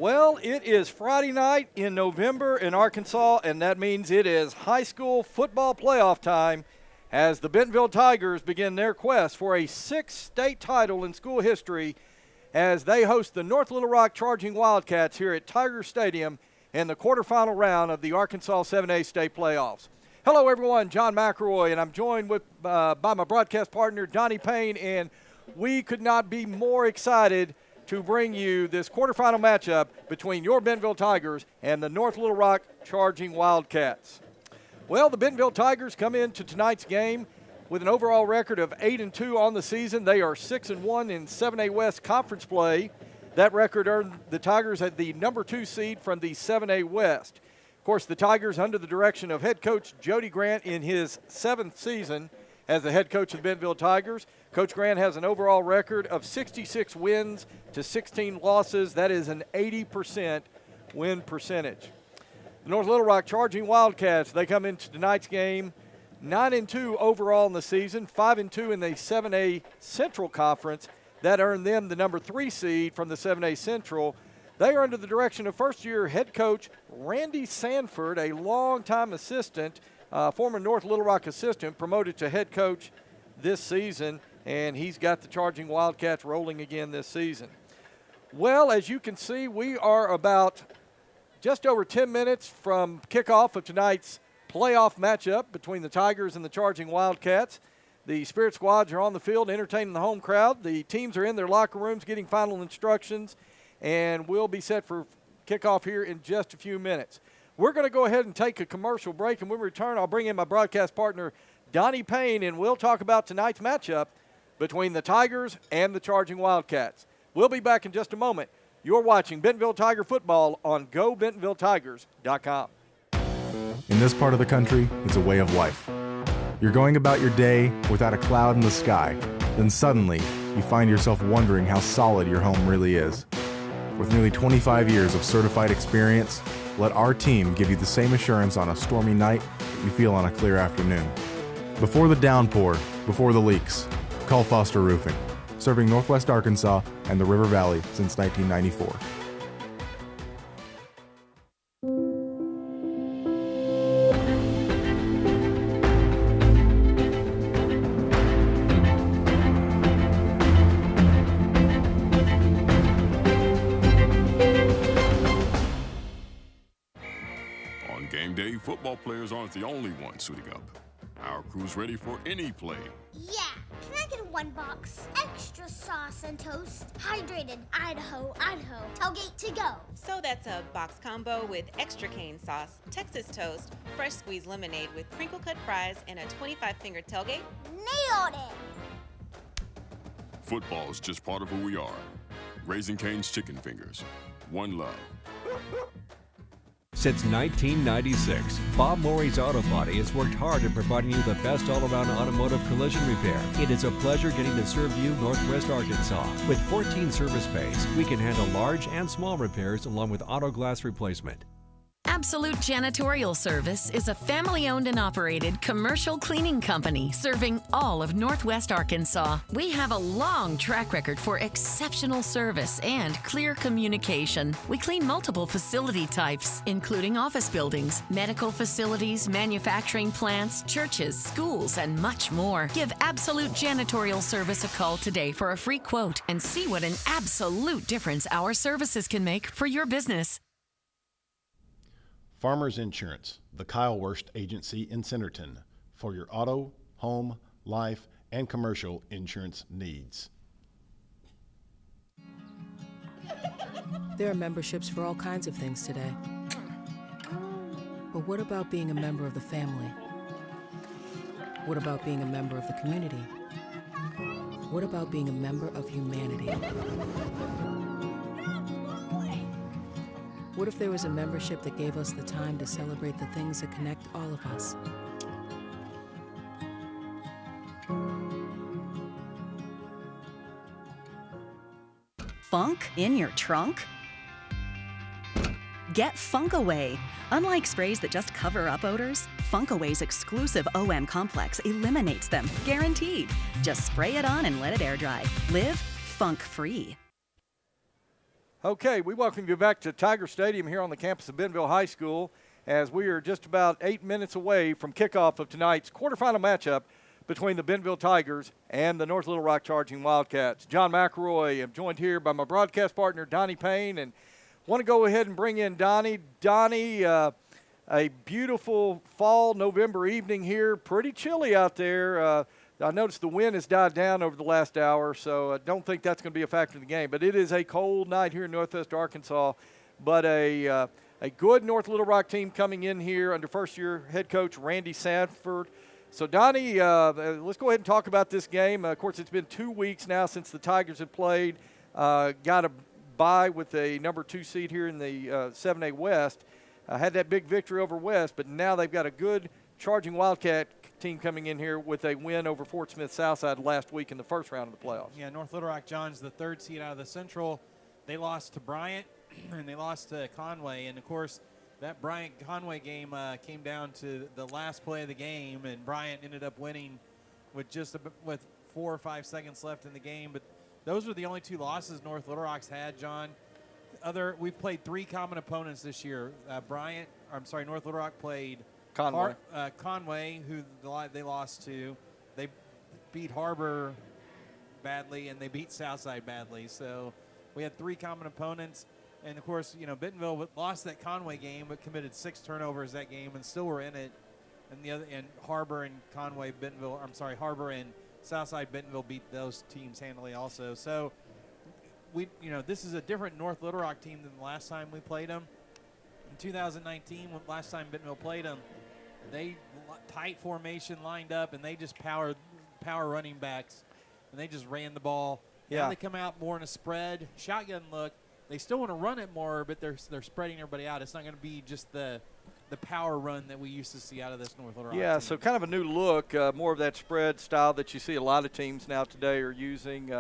Well, it is Friday night in November in Arkansas, and that means it is high school football playoff time as the Bentonville Tigers begin their quest for a sixth state title in school history as they host the North Little Rock Charging Wildcats here at Tiger Stadium in the quarterfinal round of the Arkansas 7A state playoffs. Hello, everyone. John McElroy, and I'm joined by my broadcast partner, Donnie Payne, and we could not be more excited to bring you this quarterfinal matchup between your Bentonville Tigers and the North Little Rock Charging Wildcats. Well, the Bentonville Tigers come into tonight's game with an overall record of 8-2 on the season. They are 6-1 in 7A West Conference play. That record earned the Tigers at the number 2 seed from the 7A West. Of course, the Tigers, under the direction of head coach Jody Grant in his 7th season as the head coach of the Bentonville Tigers. Coach Grant has an overall record of 66 wins to 16 losses. That is an 80% win percentage. The North Little Rock Charging Wildcats, they come into tonight's game 9-2 overall in the season, 5-2 in the 7A Central Conference. That earned them the number 3 seed from the 7A Central. They are under the direction of first-year head coach Randy Sanford, a longtime assistant, former North Little Rock assistant, promoted to head coach this season, and he's got the Charging Wildcats rolling again this season. Well, as you can see, we are about just over 10 minutes from kickoff of tonight's playoff matchup between the Tigers and the Charging Wildcats. The Spirit Squads are on the field entertaining the home crowd. The teams are in their locker rooms getting final instructions, and we'll be set for kickoff here in just a few minutes. We're going to go ahead and take a commercial break, and when we return, I'll bring in my broadcast partner, Donnie Payne, and we'll talk about tonight's matchup between the Tigers and the Charging Wildcats. We'll be back in just a moment. You're watching Bentonville Tiger football on GoBentonvilleTigers.com. In this part of the country, it's a way of life. You're going about your day without a cloud in the sky. Then suddenly, you find yourself wondering how solid your home really is. With nearly 25 years of certified experience, let our team give you the same assurance on a stormy night that you feel on a clear afternoon. Before the downpour, before the leaks, call Foster Roofing, serving Northwest Arkansas and the River Valley since 1994. On game day, football players aren't the only ones suiting up. Our crew's ready for any play. Yeah, can I get one box? Extra sauce and toast. Hydrated Idaho, tailgate to go. So that's a box combo with extra cane sauce, Texas toast, fresh squeezed lemonade with crinkle cut fries, and a 25-finger tailgate? Nailed it! Football is just part of who we are. Raising Cane's Chicken Fingers. One love. Since 1996, Bob Morey's Auto Body has worked hard at providing you the best all-around automotive collision repair. It is a pleasure getting to serve you Northwest Arkansas. With 14 service bays, we can handle large and small repairs along with auto glass replacement. Absolute Janitorial Service is a family-owned and operated commercial cleaning company serving all of Northwest Arkansas. We have a long track record for exceptional service and clear communication. We clean multiple facility types, including office buildings, medical facilities, manufacturing plants, churches, schools, and much more. Give Absolute Janitorial Service a call today for a free quote and see what an absolute difference our services can make for your business. Farmers Insurance, the Kyle Wurst Agency in Centerton, for your auto, home, life, and commercial insurance needs. There are memberships for all kinds of things today. But what about being a member of the family? What about being a member of the community? What about being a member of humanity? What if there was a membership that gave us the time to celebrate the things that connect all of us? Funk in your trunk? Get Funk Away. Unlike sprays that just cover up odors, Funk Away's exclusive OM complex eliminates them, guaranteed. Just spray it on and let it air dry. Live funk-free. Okay, we welcome you back to Tiger Stadium here on the campus of Bentonville High School as we are just about 8 minutes away from kickoff of tonight's quarterfinal matchup between the Bentonville Tigers and the North Little Rock Charging Wildcats. John McElroy. I'm joined here by my broadcast partner, Donnie Payne, and want to go ahead and bring in Donnie. Donnie, a beautiful fall November evening here. Pretty chilly out there. I noticed the wind has died down over the last hour, so I don't think that's going to be a factor in the game. But it is a cold night here in Northwest Arkansas. But a good North Little Rock team coming in here under first-year head coach Randy Sanford. So, Donnie, let's go ahead and talk about this game. Of course, it's been 2 weeks now since the Tigers have played. Got a bye with a number 2 seed here in the 7A West. Had that big victory over West, but now they've got a good Charging Wildcat team coming in here with a win over Fort Smith Southside last week in the first round of the playoffs. Yeah, North Little Rock John's the 3rd seed out of the Central. They lost to Bryant and they lost to Conway, and of course that Bryant-Conway game came down to the last play of the game, and Bryant ended up winning with with 4 or 5 seconds left in the game. But those were the only 2 losses North Little Rock's had, John. We've played 3 common opponents this year. North Little Rock played Conway, who they lost to. They beat Harbor badly, and they beat Southside badly. So we had 3 common opponents. And, of course, Bentonville lost that Conway game but committed 6 turnovers that game and still were in it. And Harbor and Harbor and Southside Bentonville beat those teams handily also. So, this is a different North Little Rock team than the last time we played them. In 2019, last time Bentonville played them, they tight formation lined up, and they just power running backs, and they just ran the ball. Yeah. Now they come out more in a spread, shotgun look. They still want to run it more, but they're spreading everybody out. It's not going to be just the power run that we used to see out of this North Little Rock team. So kind of a new look, more of that spread style that you see a lot of teams now today are using.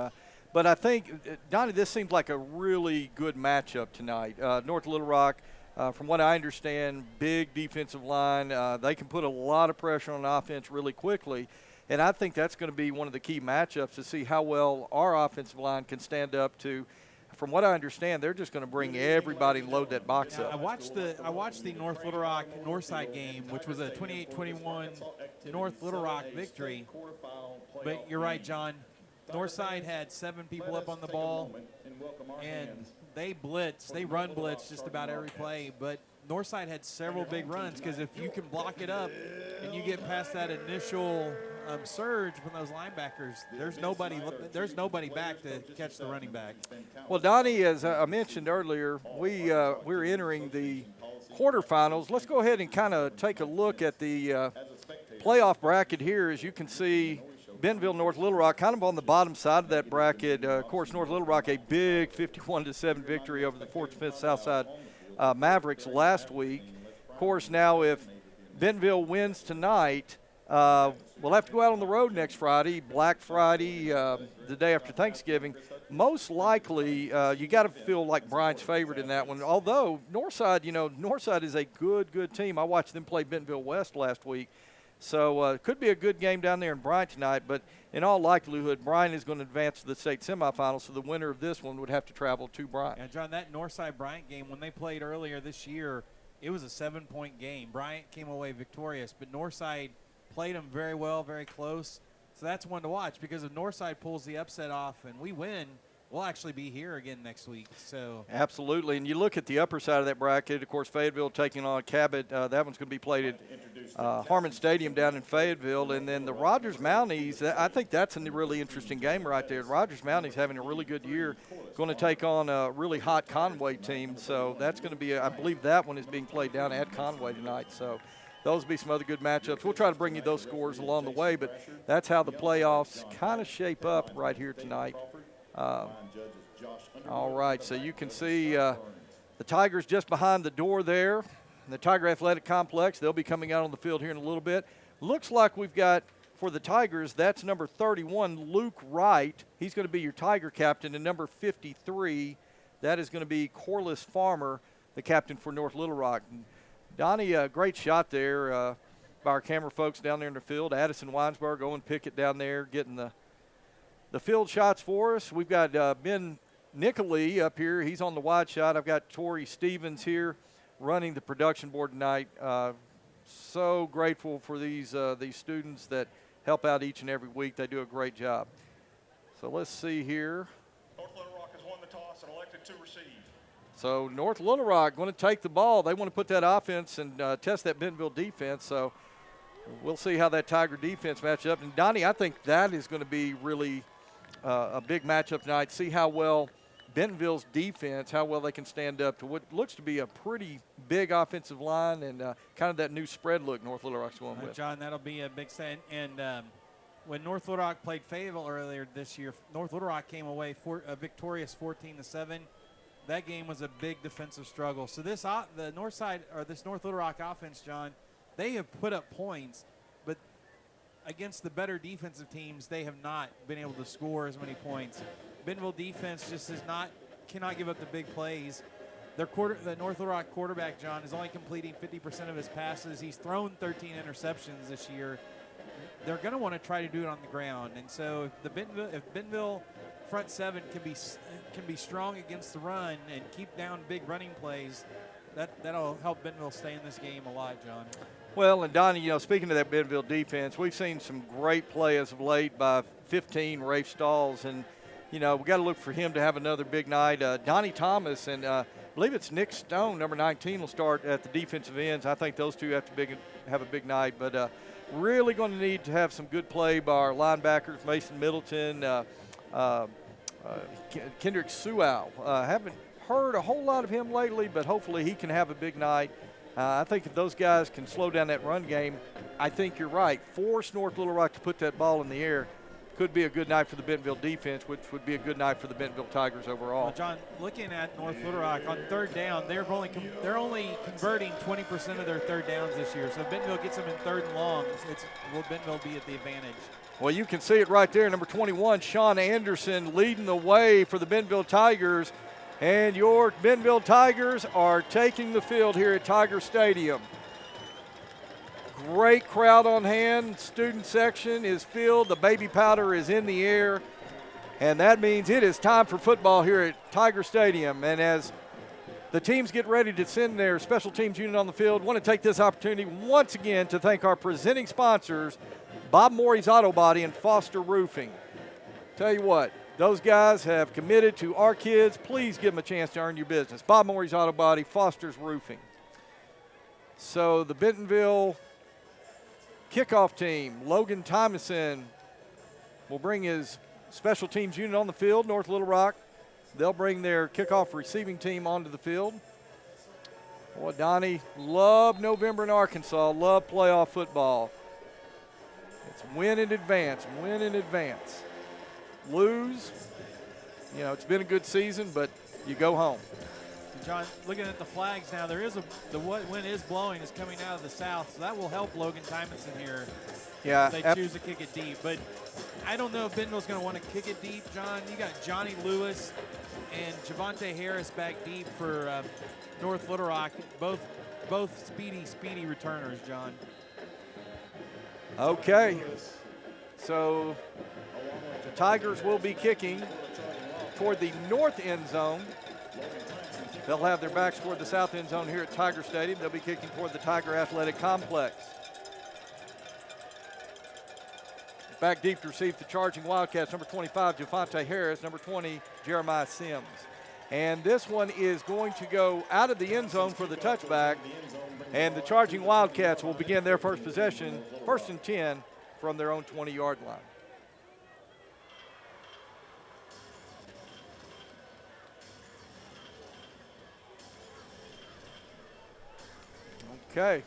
But I think, Donnie, this seems like a really good matchup tonight. North Little Rock, from what I understand, big defensive line. They can put a lot of pressure on offense really quickly. And I think that's going to be one of the key matchups to see how well our offensive line can stand up to. From what I understand, they're just going to bring everybody and load that box up. I watched the North Little Rock Northside game, which was a 28-21 North Little Rock victory. But you're right, John. Northside had 7 people up on the ball, and they run blitz just about every play. But Northside had several big runs, because if you can block it up and you get past that initial surge from those linebackers, there's nobody back to catch the running back. Well, Donnie, as I mentioned earlier, we're entering the quarterfinals. Let's go ahead and kind of take a look at the playoff bracket here. As you can see, Bentonville, North Little Rock, kind of on the bottom side of that bracket. Of course, North Little Rock, a big 51-7 victory over the Fort Smith Southside Mavericks last week. Of course, now if Bentonville wins tonight, we'll have to go out on the road next Friday, Black Friday, the day after Thanksgiving. Most likely, you got to feel like Bryant's favored in that one. Although Northside is a good team. I watched them play Bentonville West last week. So it could be a good game down there in Bryant tonight, but in all likelihood, Bryant is going to advance to the state semifinals, so the winner of this one would have to travel to Bryant. Yeah, John, that Northside-Bryant game, when they played earlier this year, it was a 7-point game. Bryant came away victorious, but Northside played them very well, very close. So that's one to watch, because if Northside pulls the upset off and we win, we'll actually be here again next week. So absolutely, and you look at the upper side of that bracket, of course, Fayetteville taking on Cabot. That one's going to be played at Harmon Stadium down in Fayetteville. And then the Rogers Mounties, I think that's a really interesting game right there. Rogers Mounties having a really good year, going to take on a really hot Conway team. So that's going to be, I believe that one is being played down at Conway tonight. So those will be some other good matchups. We'll try to bring you those scores along the way, but that's how the playoffs kind of shape up right here tonight. All right, so you can see the Tigers just behind the door there. The Tiger Athletic Complex, they'll be coming out on the field here in a little bit. Looks like we've got, for the Tigers, that's number 31, Luke Wright. He's going to be your Tiger captain. And number 53, that is going to be Corliss Farmer, the captain for North Little Rock. And Donnie, great shot there by our camera folks down there in the field. Addison Weinsberg, Owen Pickett down there getting the field shots for us. We've got Ben Nicolay up here, he's on the wide shot. I've got Tori Stevens here running the production board tonight. So grateful for these students that help out each and every week. They do a great job. So let's see here. North Little Rock has won the toss and elected to receive. So North Little Rock going to take the ball. They want to put that offense and test that Bentonville defense. So we'll see how that Tiger defense matches up. And Donnie, I think that is going to be really a big matchup tonight. See how well Bentonville's defense, how well they can stand up to what looks to be a pretty big offensive line and kind of that new spread look North Little Rock's going with. John, that'll be a big stand. And when North Little Rock played Fayetteville earlier this year, North Little Rock came away victorious 14-7. That game was a big defensive struggle. So this North Little Rock offense, John, they have put up points, but against the better defensive teams, they have not been able to score as many points. Bentonville defense just cannot give up the big plays. The North Little Rock quarterback, John, is only completing 50% of his passes. He's thrown 13 interceptions this year. They're going to want to try to do it on the ground. And so if Bentonville front seven can be strong against the run and keep down big running plays, that'll help Bentonville stay in this game a lot, John. Well, and Donnie, speaking of that Bentonville defense, we've seen some great play as of late by 15, Rafe Stalls, and we got to look for him to have another big night. Donnie Thomas and I believe it's Nick Stone, number 19, will start at the defensive ends. I think those two have a big night, but really going to need to have some good play by our linebackers, Mason Middleton, Kendrick Sewell. Haven't heard a whole lot of him lately, but hopefully he can have a big night. I think if those guys can slow down that run game, I think you're right. Force North Little Rock to put that ball in the air could be a good night for the Bentonville defense, which would be a good night for the Bentonville Tigers overall. Well, John, looking at North Little Rock on third down, they're only converting 20% of their third downs this year. So if Bentonville gets them in third and long, will Bentonville be at the advantage? Well, you can see it right there. Number 21, Sean Anderson, leading the way for the Bentonville Tigers. And your Bentonville Tigers are taking the field here at Tiger Stadium. Great crowd on hand. Student section is filled. The baby powder is in the air. And that means it is time for football here at Tiger Stadium. And as the teams get ready to send their special teams unit on the field, I want to take this opportunity once again to thank our presenting sponsors, Bob Morey's Auto Body and Foster Roofing. Tell you what, those guys have committed to our kids. Please give them a chance to earn your business. Bob Morey's Auto Body, Foster's Roofing. So the Bentonville kickoff team, Logan Tymason, will bring his special teams unit on the field. North Little Rock, they'll bring their kickoff receiving team onto the field. Boy, Donnie, love November in Arkansas, love playoff football. It's win in advance, win in advance. Lose, it's been a good season, but you go home. John, looking at the flags now, the wind is blowing, is coming out of the south, so that will help Logan Tymonson here. Yeah, if they choose to kick it deep. But I don't know if Bentonville's going to want to kick it deep, John. You got Johnny Lewis and Javante Harris back deep for North Little Rock, both speedy returners, John. Okay, so the Tigers will be kicking toward the north end zone. They'll have their backs toward the south end zone here at Tiger Stadium. They'll be kicking toward the Tiger Athletic Complex. Back deep to receive the charging Wildcats, number 25, Javante Harris, number 20, Jeremiah Sims. And this one is going to go out of the end zone for the touchback. And the charging Wildcats will begin their first possession, 1st and 10, from their own 20-yard line. Okay.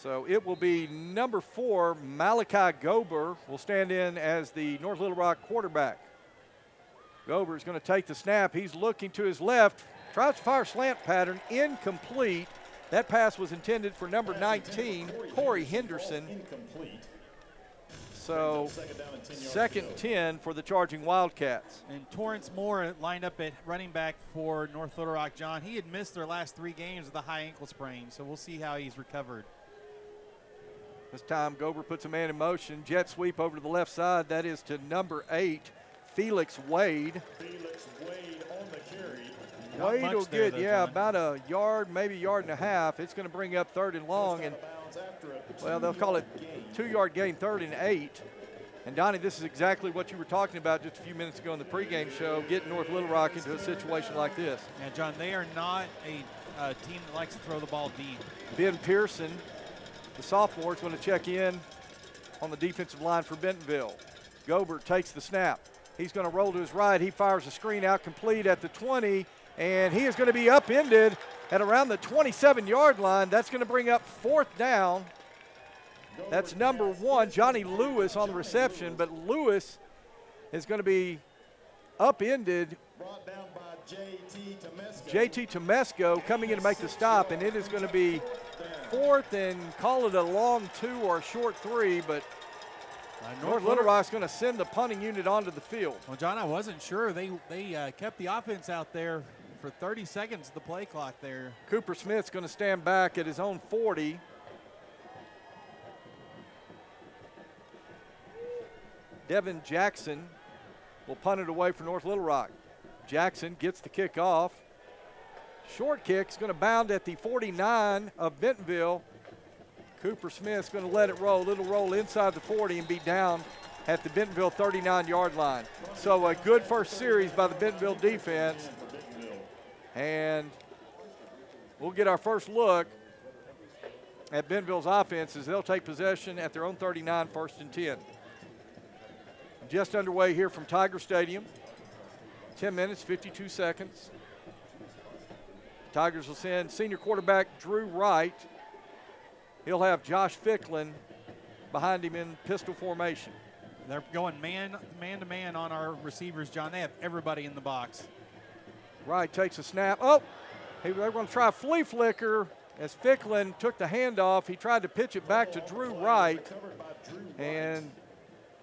So it will be number 4, Malachi Gober, will stand in as the North Little Rock quarterback. Gober is going to take the snap. He's looking to his left, tries to fire slant pattern, incomplete. That pass was intended for number 19, Corey Henderson. So 2nd and 10 for the charging Wildcats. And Torrance Moore lined up at running back for North Little Rock, John. He had missed their last 3 games with a high ankle sprain, so we'll see how he's recovered. This time Gober puts a man in motion. Jet sweep over to the left side. That is to number 8, Felix Wade. Felix Wade on the carry. Wade will get, about a yard, maybe a yard and a half. It's going to bring up 3rd and long. And, well, they'll call it 2-yard gain, 3rd and 8. And, Donnie, this is exactly what you were talking about just a few minutes ago in the pregame show, getting North Little Rock into a situation like this. Yeah, John, they are not a team that likes to throw the ball deep. Ben Pearson, the sophomore, is going to check in on the defensive line for Bentonville. Gober takes the snap. He's going to roll to his right. He fires a screen out complete at the 20, and he is going to be upended at around the 27-yard line. That's going to bring up 4th down. That's number 1, Johnny Lewis on the reception, but Lewis is going to be upended. Brought down by JT Temesco coming in to make the stop, and it is going to be 4th and call it a long 2 or a short 3, but North Little Rock's going to send the punting unit onto the field. Well, John, I wasn't sure. They kept the offense out there for 30 seconds, the play clock there. Cooper Smith's going to stand back at his own 40. Devin Jackson will punt it away for North Little Rock. Jackson gets the kick off. Short kick's going to bound at the 49 of Bentonville. Cooper Smith's going to let it roll. It'll roll inside the 40 and be down at the Bentonville 39-yard line. So a good first series by the Bentonville defense. And we'll get our first look at Bentonville's offense as they'll take possession at their own 39, 1st and 10. Just underway here from Tiger Stadium. 10 minutes, 52 seconds. Tigers will send senior quarterback Drew Wright. He'll have Josh Ficklin behind him in pistol formation. They're going man to man on our receivers, John. They have everybody in the box. Wright takes a snap. Oh, they're going to try a flea flicker as Ficklin took the handoff. He tried to pitch it back to Drew Wright, and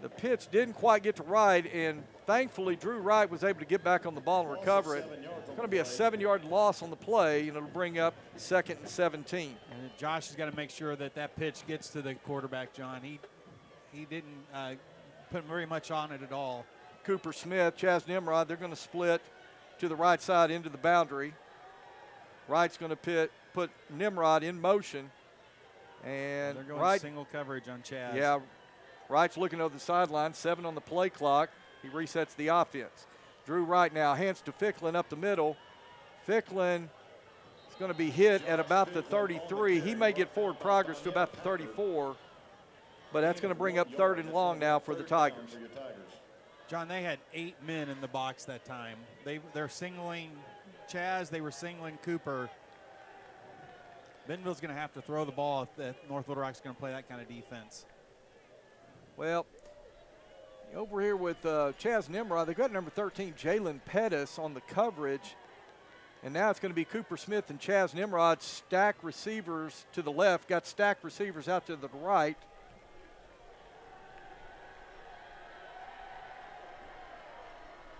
the pitch didn't quite get to Wright, and thankfully Drew Wright was able to get back on the ball and recover it. It's going to be a 7-yard loss on the play, and it'll bring up 2nd and 17. And Josh has got to make sure that pitch gets to the quarterback, John. He didn't put very much on it at all. Cooper Smith, Chaz Nimrod, they're going to split to the right side into the boundary. Wright's going to put Nimrod in motion. And they're going Wright, single coverage on Chaz. Yeah, Wright's looking over the sideline, 7 on the play clock. He resets the offense. Drew Wright now hands to Ficklin up the middle. Ficklin is going to be hit at about the 33. He may get forward progress to about the 34, but that's going to bring up 3rd and long now for the Tigers. John, they had 8 men in the box that time. They're singling Chaz. They were singling Cooper. Bentonville's going to have to throw the ball if North Little Rock's going to play that kind of defense. Well, over here with Chaz Nimrod, they've got number 13, Jalen Pettis, on the coverage. And now it's going to be Cooper Smith and Chaz Nimrod, stack receivers to the left, got stacked receivers out to the right.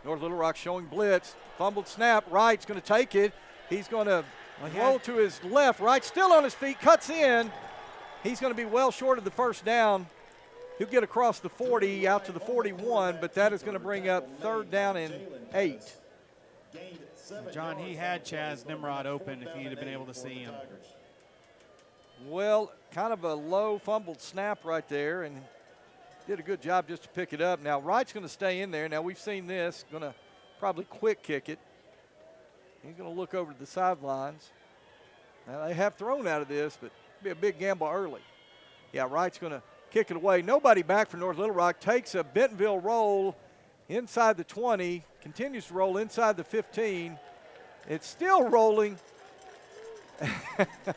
North Little Rock showing blitz, fumbled snap, Wright's going to take it. He's going to roll to his left, Wright still on his feet, cuts in. He's going to be well short of the 1st down. He'll get across the 40 out to the 41, but that is going to bring up 3rd down and 8. John, he had Chaz Nimrod open if he'd have been able to see him. Well, kind of a low fumbled snap right there, and did a good job just to pick it up. Now, Wright's going to stay in there. Now, we've seen this, going to probably quick kick it. He's going to look over to the sidelines. Now, they have thrown out of this, but it'll be a big gamble early. Yeah, Wright's going to kick it away. Nobody back for North Little Rock. Takes a Bentonville roll inside the 20. Continues to roll inside the 15. It's still rolling.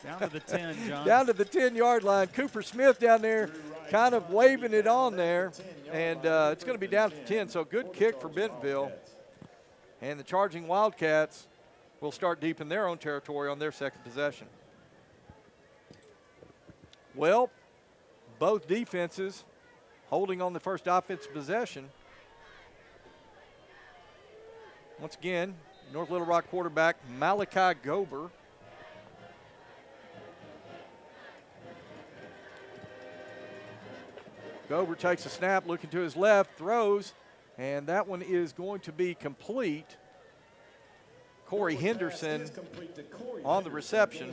Down to the 10, John. Down to the 10-yard line. Cooper Smith down there kind of waving it on there. And it's going to be down to 10. So good kick for Bentonville. And the charging Wildcats will start deep in their own territory on their 2nd possession. Well, both defenses holding on the first offensive possession. Once again, North Little Rock quarterback Malachi Gober. Gober takes a snap, looking to his left, throws, and that one is going to be complete. Corey Henderson on the reception.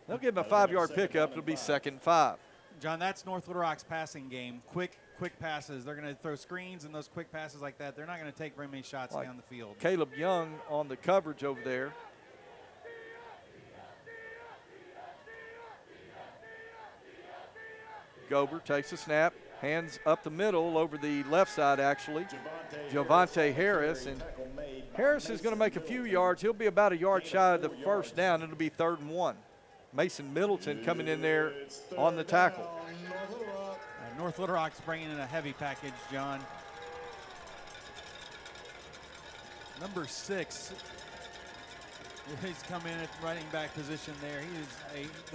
They'll give him a 5-yard pickup. It'll be 2nd and 5. John, that's North Little Rock's passing game. Quick passes. They're going to throw screens and those quick passes like that. They're not going to take very many shots down the field. Caleb Young on the coverage over there. Gober takes a snap, hands up the middle over the left side actually. Javante Harris, and Harris is going to make a few yards. He'll be about a yard shy of the first down. It'll be 3rd and 1. Mason Middleton coming in there on the tackle. North Little Rock's bringing in a heavy package, John. Number 6. He's come in at running back position there.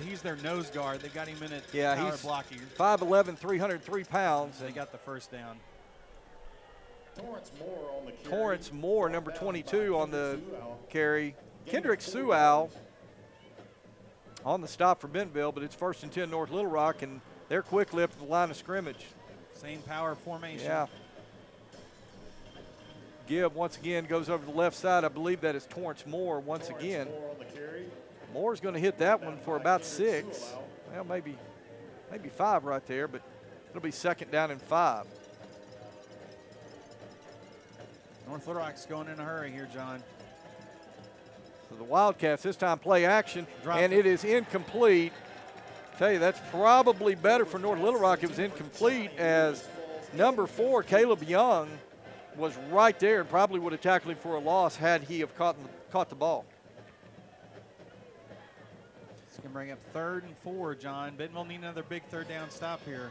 He's their nose guard. They got him in at power blocking. 5'11", 303 pounds. They got the first down. Torrance Moore, number 22 on the carry. Kendrick Sewell on the stop for Bentonville, but it's 1st and 10 North Little Rock, and they're quickly up to the line of scrimmage. Same power formation. Yeah. Gibb once again goes over the left side. I believe that is Torrance Moore once again. Moore's going to hit that one for about 6. Well, maybe 5 right there, but it'll be 2nd down and 5. North Little Rock's going in a hurry here, John. So the Wildcats this time play action, and it is incomplete. Tell you, that's probably better for North Little Rock. It was incomplete as number 4, Caleb Young, was right there and probably would have tackled him for a loss had he have caught the ball. It's going to bring up 3rd and 4, John. Bentonville need another big 3rd down stop here.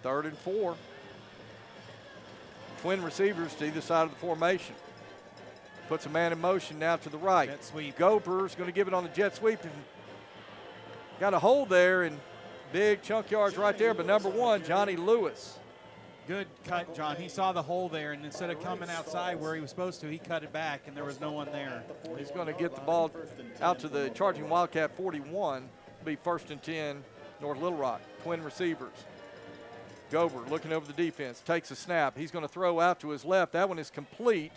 3rd and 4. Twin receivers to either side of the formation. Puts a man in motion now to the right. Jet sweep. Gober's going to give it on the jet sweep and got a hold there and big chunk yards right there. But number 1, Johnny Lewis. Good cut, John. He saw the hole there, and instead of coming outside where he was supposed to, he cut it back, and there was no one there. He's going to get the ball out to the charging Wildcat 41. It'll be 1st and 10 North Little Rock. Twin receivers. Gober looking over the defense, takes a snap. He's going to throw out to his left. That one is complete.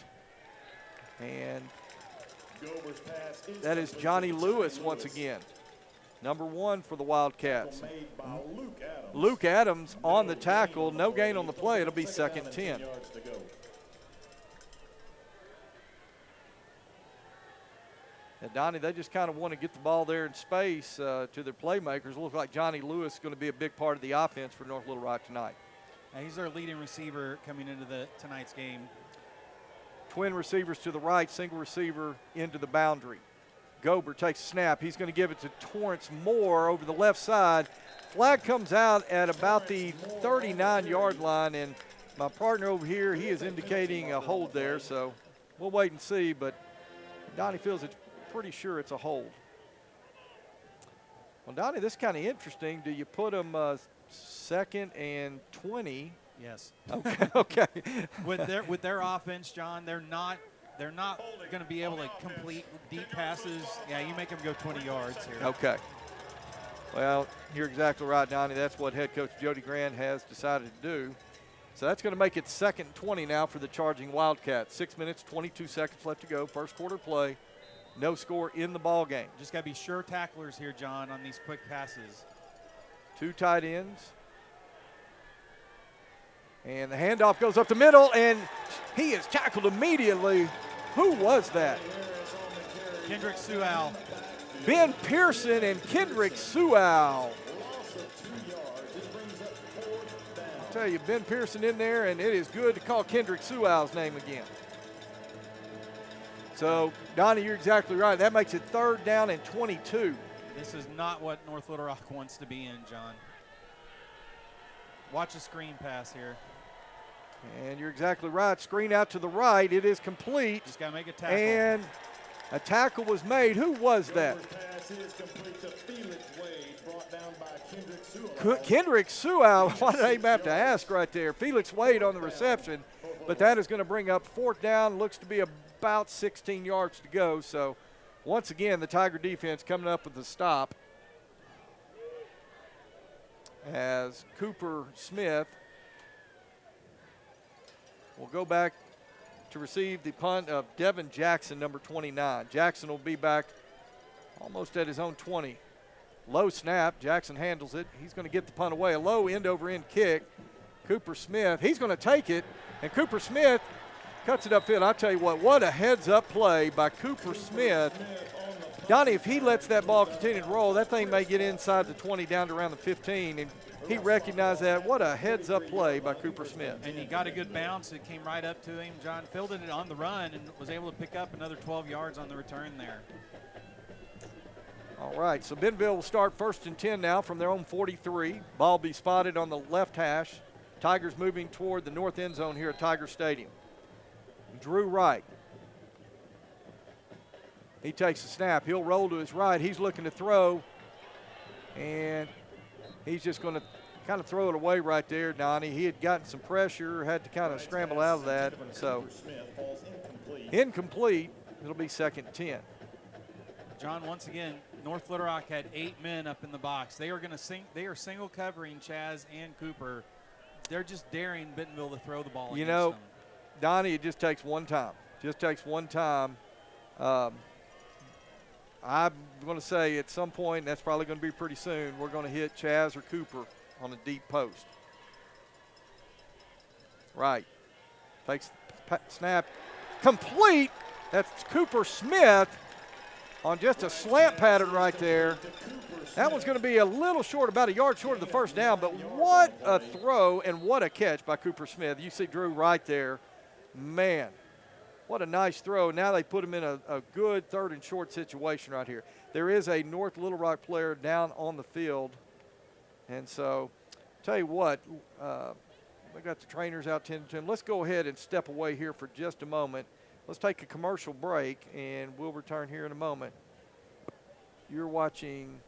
And that is Johnny Lewis once again. Number 1 for the Wildcats. Luke Adams on the tackle. No gain on the play. It'll be 2nd and 10. And Donnie, they just kind of want to get the ball there in space to their playmakers. It looks like Johnny Lewis is going to be a big part of the offense for North Little Rock tonight. He's our leading receiver coming into tonight's game. Twin receivers to the right, single receiver into the boundary. Gober takes a snap. He's going to give it to Torrance Moore over the left side. Flag comes out at about the 39-yard line, and my partner over here, he is indicating a hold there, so we'll wait and see, but Donnie feels it's pretty sure it's a hold. Well, Donnie, this is kind of interesting. Do you put them 2nd and 20? Yes. Okay. Okay. With their offense, John, they're not going to be able to complete deep passes. Yeah, you make them go 20 yards here. Okay. Well, you're exactly right, Donnie. That's what head coach Jody Grant has decided to do. So that's going to make it 2nd and 20 now for the charging Wildcats. 6 minutes, 22 seconds left to go. First quarter play. No score in the ball game. Just got to be sure tacklers here, John, on these quick passes. 2 tight ends. And the handoff goes up the middle, and he is tackled immediately. Who was that? Kendrick Sewell. Ben Pearson and Kendrick Sewell. I'll tell you, Ben Pearson in there, and it is good to call Kendrick Sewell's name again. So, Donnie, you're exactly right. That makes it 3rd down and 22. This is not what North Little Rock wants to be in, John. Watch a screen pass here. And you're exactly right. Screen out to the right. It is complete. Just got to make a tackle. And a tackle was made. Who was that? Kendrick Sewell. Why did I even have to ask right there? Felix Wade on the reception. But that is going to bring up 4th down. Looks to be about 16 yards to go. So, once again, the Tiger defense coming up with a stop. as Cooper Smith will go back to receive the punt of Devin Jackson, number 29. Jackson will be back almost at his own 20. Low snap. Jackson handles it. He's going to get the punt away. A low end-over-end kick. Cooper Smith, he's going to take it, and Cooper Smith cuts it upfield. I'll tell you what a heads-up play by Cooper Smith. Donnie, if he lets that ball continue to roll, that thing may get inside the 20 down to around the 15, and he recognized that. What a heads-up play by Cooper Smith. And he got a good bounce. It came right up to him. John fielded it on the run and was able to pick up another 12 yards on the return there. All right, so Bentonville will start 1st and 10 now from their own 43. Ball will be spotted on the left hash. Tigers moving toward the north end zone here at Tiger Stadium. Drew Wright. He takes the snap. He'll roll to his right. He's looking to throw, and he's just going to kind of throw it away right there, Donnie. He had gotten some pressure, had to kind of scramble out of that. So incomplete. It'll be 2nd and 10. John, once again, North Little Rock had 8 men up in the box. They are going to they are single covering Chaz and Cooper. They're just daring Bentonville to throw the ball against them. Donnie, it just takes one time. Just takes one time. I'm going to say at some point, and that's probably going to be pretty soon, we're going to hit Chaz or Cooper on a deep post. Right. Takes snap. Complete. That's Cooper Smith on just a slant pattern right there. That one's going to be a little short, about a yard short of the first down, but what a throw and what a catch by Cooper Smith. You see Drew right there. Man, what a nice throw. Now they put him in a good 3rd and short situation right here. There is a North Little Rock player down on the field. And so, tell you what, we got the trainers out 10 to 10. Let's go ahead and step away here for just a moment. Let's take a commercial break, and we'll return here in a moment. You're watching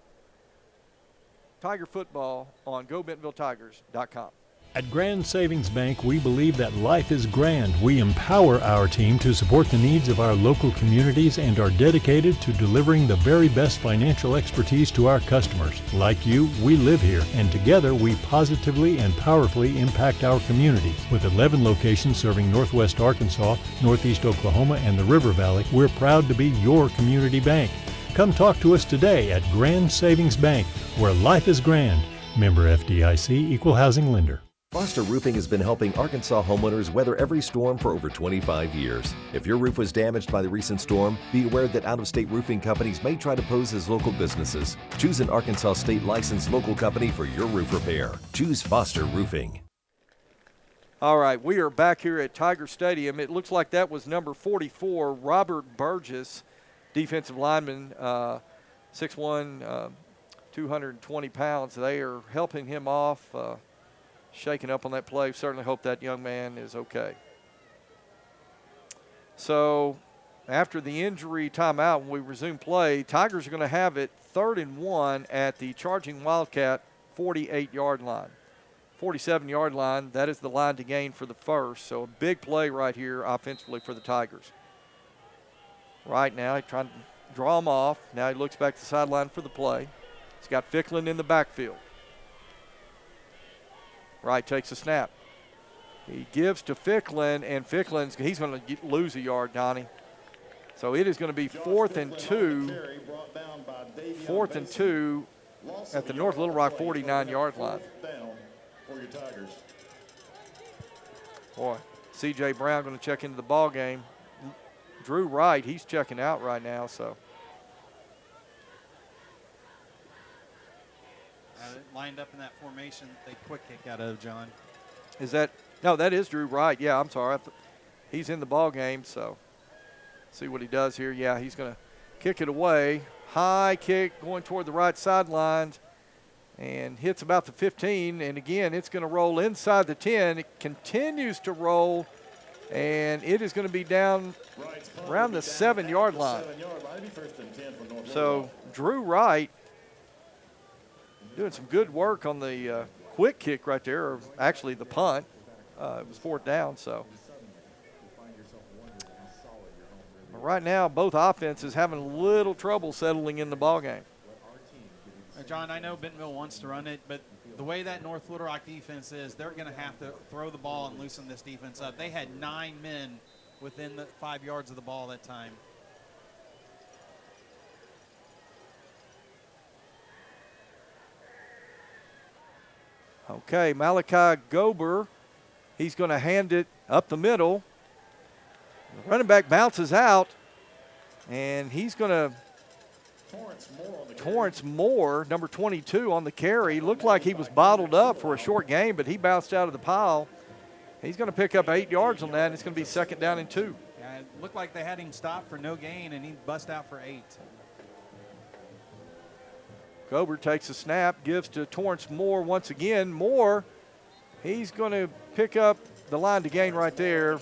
Tiger Football on GoBentonvilleTigers.com. At Grand Savings Bank, we believe that life is grand. We empower our team to support the needs of our local communities and are dedicated to delivering the very best financial expertise to our customers. Like you, we live here, and together we positively and powerfully impact our communities. With 11 locations serving Northwest Arkansas, Northeast Oklahoma, and the River Valley, we're proud to be your community bank. Come talk to us today at Grand Savings Bank, where life is grand. Member FDIC, Equal Housing Lender. Foster Roofing has been helping Arkansas homeowners weather every storm for over 25 years. If your roof was damaged by the recent storm, be aware that out-of-state roofing companies may try to pose as local businesses. Choose an Arkansas state licensed local company for your roof repair. Choose Foster Roofing. All right, we are back here at Tiger Stadium. It looks like that was number 44, Robert Burgess, defensive lineman, 6'1", 220 pounds. They are helping him off. Shaking up on that play. Certainly hope that young man is okay. So after the injury timeout, when we resume play, Tigers are going to have it 3rd and 1 at the charging Wildcat 48-yard line. 47-yard line, that is the line to gain for the first. So a big play right here offensively for the Tigers. Right now, he's trying to draw him off. Now he looks back to the sideline for the play. He's got Ficklin in the backfield. Wright takes a snap. He gives to Ficklin, and he's going to lose a yard, Donnie. So it is going to be 4th and 2. 4th and 2 at the North Little Rock 49-yard line. Boy, C.J. Brown going to check into the ball game. Drew Wright, he's checking out right now, so. Lined up in that formation, they quick kick out of, John. Is that – no, that is Drew Wright. Yeah, I'm sorry. He's in the ball game, so see what he does here. Yeah, he's going to kick it away. High kick going toward the right sideline and hits about the 15. And, again, it's going to roll inside the 10. It continues to roll, and it is going to be down around the 7-yard line. So Drew Wright doing some good work on the quick kick right there, or actually the punt. It was 4th down, so. But right now, both offenses having a little trouble settling in the ball game. John, I know Bentonville wants to run it, but the way that North Little Rock defense is, they're going to have to throw the ball and loosen this defense up. They had 9 men within the 5 yards of the ball that time. Okay, Malachi Gober, he's going to hand it up the middle. The running back bounces out, and he's going to Torrance Moore, number 22 on the carry. Looked like he was bottled up for a short game, but he bounced out of the pile. He's going to pick up 8 yards on that, and it's going to be 2nd down and 2. Yeah, it looked like they had him stopped for no gain, and he bust out for 8. Gober takes a snap, gives to Torrance Moore once again. Moore, he's going to pick up the line to gain right there.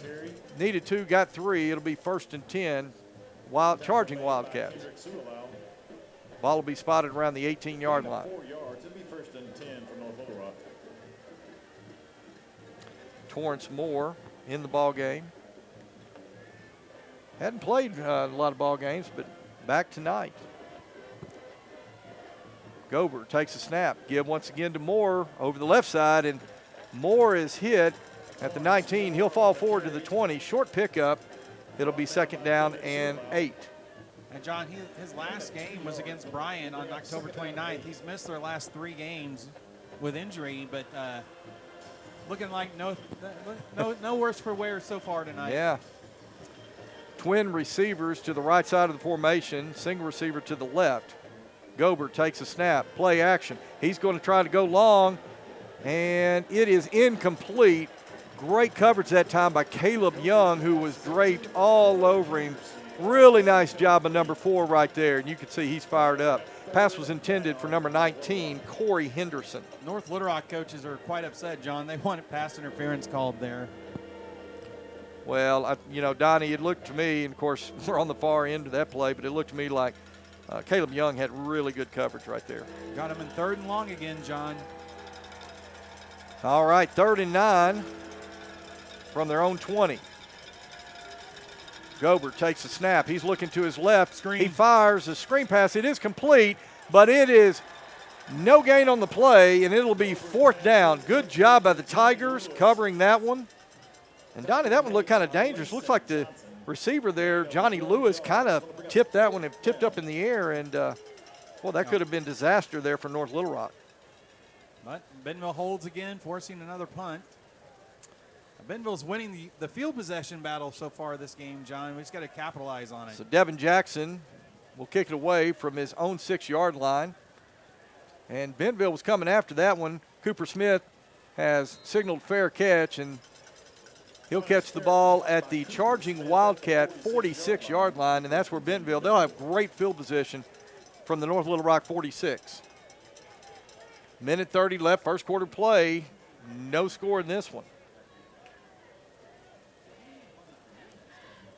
Needed 2, got 3. It'll be 1st and 10. Charging Wildcats. Ball will be spotted around the 18-yard line. 4 yards. It'll be 1st and 10 for North Little Rock. Torrance Moore in the ball game. Hadn't played a lot of ball games, but back tonight. Gober takes a snap. Give once again to Moore over the left side, and Moore is hit at the 19. He'll fall forward to the 20. Short pickup. It'll be 2nd down and 8. And John, his last game was against Bryan on October 29th. He's missed their last 3 games with injury, but looking like no worse for wear so far tonight. Yeah. Twin receivers to the right side of the formation, single receiver to the left. Gober takes a snap, play action. He's going to try to go long, and it is incomplete. Great coverage that time by Caleb Young, who was draped all over him. Really nice job of number 4 right there, and you can see he's fired up. Pass was intended for number 19, Corey Henderson. North Little Rock coaches are quite upset, John. They wanted pass interference called there. Well, Donnie, it looked to me, and of course we're on the far end of that play, but it looked to me like Caleb Young had really good coverage right there. Got him in 3rd and long again, John. All right, 3rd and 9 from their own 20. Gober takes a snap. He's looking to his left. Screen. He fires a screen pass. It is complete, but it is no gain on the play, and it'll be 4th down. Good job by the Tigers covering that one. And, Donnie, that one looked kind of dangerous. Looks like the receiver there, Johnny Lewis, kind of tipped that one. It tipped up in the air, and, well, that could have been disaster there for North Little Rock. But Bentonville holds again, forcing another punt. Bentonville's winning the field possession battle so far this game, John. We just got to capitalize on it. So Devin Jackson will kick it away from his own 6-yard line. And Bentonville was coming after that one. Cooper Smith has signaled fair catch, and he'll catch the ball at the charging Wildcat 46-yard line, and that's where Bentonville, they'll have great field position from the North Little Rock 46. Minute 30 left, first quarter play. No score in this one.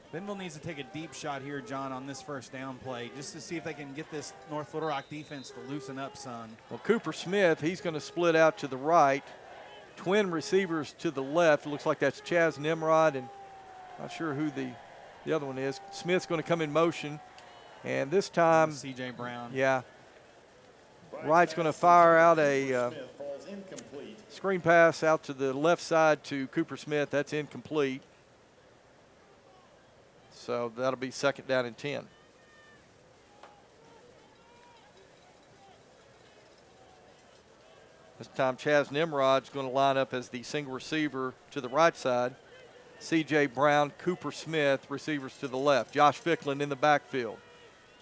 Bentonville needs to take a deep shot here, John, on this 1st down play, just to see if they can get this North Little Rock defense to loosen up, son. Well, Cooper Smith, he's going to split out to the right. Twin receivers to the left. It looks like that's Chaz Nimrod, and not sure who the other one is. Smith's going to come in motion, and this time C.J. Brown. Yeah. Wright's going to fire out a screen pass out to the left side to Cooper Smith. That's incomplete. So that'll be 2nd down and 10. This time Chaz Nimrod's going to line up as the single receiver to the right side. C.J. Brown, Cooper Smith, receivers to the left. Josh Ficklin in the backfield.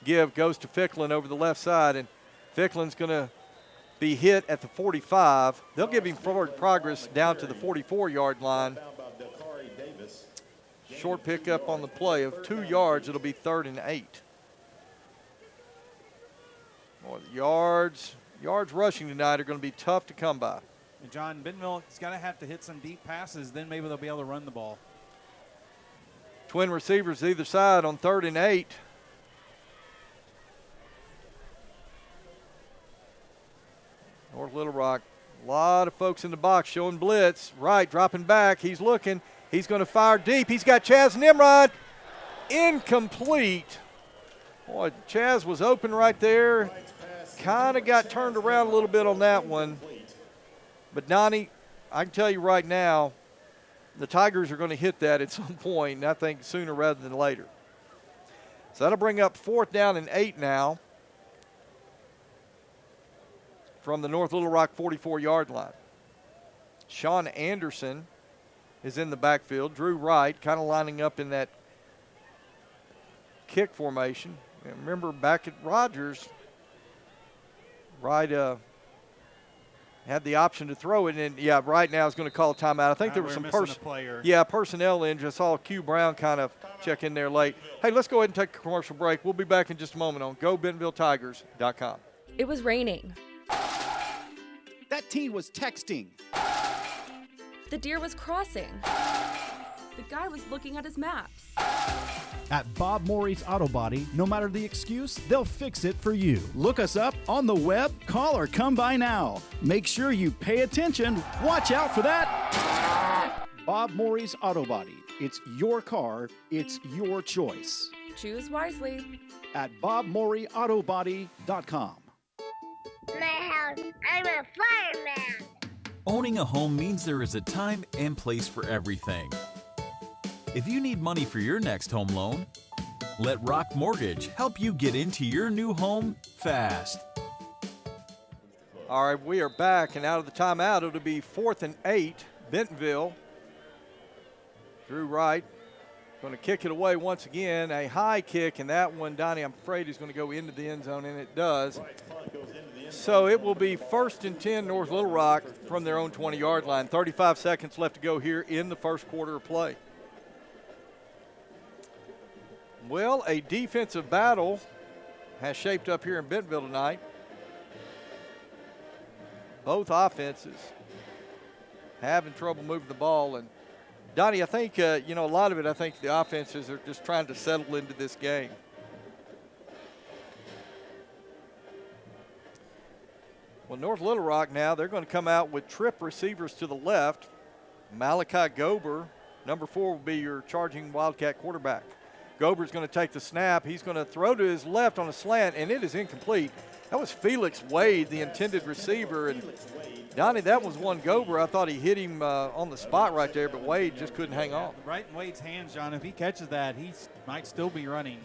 Give goes to Ficklin over the left side, and Ficklin's going to be hit at the 45. They'll give him forward progress down to the 44-yard line. Short pickup on the play of 2 yards. It'll be 3rd and 8. Boy, the yards rushing tonight are going to be tough to come by. And John, Bentonville is going to have to hit some deep passes. Then maybe they'll be able to run the ball. Twin receivers either side on 3rd and 8. North Little Rock, a lot of folks in the box showing blitz. Right, dropping back. He's looking. He's going to fire deep. He's got Chaz Nimrod. Incomplete. Boy, Chaz was open right there. Kind of got turned around a little bit on that one. But, Donnie, I can tell you right now, the Tigers are going to hit that at some point, and I think sooner rather than later. So that'll bring up 4th down and 8 now from the North Little Rock 44-yard line. Sean Anderson is in the backfield. Drew Wright kind of lining up in that kick formation. And remember, back at Rogers, Wright had the option to throw it, and right now is going to call a timeout. I think there was some personnel injury. I saw Q Brown kind of check in there late. Hey, let's go ahead and take a commercial break. We'll be back in just a moment on GoBentonvilleTigers.com. It was raining. That teen was texting. The deer was crossing. The guy was looking at his maps. At Bob Morey's Auto Body, no matter the excuse, they'll fix it for you. Look us up on the web, call or come by now. Make sure you pay attention. Watch out for that. Bob Morey's Auto Body. It's your car. It's your choice. Choose wisely. At BobMoreyAutoBody.com. My house. I'm a fireman. Owning a home means there is a time and place for everything. If you need money for your next home loan, let Rock Mortgage help you get into your new home fast. All right, we are back, and out of the timeout, it'll be 4th and 8, Bentonville. Drew Wright going to kick it away once again. A high kick, and that one, Donnie, I'm afraid is going to go into the end zone, and it does. So it will be 1st and 10 North Little Rock from their own 20-yard line. 35 seconds left to go here in the first quarter of play. Well, a defensive battle has shaped up here in Bentonville tonight. Both offenses having trouble moving the ball. And, Donnie, I think, a lot of it, I think the offenses are just trying to settle into this game. Well, North Little Rock now, they're going to come out with trip receivers to the left. Malachi Gober, number 4, will be your charging Wildcat quarterback. Gober's going to take the snap. He's going to throw to his left on a slant, and it is incomplete. That was Felix Wade, the intended receiver. And, Donnie, that was one Gober. I thought he hit him on the spot right there, but Wade just couldn't hang on. Right in Wade's hands, John. If he catches that, he might still be running.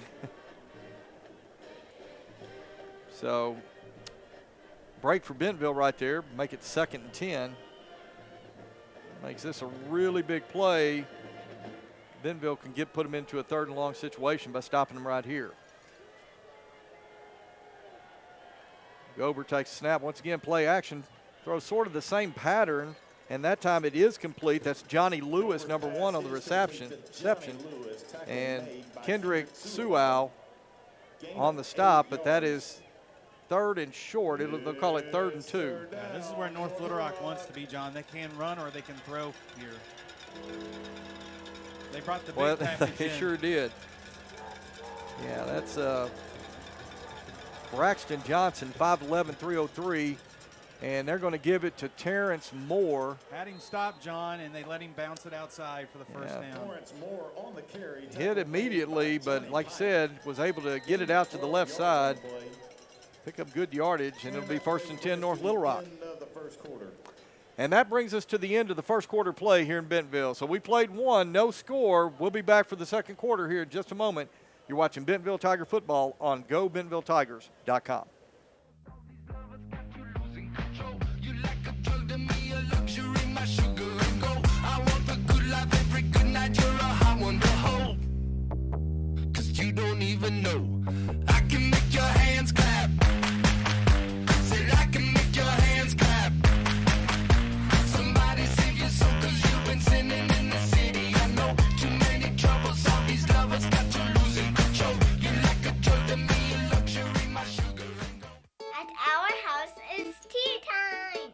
So, break for Bentonville right there. Make it 2nd and 10. Makes this a really big play. Bentonville can put them into a 3rd and long situation by stopping them right here. Gober takes a snap. Once again, play action. Throws sort of the same pattern, and that time it is complete. That's Johnny Lewis, number 1 on the reception. And Kendrick Sewell on the stop, but that is 3rd and short. They'll call it 3rd and 2. Yeah, this is where North Little Rock wants to be, John. They can run or they can throw here. They brought the big package they in. Sure did. Yeah, that's Braxton Johnson, 5'11", 303, and they're going to give it to Terrence Moore. Had him stop, John, and they let him bounce it outside for the first down. Terrence Moore on the carry. Hit immediately, but like I said, was able to get it out to the left side, pick up good yardage, and it'll be 1st and 10 North Little Rock. And that brings us to the end of the first quarter play here in Bentonville. So we played 1, no score. We'll be back for the second quarter here in just a moment. You're watching Bentonville Tiger football on GoBentonvilleTigers.com. You don't even know. I can make your hands clap. Said I can make your hands clap. Somebody save your soul, 'cause you've been sinning in the city. I know too many troubles, all these lovers got you losing control. You like a drug to me, a luxury, my sugar and gold. At our house, it's tea time.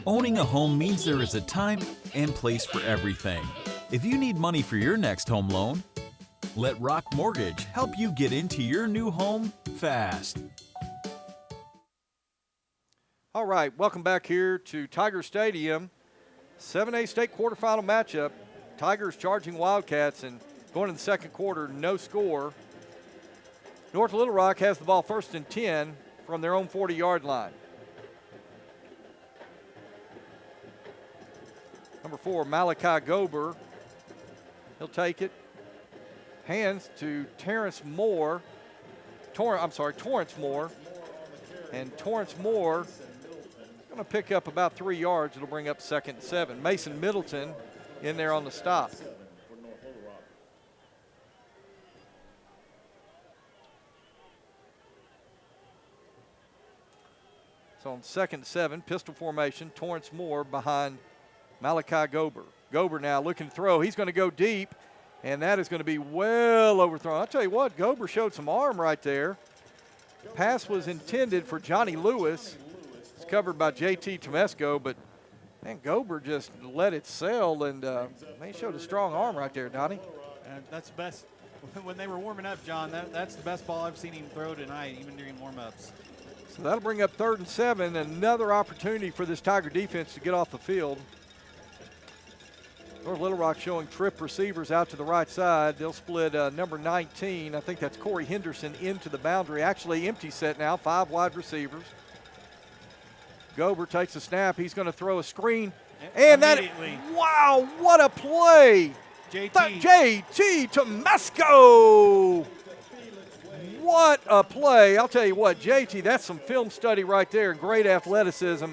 Owning a home means there is a time and place for everything. If you need money for your next home loan, let Rock Mortgage help you get into your new home fast. All right, welcome back here to Tiger Stadium. 7A state quarterfinal matchup. Tigers charging Wildcats, and going in the second quarter, no score. North Little Rock has the ball 1st and 10 from their own 40-yard line. Number 4, Malachi Gober. He'll take it. Hands to Torrance Moore. And Torrance Moore going to pick up about 3 yards. It'll bring up 2nd and 7. Mason Middleton in there on the stop. So on 2nd and 7, pistol formation, Torrance Moore behind Malachi Gober. Gober now looking to throw. He's going to go deep, and that is going to be well overthrown. I'll tell you what, Gober showed some arm right there. Pass was intended for Johnny Lewis. It's covered by J.T. Tomesco, but man, Gober just let it sail, and he showed a strong arm right there, Donnie. That's the best. When they were warming up, John, that's the best ball I've seen him throw tonight, even during warm-ups. So that'll bring up 3rd and 7, another opportunity for this Tiger defense to get off the field. North Little Rock showing trip receivers out to the right side. They'll split number 19. I think that's Corey Henderson into the boundary. Actually empty set now, 5 wide receivers. Gober takes a snap. He's going to throw a screen. And wow, what a play. JT Tomesco. What a play. I'll tell you what, JT, that's some film study right there. Great athleticism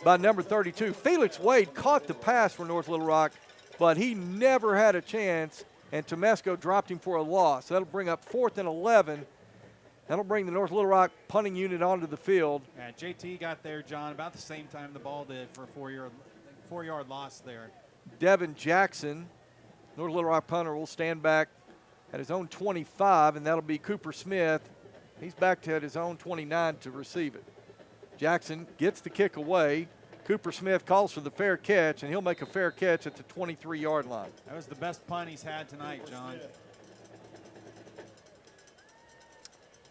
by number 32. Felix Wade caught the pass for North Little Rock, but he never had a chance, and Tomesco dropped him for a loss. That'll bring up 4th and 11. That'll bring the North Little Rock punting unit onto the field. Yeah, JT got there, John, about the same time the ball did for a 4-yard loss there. Devin Jackson, North Little Rock punter, will stand back at his own 25, and that'll be Cooper Smith. He's back to at his own 29 to receive it. Jackson gets the kick away. Cooper Smith calls for the fair catch, and he'll make a fair catch at the 23-yard line. That was the best punt he's had tonight, John.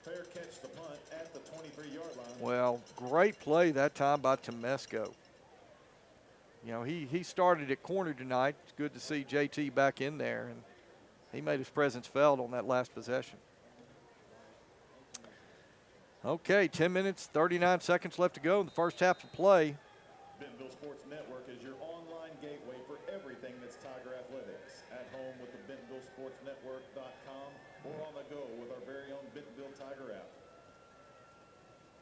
Fair catch the punt at the 23-yard line. Well, great play that time by Tomesco. You know, he started at corner tonight. It's good to see JT back in there, and he made his presence felt on that last possession. Okay, 10 minutes, 39 seconds left to go in the first half of play. Bentonville Sports Network is your online gateway for everything that's Tiger athletics. At home with the BentonvilleSportsNetwork.com or on the go with our very own Bentonville Tiger app.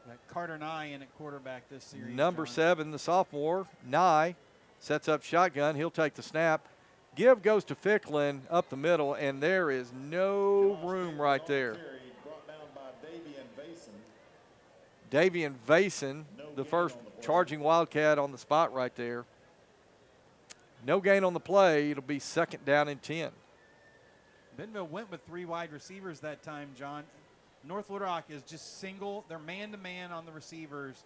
Got Carter Nye in at quarterback this series. Number John. 7, the sophomore, Nye, sets up shotgun. He'll take the snap. Give goes to Ficklin up the middle, and there is no room right there. Brought down by Davian Vason, the first charging Wildcat on the spot right there. No gain on the play. It'll be 2nd down and 10. Bentonville went with 3 wide receivers that time, John. North Little Rock is just single. They're man-to-man on the receivers,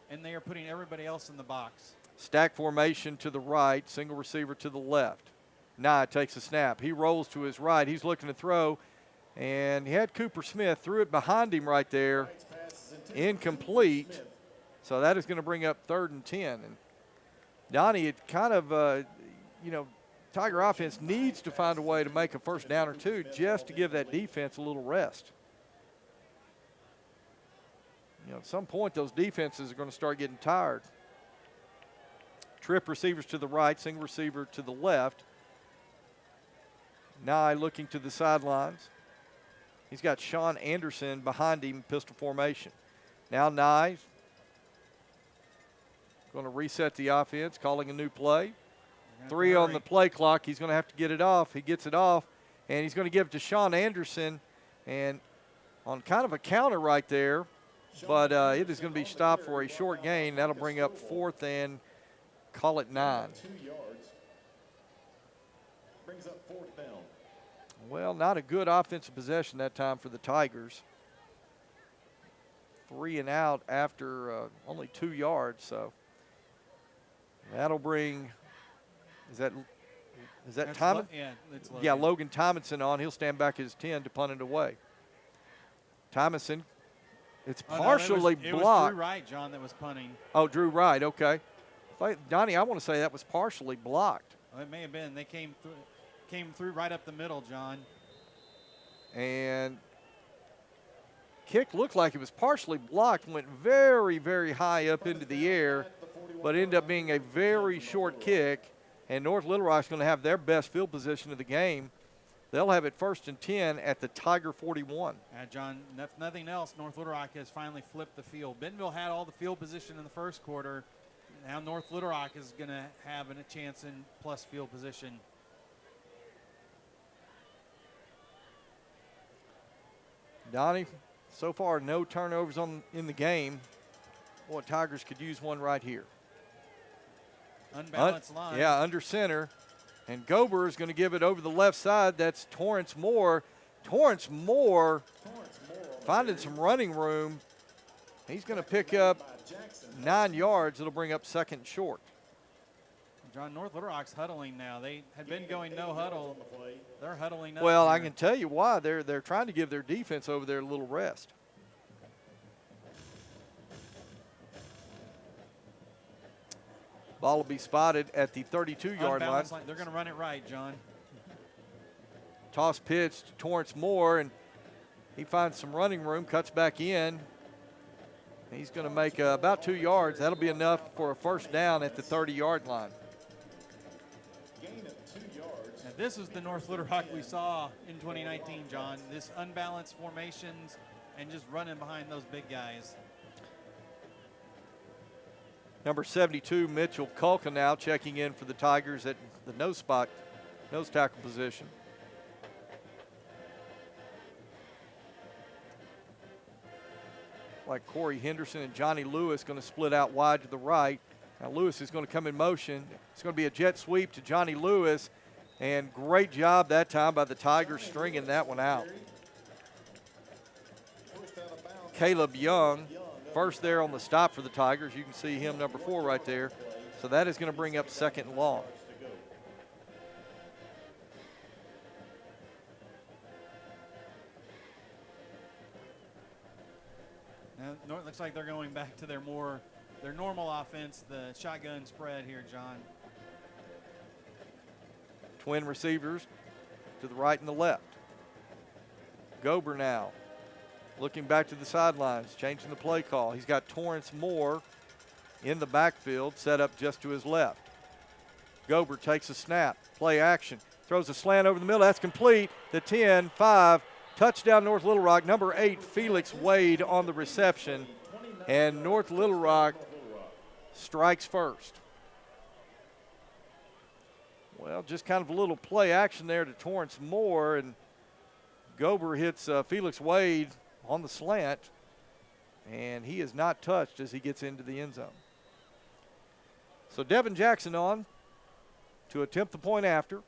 and they are putting everybody else in the box. Stack formation to the right, single receiver to the left. Nye takes a snap. He rolls to his right. He's looking to throw, and he had Cooper Smith, threw it behind him right there. Incomplete. So that is going to bring up 3rd and 10. And Donnie, it kind of, Tiger offense needs to find a way to make a first down or two just to give that defense a little rest. You know, at some point, those defenses are going to start getting tired. Trip receivers to the right, single receiver to the left. Nye looking to the sidelines. He's got Sean Anderson behind him, pistol formation. Now Nye going to reset the offense, calling a new play. 3 on the play clock. He's going to have to get it off. He gets it off, and he's going to give it to Sean Anderson, and on kind of a counter right there, but it is going to be stopped for a short gain. That'll bring up 4th and call it 9. 2 yards. Brings up 4th down. Well, not a good offensive possession that time for the Tigers. 3 and out after only 2 yards, so that'll bring. Is that Timon? Yeah, it's Logan. Yeah, Logan Tominson on. He'll stand back at his 10 to punt it away. Tominson, it's partially blocked. It was Drew Wright, John, that was punting. Oh, Drew Wright, okay. Donnie, I want to say that was partially blocked. Well, it may have been. They came through right up the middle, John. And kick looked like it was partially blocked, went very, very high up into the air, but ended up being a very short kick. and North Little Rock's going to have their best field position of the game. They'll have it 1st and 10 at the Tiger 41. John, if nothing else, North Little Rock has finally flipped the field. Bentonville had all the field position in the first quarter. Now North Little Rock is going to have a chance in plus field position. Donnie, so far no turnovers in the game. Boy, Tigers could use one right here. Unbalanced line. Yeah, under center. And Gober is going to give it over the left side. That's Torrance Moore. Torrance Moore finding some running room. He's going to pick up 9 yards. It'll bring up 2nd and short. John, North Little Rock's huddling now. They had been going no huddle. They're huddling up. Well, I here. can tell you why. They're trying to give their defense over there a little rest. Ball will be spotted at the 32-yard line. They're going to run it right, John. Toss pitch to Torrance Moore, and he finds some running room, cuts back in. He's going to make about 2 yards. That'll be enough for a 1st down at the 30-yard line. Now, this is the North Little Rock we saw in 2019, John. This unbalanced formations and just running behind those big guys. Number 72, Mitchell Kulka now checking in for the Tigers at the nose tackle position. Like Corey Henderson and Johnny Lewis going to split out wide to the right. Now Lewis is going to come in motion. It's going to be a jet sweep to Johnny Lewis, and great job that time by the Tigers stringing that one out. Caleb Young, first there on the stop for the Tigers. You can see him, number 4 right there. So that is going to bring up 2nd and long. Now, it looks like they're going back to their normal offense, the shotgun spread here, John. Twin receivers to the right and the left. Gober now looking back to the sidelines, changing the play call. He's got Torrance Moore in the backfield, set up just to his left. Gober takes a snap, play action, throws a slant over the middle. That's complete. The 10-5. Touchdown North Little Rock. Number 8, Felix Wade on the reception. And North Little Rock strikes first. Well, just kind of a little play action there to Torrance Moore, and Gober hits Felix Wade on the slant, and he is not touched as he gets into the end zone. So Devin Jackson on to attempt the point after.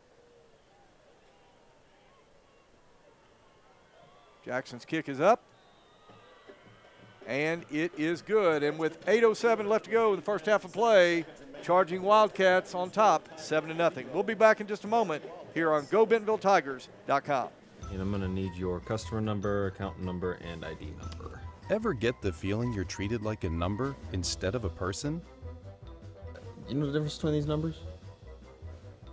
Jackson's kick is up, and it is good. And with 8:07 left to go in the first half of play, charging Wildcats on top, 7-0. We'll be back in just a moment here on GoBentonvilleTigers.com. And I'm going to need your customer number, account number, and ID number. Ever get the feeling you're treated like a number instead of a person? You know the difference between these numbers?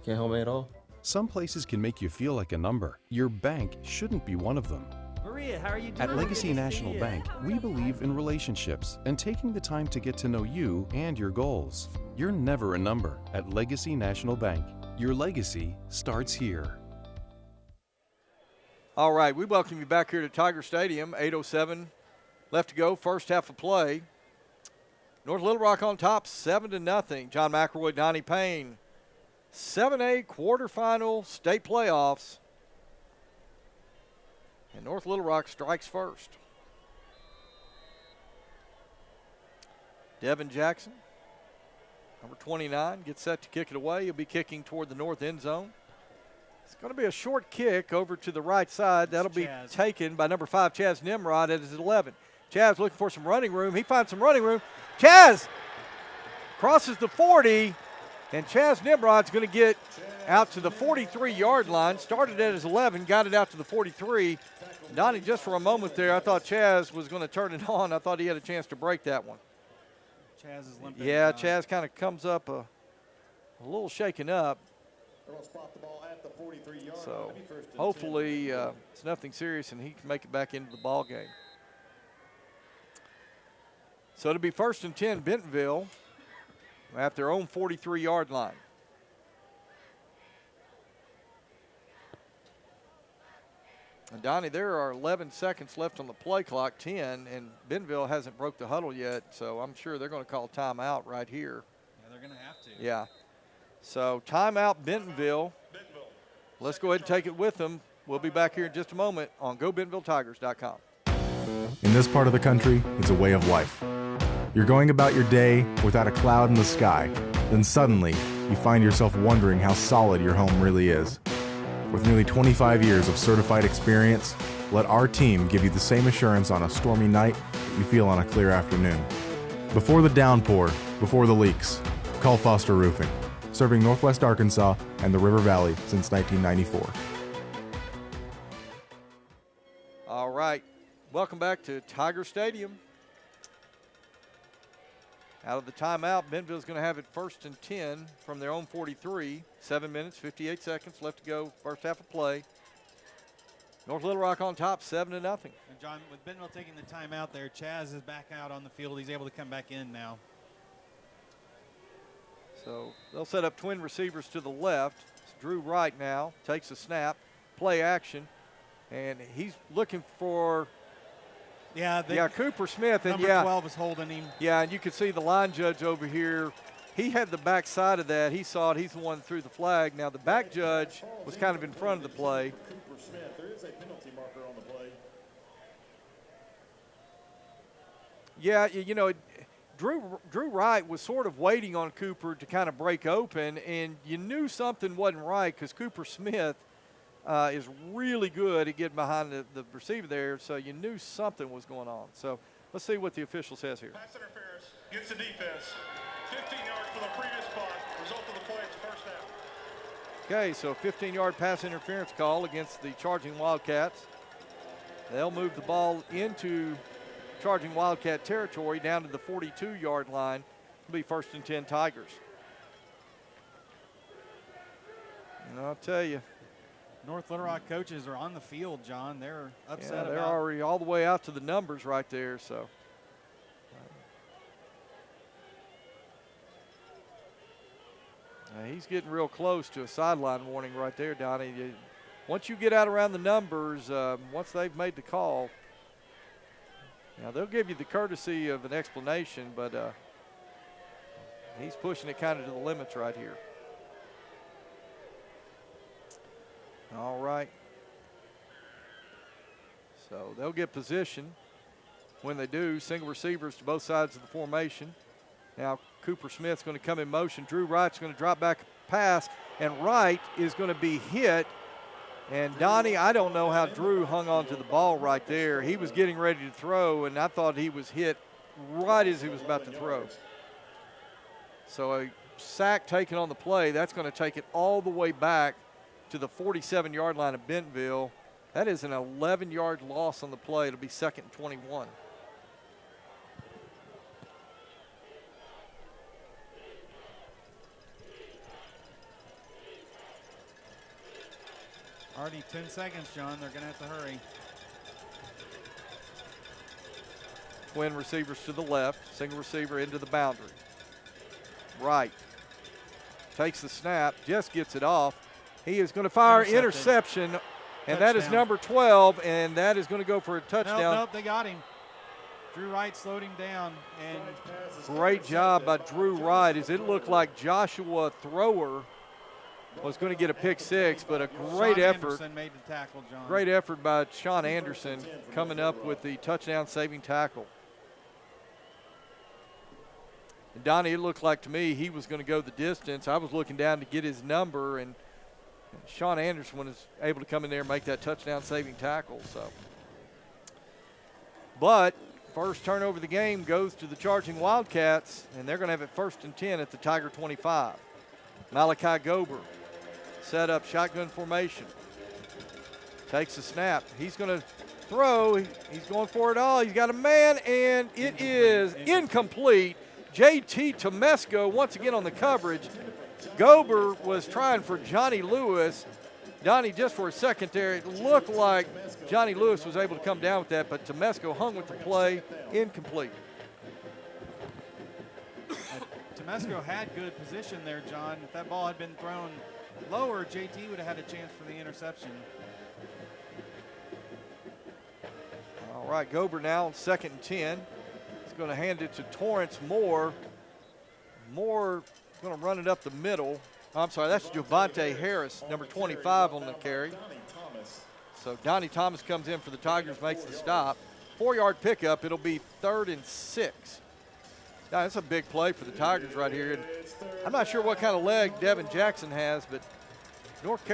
Can't help me at all? Some places can make you feel like a number. Your bank shouldn't be one of them. Maria, how are you doing? At Legacy National Bank, we believe in relationships and taking the time to get to know you and your goals. You're never a number at Legacy National Bank. Your legacy starts here. All right, we welcome you back here to Tiger Stadium. 8:07 left to go, first half of play. North Little Rock on top, 7-0. John McElroy, Donnie Payne. 7A quarterfinal state playoffs. And North Little Rock strikes first. Devin Jackson, number 29, gets set to kick it away. He'll be kicking toward the north end zone. It's going to be a short kick over to the right side. That'll be taken by number 5, Chaz Nimrod, at his 11. Chaz looking for some running room. He finds some running room. Chaz crosses the 40, and Chaz Nimrod's going to get out to the 43-yard line. Started at his 11, got it out to the 43. Donnie, just for a moment there, I thought Chaz was going to turn it on. I thought he had a chance to break that one. Chaz is limping. Yeah, Chaz kind of comes up a little shaken up. So hopefully it's nothing serious and he can make it back into the ball game. So it'll be 1st and 10 Bentonville at their own 43-yard line. And Donnie, there are 11 seconds left on the play clock, 10, and Bentonville hasn't broke the huddle yet, so I'm sure they're going to call timeout right here. Yeah, they're going to have to. Yeah. So timeout Bentonville. Let's go ahead and take it with them. We'll be back here in just a moment on GoBentonvilleTigers.com. In this part of the country, it's a way of life. You're going about your day without a cloud in the sky. Then suddenly, you find yourself wondering how solid your home really is. With nearly 25 years of certified experience, let our team give you the same assurance on a stormy night that you feel on a clear afternoon. Before the downpour, before the leaks, call Foster Roofing, serving Northwest Arkansas and the River Valley since 1994. All right. Welcome back to Tiger Stadium. Out of the timeout, Bentonville's going to have it 1st and 10 from their own 43. 7 minutes, 58 seconds left to go, first half of play. North Little Rock on top, 7-0. And John, with Bentonville taking the timeout there, Chaz is back out on the field. He's able to come back in now. So they'll set up twin receivers to the left. It's Drew Wright now, takes a snap, play action, and he's looking for Cooper Smith. And number 12 is holding him. Yeah, and you can see the line judge over here. He had the back side of that. He saw it. He's the one that threw the flag. Now the back judge was kind of in front of the play. Cooper Smith, there is a penalty marker on the play. Yeah, you know, Drew Wright was sort of waiting on Cooper to kind of break open, and you knew something wasn't right because Cooper Smith is really good at getting behind the receiver there, so you knew something was going on. So let's see what the official says here. Pass interference gets the defense. 15 yards for the previous spot. Result of the play is first down. Okay, so 15-yard pass interference call against the charging Wildcats. They'll move the ball into charging Wildcat territory down to the 42-yard line. It'll be 1st and 10 Tigers. And I'll tell you, North Little Rock coaches are on the field, John. They're upset yeah, they're about already all the way out to the numbers right there. So he's getting real close to a sideline warning right there, Donnie. Once you get out around the numbers, once they've made the call, now they'll give you the courtesy of an explanation, but he's pushing it kind of to the limits right here. All right. So they'll get position. When they do, single receivers to both sides of the formation. Now Cooper Smith's going to come in motion. Drew Wright's going to drop back a pass, and Wright is going to be hit. And Donnie, I don't know how Drew hung on to the ball right there. He was getting ready to throw, and I thought he was hit right as he was about to throw. So a sack taken on the play, that's going to take it all the way back to the 47-yard line of Bentonville. That is an 11-yard loss on the play. It'll be 2nd and 21. already 10 seconds, John. They're going to have to hurry. Twin receivers to the left, single receiver into the boundary. Right. Takes the snap, just gets it off. He is going to fire interception, and that is number 12, and that is going to go for a touchdown. Nope, they got him. Drew Wright slowed him down. And great job by Drew Wright, as it looked like Joshua Thrower was going to get a pick six, but a great effort. Anderson made the tackle, John. Great effort by Sean Anderson coming up with the touchdown saving tackle. And Donnie, it looked like to me he was going to go the distance. I was looking down to get his number, and Sean Anderson was able to come in there and make that touchdown saving tackle. So, but first turnover of the game goes to the charging Wildcats, and they're going to have it 1st and 10 at the Tiger 25. Malachi Gober set up shotgun formation. Takes a snap. He's going to throw. He's going for it all. He's got a man, and it is incomplete. JT Tomesco once again on the coverage. Gober was trying for Johnny Lewis. Donnie, just for a second there, it looked like Johnny Lewis was able to come down with that, but Tomesco hung with the play, incomplete. Tomesco had good position there, John. If that ball had been thrown lower, JT would have had a chance for the interception. All right, Gober now on 2nd and 10. He's going to hand it to Torrance Moore. Moore going to run it up the middle. I'm sorry, that's Javante Harris, number 25 on the carry. So Donnie Thomas comes in for the Tigers, makes the stop. 4-yard pickup, it'll be 3rd and 6. Now, that's a big play for the Tigers right here. And I'm not sure what kind of leg Devin Jackson has, but North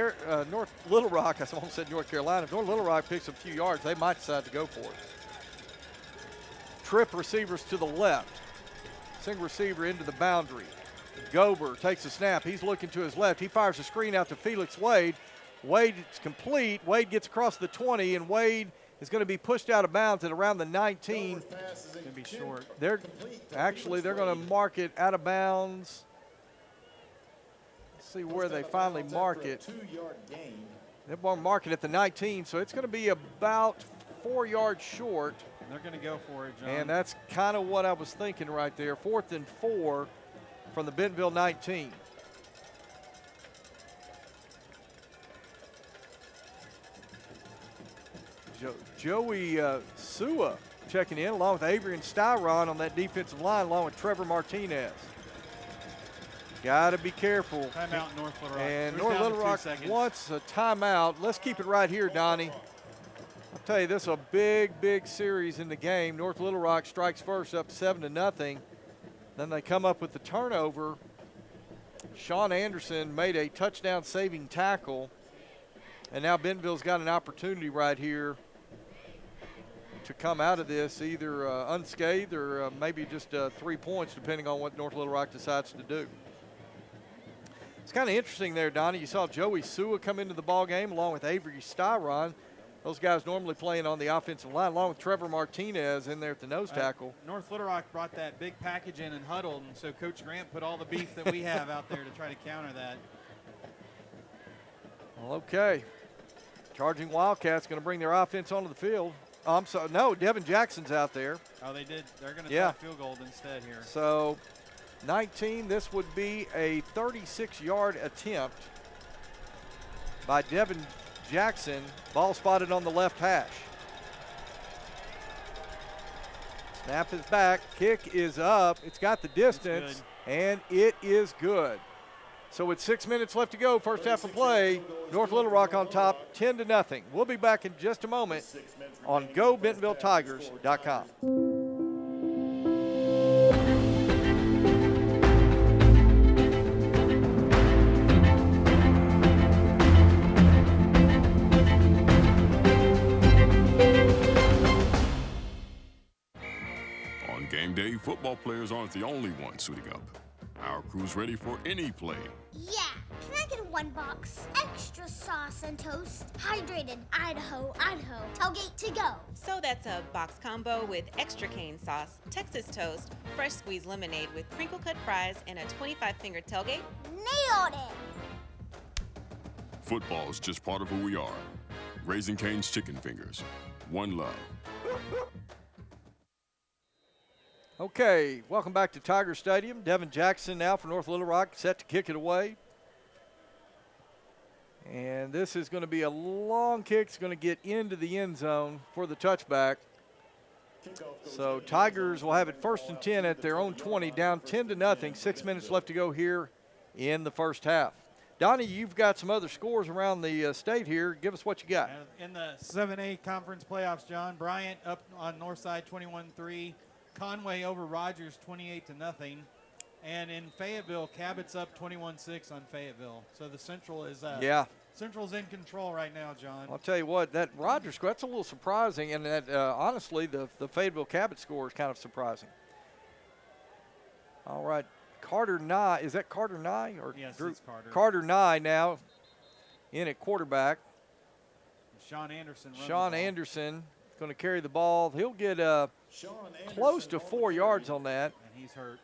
Little Rock, I almost said North Carolina. If North Little Rock picks a few yards, they might decide to go for it. Trip receivers to the left. Single receiver into the boundary. Gober takes a snap. He's looking to his left. He fires a screen out to Felix Wade. Wade is complete. Wade gets across the 20, and Wade is going to be pushed out of bounds at around the 19. It's going to be short. They're going to mark it out of bounds. Let's see where they finally mark it. They're going to mark it at the 19, so it's going to be about 4 yards short. They're going to go for it, John. And that's kind of what I was thinking right there. 4th and 4 from the Bentonville 19. Joey Sua checking in along with Adrian Styron on that defensive line along with Trevor Martinez. Got to be careful. Timeout, North Little Rock. And North Little Rock wants a timeout. Let's keep it right here, Donnie. I'll tell you, this is a big, big series in the game. North Little Rock strikes first up 7-0. Then they come up with the turnover. Sean Anderson made a touchdown-saving tackle. And now Bentonville's got an opportunity right here to come out of this either unscathed or maybe just 3 points, depending on what North Little Rock decides to do. It's kind of interesting there, Donnie. You saw Joey Sua come into the ball game along with Avery Styron. Those guys normally playing on the offensive line, along with Trevor Martinez in there at the nose tackle. North Little Rock brought that big package in and huddled, and so Coach Grant put all the beef that we have out there to try to counter that. Well, okay. Charging Wildcats going to bring their offense onto the field. I'm sorry, no, Devin Jackson's out there. Oh, they did. They're going to try field goal instead here. So 19, this would be a 36-yard attempt by Devin Jackson. Ball spotted on the left hash. Snap is back. Kick is up. It's got the distance, and it is good. So with 6 minutes left to go, first half of play, North Little Rock on top, 10-0. We'll be back in just a moment on GoBentonvilleTigers.com. On game day, football players aren't the only ones suiting up. Our crew's ready for any play. Yeah, can I get one box? Extra sauce and toast. Hydrated Idaho, Idaho. Tailgate to go. So that's a box combo with extra cane sauce, Texas toast, fresh squeezed lemonade with crinkle cut fries, and a 25-finger tailgate. Nailed it! Football's just part of who we are. Raising Cane's Chicken Fingers. One love. Okay, welcome back to Tiger Stadium. Devin Jackson now for North Little Rock, set to kick it away. And this is going to be a long kick. It's going to get into the end zone for the touchback. So Tigers will have it 1st and 10 at their own 20, down 10-0. 6 minutes left to go here in the first half. Donnie, you've got some other scores around the state here. Give us what you got. In the 7A conference playoffs, John, Bryant up on north side 21-3. Conway over Rogers 28-0. And in Fayetteville, Cabot's up 21-6 on Fayetteville. So the Central is Central's in control right now, John. I'll tell you what, that Rogers score, that's a little surprising. And that honestly, the Fayetteville Cabot score is kind of surprising. All right, Carter Nye, is that Carter Nye? Or yes, Drew? It's Carter. Carter Nye now in at quarterback. Sean Anderson. Sean Anderson going to carry the ball. He'll get close to 4 yards on that. And he's hurt.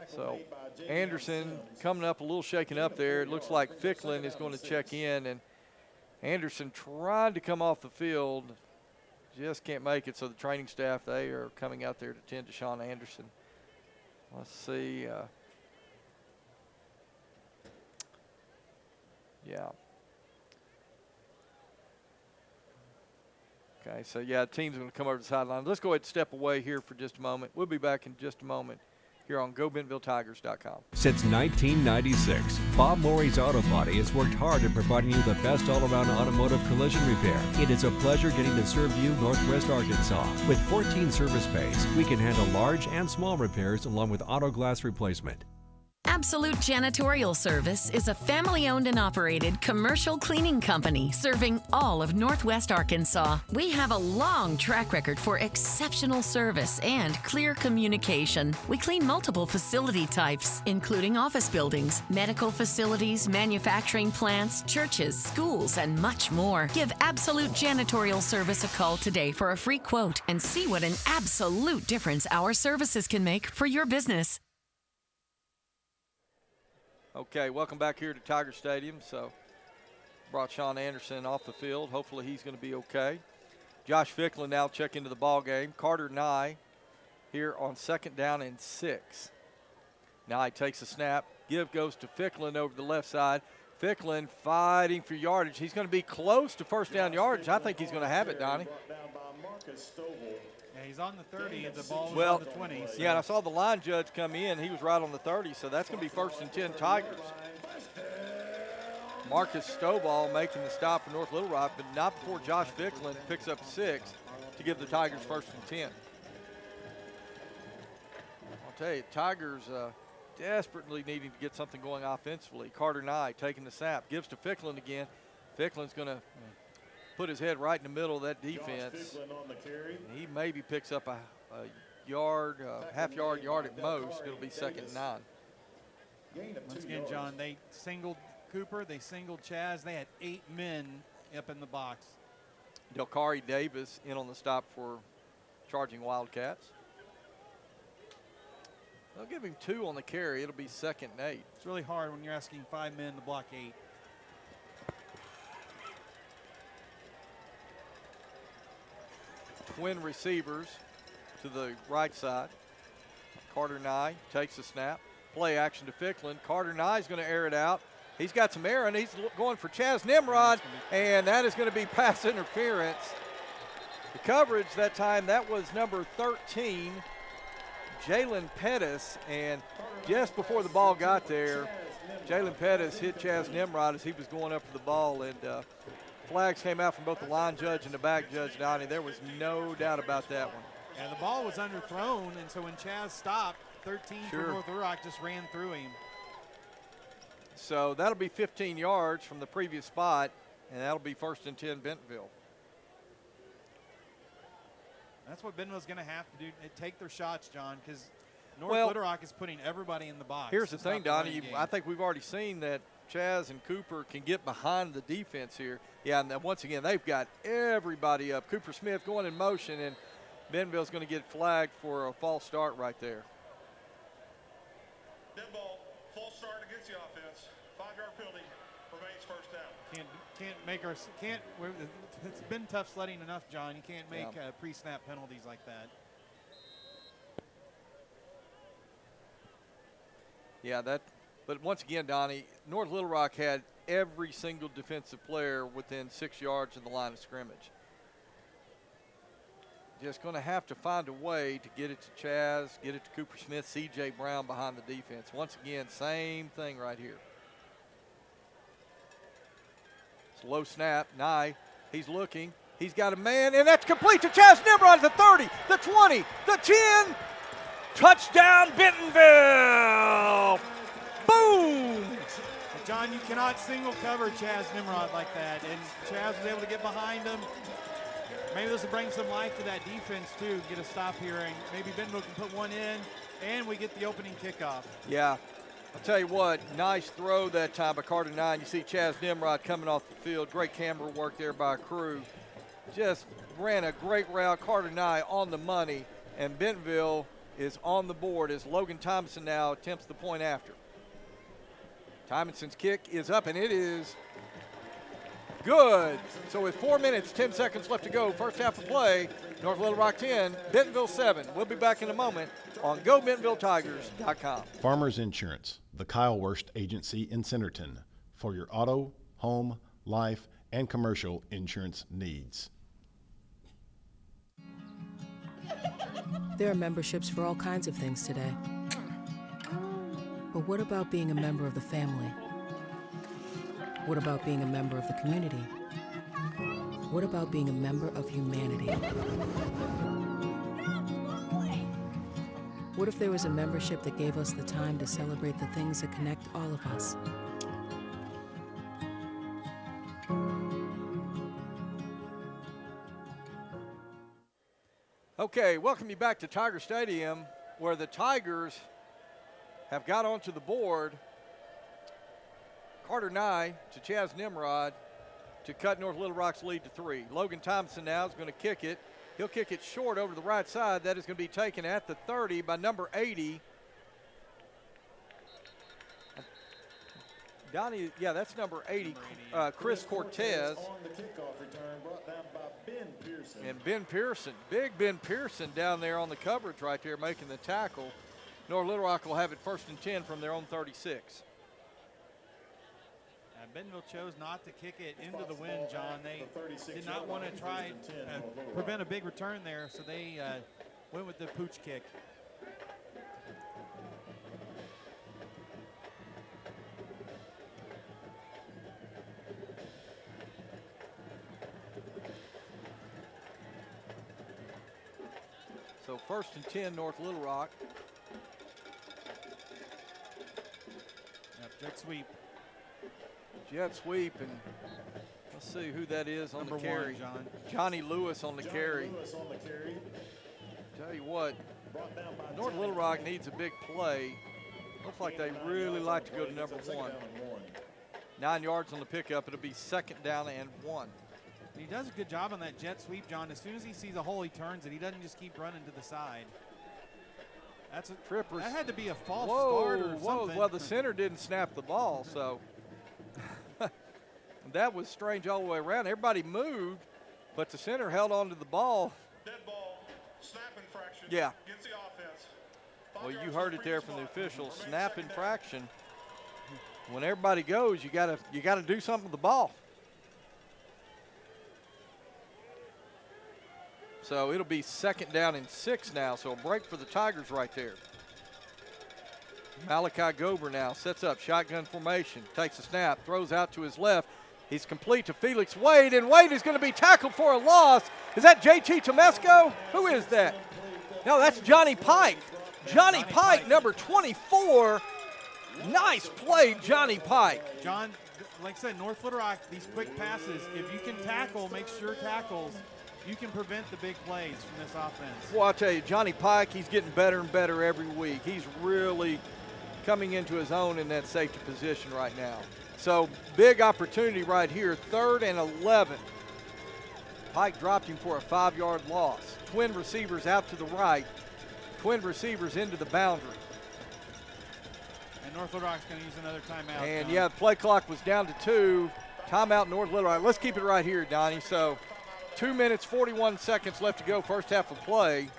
So Anderson coming up a little shaken up there. It looks like Ficklin is going to check in, and Anderson trying to come off the field, just can't make it. So the training staff, they are coming out there to tend to Sean Anderson. Let's see. Okay, so yeah, the team's going to come over to the sideline. Let's go ahead and step away here for just a moment. We'll be back in just a moment here on GoBentonvilleTigers.com. Since 1996, Bob Morey's Auto Body has worked hard at providing you the best all-around automotive collision repair. It is a pleasure getting to serve you Northwest Arkansas. With 14 service bays, we can handle large and small repairs along with auto glass replacement. Absolute Janitorial Service is a family-owned and operated commercial cleaning company serving all of Northwest Arkansas. We have a long track record for exceptional service and clear communication. We clean multiple facility types, including office buildings, medical facilities, manufacturing plants, churches, schools, and much more. Give Absolute Janitorial Service a call today for a free quote and see what an absolute difference our services can make for your business. Okay, welcome back here to Tiger Stadium. So, brought Sean Anderson off the field. Hopefully he's going to be okay. Josh Ficklin now check into the ball game. Carter Nye here on 2nd down and 6. Nye takes a snap. Give goes to Ficklin over the left side. Ficklin fighting for yardage. He's going to be close to first down yardage. I think he's going to have it, Donnie. Yeah, he's on the 30, and the ball was on the 20. So. Yeah, and I saw the line judge come in. He was right on the 30, so that's going to be 1st and 10 Tigers. Marcus Stovall making the stop for North Little Rock, but not before Josh Ficklin picks up 6 to give the Tigers 1st and 10. I'll tell you, Tigers desperately needing to get something going offensively. Carter Nye taking the snap, gives to Ficklin again. Ficklin's going to put his head right in the middle of that defense. He maybe picks up a yard, half yard at most. It'll be 2nd and 9. Once again, John, they singled Cooper, they singled Chaz. They had 8 men up in the box. Delcari Davis in on the stop for charging Wildcats. They'll give him 2 on the carry. It'll be 2nd and 8. It's really hard when you're asking 5 men to block 8. Twin receivers to the right side. Carter Nye takes the snap. Play action to Ficklin. Carter Nye's going to air it out. He's got some air, and he's going for Chaz Nimrod, and that is going to be pass interference. The coverage that time, that was number 13, Jalen Pettis, and just before the ball got there, Jalen Pettis hit Chaz Nimrod as he was going up for the ball, and flags came out from both the line judge and the back judge, Donnie. There was no doubt about that one. And the ball was underthrown, and so when Chaz stopped, 13 from North Little Rock just ran through him. So that'll be 15 yards from the previous spot, and that'll be 1st and 10 Bentonville. That's what Bentonville's going to have to do, take their shots, John, because North Little Rock is putting everybody in the box. Here's the thing, Donnie. I think we've already seen that Chaz and Cooper can get behind the defense here. Yeah, and then once again, they've got everybody up. Cooper Smith going in motion, and Bentonville's going to get flagged for a false start right there. Dead ball, false start against the offense. 5-yard penalty, remains 1st down. It's been tough sledding enough, John. You can't make pre-snap penalties like that. Yeah, but once again, Donnie, North Little Rock had every single defensive player within 6 yards of the line of scrimmage. Just going to have to find a way to get it to Chaz, get it to Cooper Smith, C.J. Brown behind the defense. Once again, same thing right here. It's a low snap. Nye, he's looking. He's got a man, and that's complete to Chaz Nimrod at the 30, the 20, the 10. Touchdown, Bentonville! Boom! John, you cannot single cover Chaz Nimrod like that, and Chaz was able to get behind him. Maybe this will bring some life to that defense, too, get a stop here, and maybe Bentonville can put one in, and we get the opening kickoff. Yeah. I'll tell you what, nice throw that time by Carter Nye. You see Chaz Nimrod coming off the field. Great camera work there by a crew. Just ran a great route. Carter Nye on the money, and Bentonville is on the board as Logan Thompson now attempts the point after. Thompson's kick is up, and it is good. So with 4 minutes, 10 seconds left to go, first half of play, North Little Rock 10, Bentonville 7. We'll be back in a moment on GoBentonvilleTigers.com. Farmers Insurance, the Kyle Wurst Agency in Centerton, for your auto, home, life, and commercial insurance needs. There are memberships for all kinds of things today. But what about being a member of the family? What about being a member of the community? What about being a member of humanity? What if there was a membership that gave us the time to celebrate the things that connect all of us? Okay, welcome you back to Tiger Stadium, where the Tigers have got onto the board. Carter Nye to Chaz Nimrod to cut North Little Rock's lead to 3. Logan Thompson now is going to kick it. He'll kick it short over to the right side. That is going to be taken at the 30 by number 80. Donnie, yeah, that's number 80, Chris Cortez. On the kickoff return, brought down by Ben Pearson. And Ben Pearson, big Ben Pearson down there on the coverage right there making the tackle. North Little Rock will have it 1st and 10 from their own 36. Bentonville chose not to kick it into the wind, John. They did not want to try prevent a big return there, so they went with the pooch kick. So 1st and 10, North Little Rock. Yep, jet sweep. Jet sweep, and let's see who that is on Number the carry. 1, John. Johnny Lewis on the carry. Lewis on the carry. Tell you what, North Little Rock needs a big play. Looks like they really like to go to number 1. 9 yards on the pickup. It'll be 2nd down and 1. He does a good job on that jet sweep, John. As soon as he sees a hole, he turns it. He doesn't just keep running to the side. That's a Trippers. That had to be a false Whoa, start or whoa. something. Well, the center didn't snap the ball, so that was strange all the way around. Everybody moved, but the center held on to the ball. Dead ball, snap infraction. Yeah. Against the offense. Well, you heard it there from the officials. Snap infraction. When everybody goes, you gotta do something with the ball. So it'll be 2nd down and 6 now. So a break for the Tigers right there. Malachi Gober now sets up shotgun formation, takes a snap, throws out to his left. He's complete to Felix Wade, and Wade is going to be tackled for a loss. Is that JT Tomesco? Who is that? No, that's Johnny Pike. Johnny Pike, number 24. Nice play, Johnny Pike. John, like I said, North Little Rock, these quick passes, if you can tackle, make sure tackles, you can prevent the big plays from this offense. Well, I'll tell you, Johnny Pike, he's getting better and better every week. He's really coming into his own in that safety position right now. So big opportunity right here, 3rd and 11. Pike dropped him for a 5-yard loss. Twin receivers out to the right. Twin receivers into the boundary. And North Little Rock's going to use another timeout. And John. yeah, the play clock was down to 2. Timeout North Little Rock. Let's keep it right here, Donnie. So 2 minutes, 41 seconds left to go, first half of play.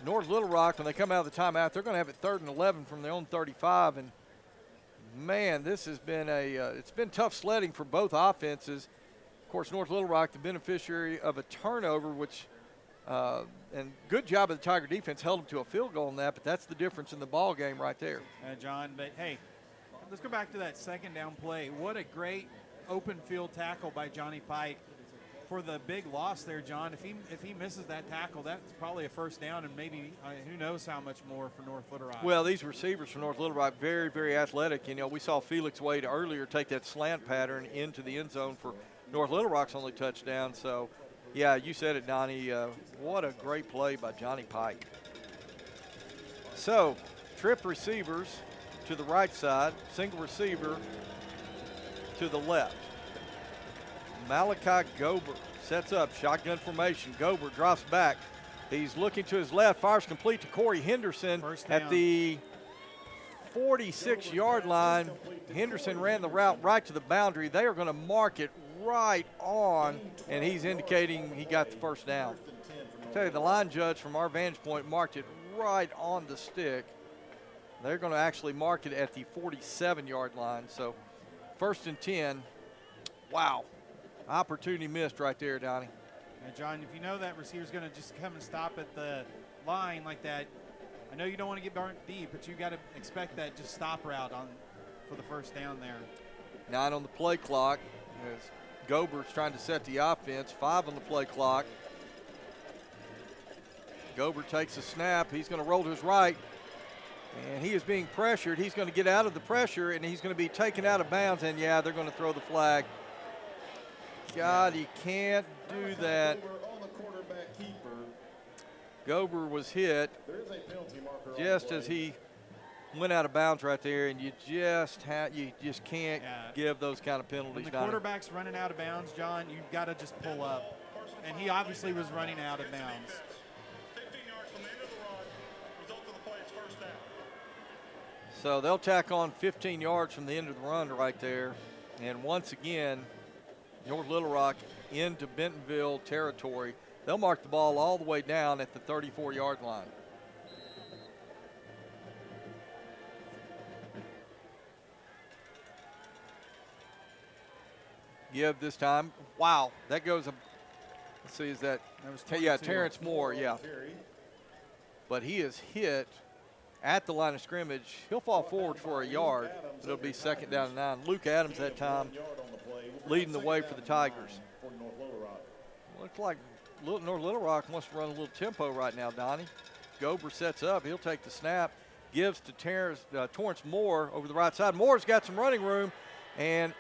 North Little Rock, when they come out of the timeout, they're going to have it 3rd and 11 from their own 35. And man, this has been it's been tough sledding for both offenses. Of course, North Little Rock, the beneficiary of a turnover, which and good job of the Tiger defense, held them to a field goal on that, but that's the difference in the ball game right there. John, but hey, let's go back to that 2nd down play. What a great open field tackle by Johnny Pike for the big loss there, John. If he misses that tackle, that's probably a 1st down, and maybe who knows how much more for North Little Rock. Well, these receivers for North Little Rock, very, very athletic. You know, we saw Felix Wade earlier take that slant pattern into the end zone for North Little Rock's only touchdown. So, yeah, you said it, Donnie. What a great play by Johnny Pike. So, trip receivers to the right side, single receiver to the left. Malachi Gober sets up shotgun formation. Gober drops back. He's looking to his left, fires complete to Corey Henderson at the 46-yard line. Henderson ran the route right to the boundary. They are going to mark it right on, and he's indicating he got the 1st down. I'll tell you, the line judge from our vantage point marked it right on the stick. They're going to actually mark it at the 47-yard line. So 1st and 10. Wow. Opportunity missed right there, Donnie. Now, John, if you know that receiver's going to just come and stop at the line like that, I know you don't want to get burnt deep, but you got to expect that just stop route for the first down there. 9 on the play clock as Gobert's trying to set the offense. 5 on the play clock. Gobert takes a snap. He's going to roll to his right, and he is being pressured. He's going to get out of the pressure, and he's going to be taken out of bounds, and, yeah, they're going to throw the flag. God, he can't do that. Gober was hit just as he went out of bounds right there, and you just can't give those kind of penalties. When the quarterback's running out of bounds, John, you've got to just pull up. And he obviously was running out of bounds. 15 yards from the end of the run. Result of the play is first down. So they'll tack on 15 yards from the end of the run right there. And once again, North Little Rock into Bentonville territory. They'll mark the ball all the way down at the 34-yard line. Give this time. Wow, that goes. Let's see, is that was Terrence Moore, yeah. But he is hit at the line of scrimmage. He'll fall forward for a yard. It'll be second down and 9. Luke Adams that time leading the way for the Tigers. Looks like North Little Rock wants to run a little tempo right now, Donnie. Gober sets up. He'll take the snap. Gives to Torrance Moore over the right side. Moore's got some running room, and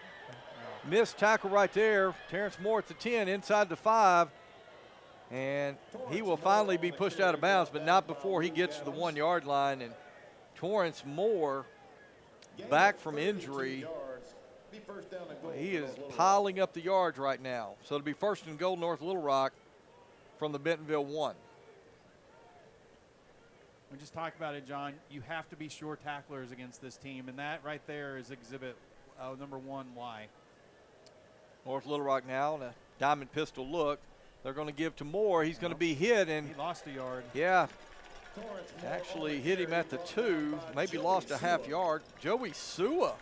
missed tackle right there. Terrence Moore at the 10, inside the 5. And he will finally be pushed out of bounds, but not before he gets to the 1-yard line. And Torrance Moore, back from injury, he is piling up the yards right now. So it'll be first and goal North Little Rock from the Bentonville 1. We just talked about it, John. You have to be sure tacklers against this team, and that right there is exhibit number 1 why. North Little Rock now in a diamond pistol look. They're going to give to Moore. He's going to be hit, and he lost a yard. Yeah, actually hit him at the 2, maybe lost a half yard. Joey Sua,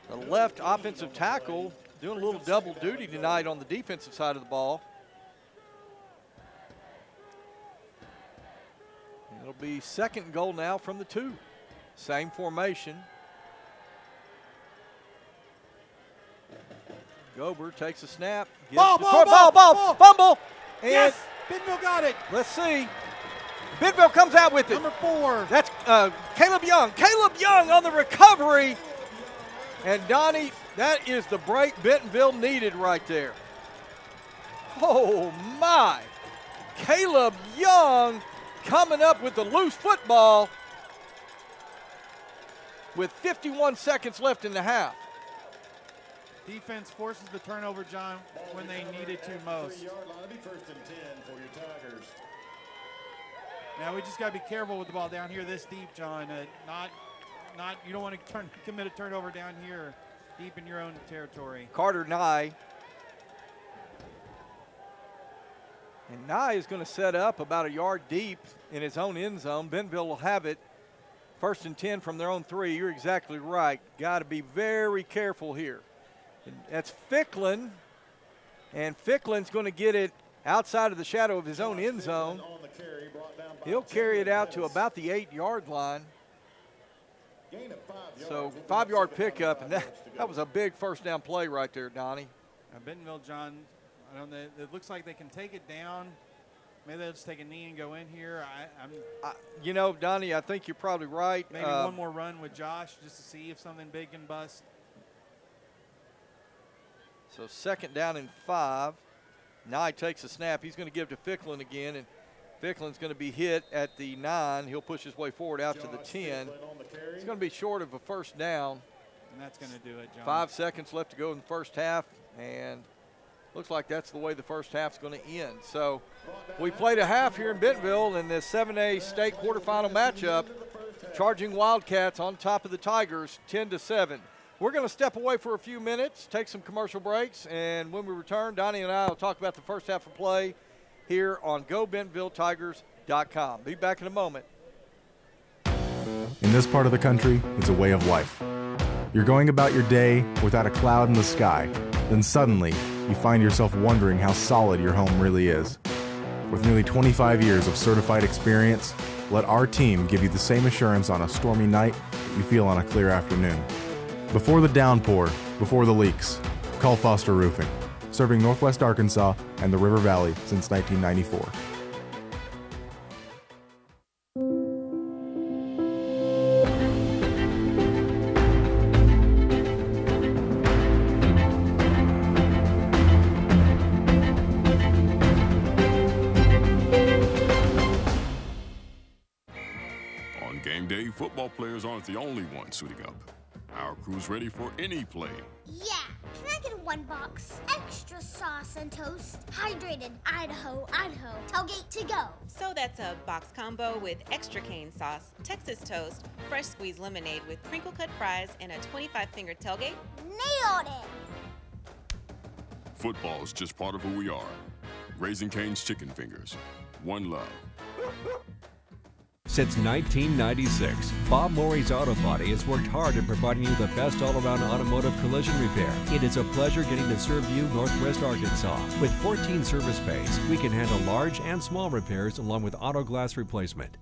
the left offensive tackle, doing a little double duty tonight on the defensive side of the ball. It'll be second goal now from the 2. Same formation. Gober takes a snap. Ball. Fumble. And yes, Bentonville got it. Let's see. Bentonville comes out with it. Number 4. That's Caleb Young. Caleb Young on the recovery. And Donnie, that is the break Bentonville needed right there. Oh, my. Caleb Young coming up with the loose football with 51 seconds left in the half. Defense forces the turnover, John, when they needed to most. First and 10 for your Tigers. Now we just got to be careful with the ball down here this deep, John. You don't want to commit a turnover down here deep in your own territory. Carter Nye. And Nye is going to set up about a yard deep in his own end zone. Bentonville will have it. First and 10 from their own 3. You're exactly right. Got to be very careful here. And that's Ficklin. And Ficklin's going to get it outside of the shadow of his own end zone. He'll carry it out to about the 8-yard line. So 5-yard pickup, and that was a big first down play right there, Donnie. Bentonville, John, it looks like they can take it down. Maybe they'll just take a knee and go in here. You know, Donnie, I think you're probably right. Maybe one more run with Josh just to see if something big can bust. So second down and 5. Nye takes a snap. He's going to give to Ficklin again, and Ficklin's going to be hit at the 9. He'll push his way forward out to the 10. It's going to be short of a first down. And that's going to do it, John. 5 seconds left to go in the first half, and looks like that's the way the first half's going to end. So we played a half here in Bentonville in this 7A state quarterfinal matchup. Charging Wildcats on top of the Tigers, 10-7. We're going to step away for a few minutes, take some commercial breaks, and when we return, Donnie and I will talk about the first half of play here on GoBentonvilleTigers.com. Be back in a moment. In this part of the country, it's a way of life. You're going about your day without a cloud in the sky. Then suddenly, you find yourself wondering how solid your home really is. With nearly 25 years of certified experience, let our team give you the same assurance on a stormy night that you feel on a clear afternoon. Before the downpour, before the leaks, call Foster Roofing, serving Northwest Arkansas and the River Valley since 1994. On game day, football players aren't the only ones suiting up. Our crew's ready for any play. Yeah, can I get one box? Extra sauce and toast. Hydrated Idaho, Idaho. Tailgate to go. So that's a box combo with extra cane sauce, Texas toast, fresh squeezed lemonade with crinkle cut fries, and a 25-finger tailgate? Nailed it! Football is just part of who we are. Raising Cane's Chicken Fingers. One love. Since 1996, Bob Morey's Auto Body has worked hard at providing you the best all-around automotive collision repair. It is a pleasure getting to serve you Northwest Arkansas. With 14 service bays, we can handle large and small repairs along with auto glass replacement.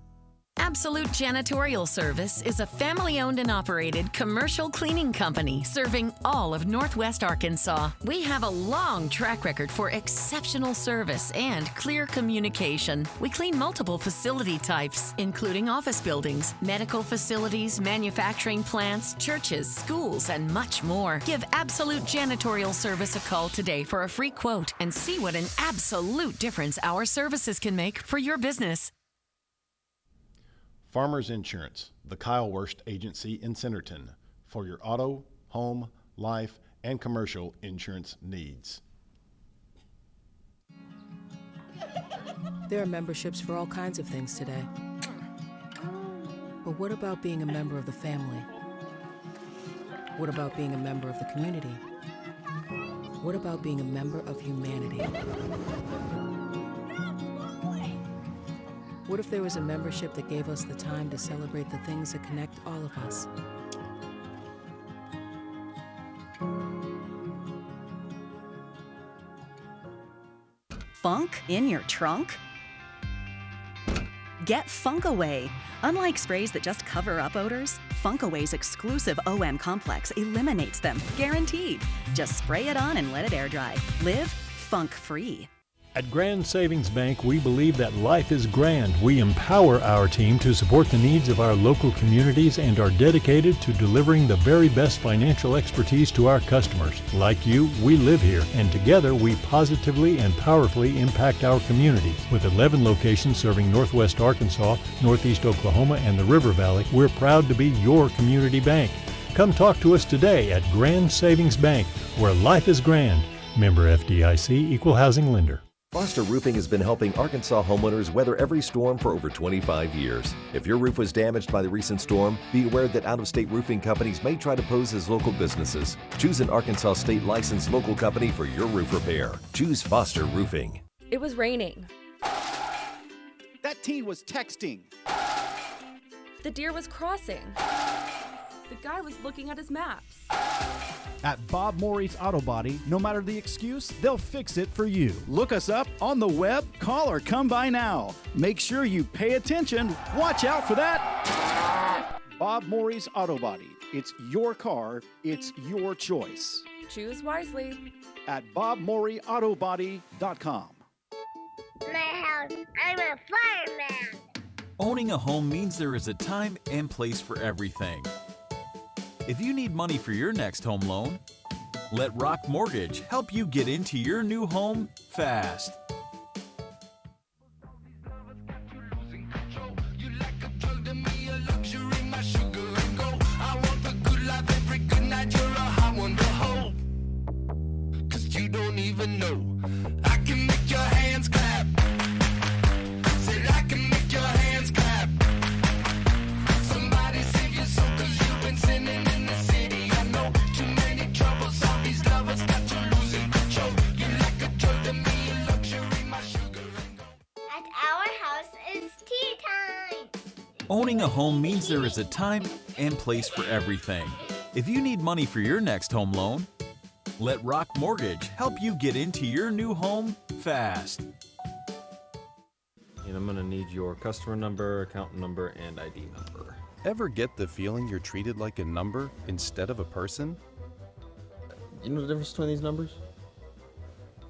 Absolute Janitorial Service is a family-owned and operated commercial cleaning company serving all of Northwest Arkansas. We have a long track record for exceptional service and clear communication. We clean multiple facility types, including office buildings, medical facilities, manufacturing plants, churches, schools, and much more. Give Absolute Janitorial Service a call today for a free quote and see what an absolute difference our services can make for your business. Farmers Insurance, the Kyle Wurst Agency in Centerton, for your auto, home, life, and commercial insurance needs. There are memberships for all kinds of things today. But what about being a member of the family? What about being a member of the community? What about being a member of humanity? What if there was a membership that gave us the time to celebrate the things that connect all of us? Funk in your trunk? Get Funk Away. Unlike sprays that just cover up odors, Funk Away's exclusive OM complex eliminates them, guaranteed. Just spray it on and let it air dry. Live funk-free. At Grand Savings Bank, we believe that life is grand. We empower our team to support the needs of our local communities and are dedicated to delivering the very best financial expertise to our customers. Like you, we live here, and together we positively and powerfully impact our communities. With 11 locations serving Northwest Arkansas, Northeast Oklahoma, and the River Valley, we're proud to be your community bank. Come talk to us today at Grand Savings Bank, where life is grand. Member FDIC, Equal Housing Lender. Foster Roofing has been helping Arkansas homeowners weather every storm for over 25 years. If your roof was damaged by the recent storm, be aware that out-of-state roofing companies may try to pose as local businesses. Choose an Arkansas state licensed local company for your roof repair. Choose Foster Roofing. It was raining. That teen was texting. The deer was crossing. The guy was looking at his maps. At Bob Morey's Auto Body, no matter the excuse, they'll fix it for you. Look us up on the web, call or come by now. Make sure you pay attention. Watch out for that. Bob Morey's Auto Body. It's your car. It's your choice. Choose wisely. At BobMoreyAutoBody.com. My house, I'm a fireman. Owning a home means there is a time and place for everything. If you need money for your next home loan, let Rock Mortgage help you get into your new home fast. You don't even know. I can make your hands clap. Said I can make your hands clap. Somebody save your soul, 'cause you've been sinning in the city. I know too many troubles. All these lovers got you losing control. You like a joy to me, a luxury, my sugar and gold. At our house, it's tea time. Owning a home means there is a time and place for everything. If you need money for your next home loan, Let Rock Mortgage help you get into your new home fast. And I'm going to need your customer number, account number, and ID number. Ever get the feeling you're treated like a number instead of a person? You know the difference between these numbers?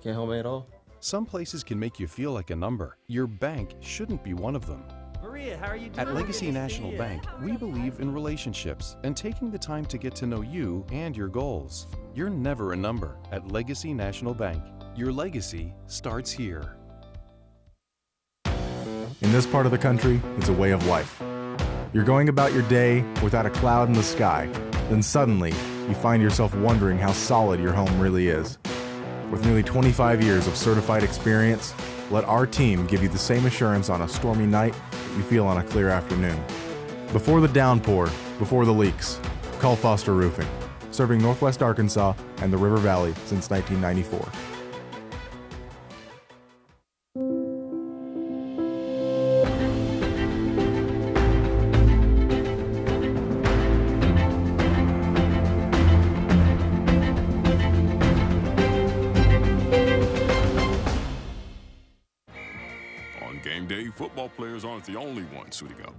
Can't help me at all? Some places can make you feel like a number. Your bank shouldn't be one of them. Maria, how are you doing? At Legacy National Bank, we believe in relationships and taking the time to get to know you and your goals. You're never a number at Legacy National Bank. Your legacy starts here. In this part of the country, it's a way of life. You're going about your day without a cloud in the sky. Then suddenly, you find yourself wondering how solid your home really is. With nearly 25 years of certified experience, let our team give you the same assurance on a stormy night that you feel on a clear afternoon. Before the downpour, before the leaks, call Foster Roofing, serving Northwest Arkansas and the River Valley since 1994. On game day, football players aren't the only ones suiting up.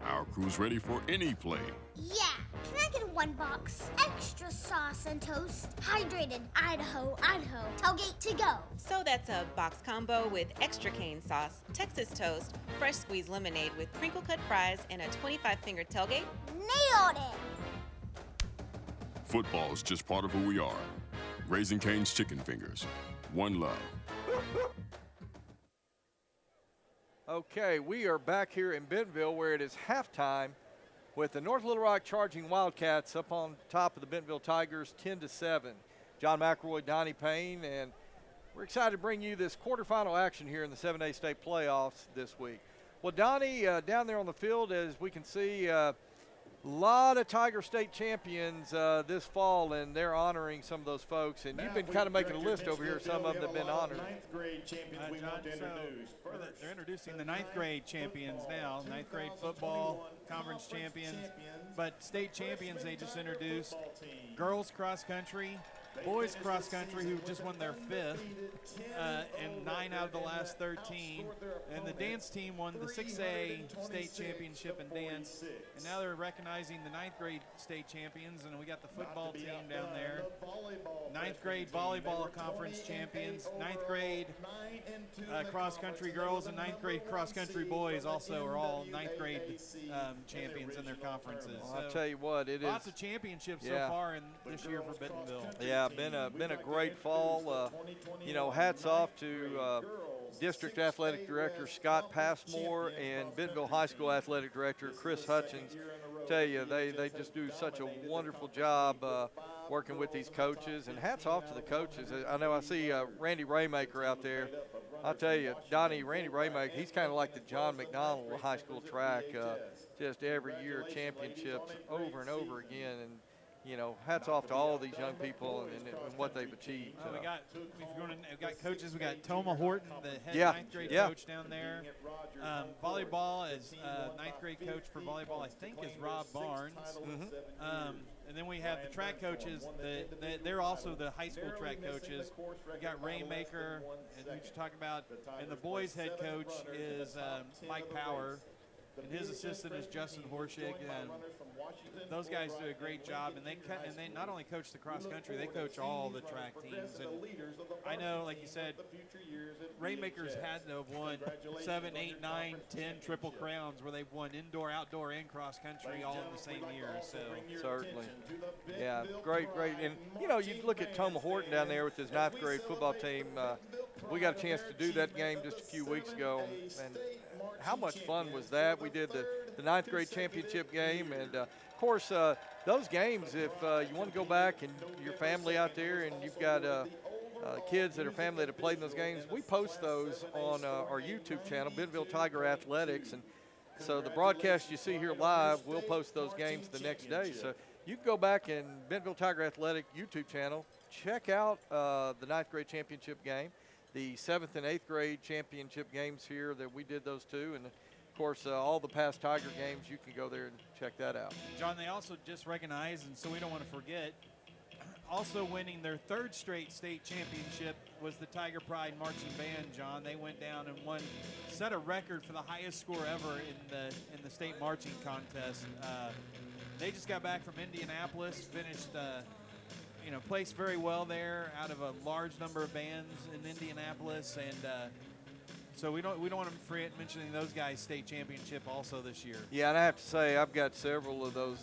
Our crew's ready for any play. Yeah, can I get one box? Extra sauce and toast. Hydrated Idaho, Idaho. Tailgate to go. So that's a box combo with extra cane sauce, Texas toast, fresh squeezed lemonade with crinkle cut fries, and a 25-finger tailgate? Nailed it! Football is just part of who we are. Raising Cane's Chicken Fingers. One love. Okay, we are back here in Bentonville where it is halftime with the North Little Rock Charging Wildcats up on top of the Bentonville Tigers 10-7. John McElroy, Donnie Payne, and we're excited to bring you this quarterfinal action here in the 7A state playoffs this week. Well, Donnie, down there on the field, as we can see, a lot of Tiger State champions this fall, and they're honoring some of those folks. And you've been kind of making a list over here, some of them have been honored. Ninth grade champions we want to introduce. They're introducing the ninth grade champions now. Ninth grade football, conference champions. But state champions they just introduced. Girls cross country, boys cross country who just won their fifth, and 9 out of the last 13. And the dance team won the 6A state championship in dance. And now they're recognizing the ninth grade state champions, and we got the football team down there. Ninth grade volleyball conference champions. Ninth grade cross country girls and ninth grade cross country boys also are all ninth grade champions in their conferences. Well, I'll tell you what, it lots is of championships so far in this year for Bentonville. Yeah, been a great fall. Hats off to District Athletic Director Scott Passmore and Bentonville High School Athletic Director Chris Hutchins. Tell you, they just do such a wonderful job working with these coaches, and hats off to the coaches. I know I see Randy Raymaker out there. I'll tell you, Randy Raymaker, he's kind of like the John McDonald of high school track. Just every year championships over and over again, and hats off to all these young people and what they've achieved. Well, we've got coaches. We got Toma Horton, the head ninth grade coach down there. Volleyball is ninth grade coach for volleyball, I think, is Rob Barnes. And then we have the track coaches. They're also the high school track coaches. We got Raymaker, who you talk about, and the boys' head coach is Mike Power. And his assistant is Justin Horshig. And those guys do a great job, and they not only coach the cross country, they coach all the track teams. And I know, like you said, Raymakers had to have won 7, 8, 9, 10 triple crowns where they've won indoor, outdoor, and cross country all in the same year. So certainly, yeah, great. And you look at Toma Horton down there with his ninth grade football team. We got a chance to do that game just a few weeks ago, and how much fun was that? We did the ninth grade championship game, and of course those games, if you want to go back and your family out there and you've got kids that are family that have played in those games, we post those on our YouTube channel, Bentonville Tiger Athletics, and so the broadcast you see here live, we'll post those games the next day. So you can go back and Bentonville Tiger Athletic YouTube channel, check out the ninth grade championship game, the 7th and 8th grade championship games here that we did those two, and of course all the past Tiger games, you can go there and check that out. John, they also just recognized, and so we don't want to forget, also winning their third straight state championship was the Tiger Pride Marching Band, John. They went down and set a record for the highest score ever in the state marching contest. They just got back from Indianapolis, finished, placed very well there out of a large number of bands in Indianapolis, and so we don't want to forget mentioning those guys' state championship also this year. Yeah, and I have to say I've got several of those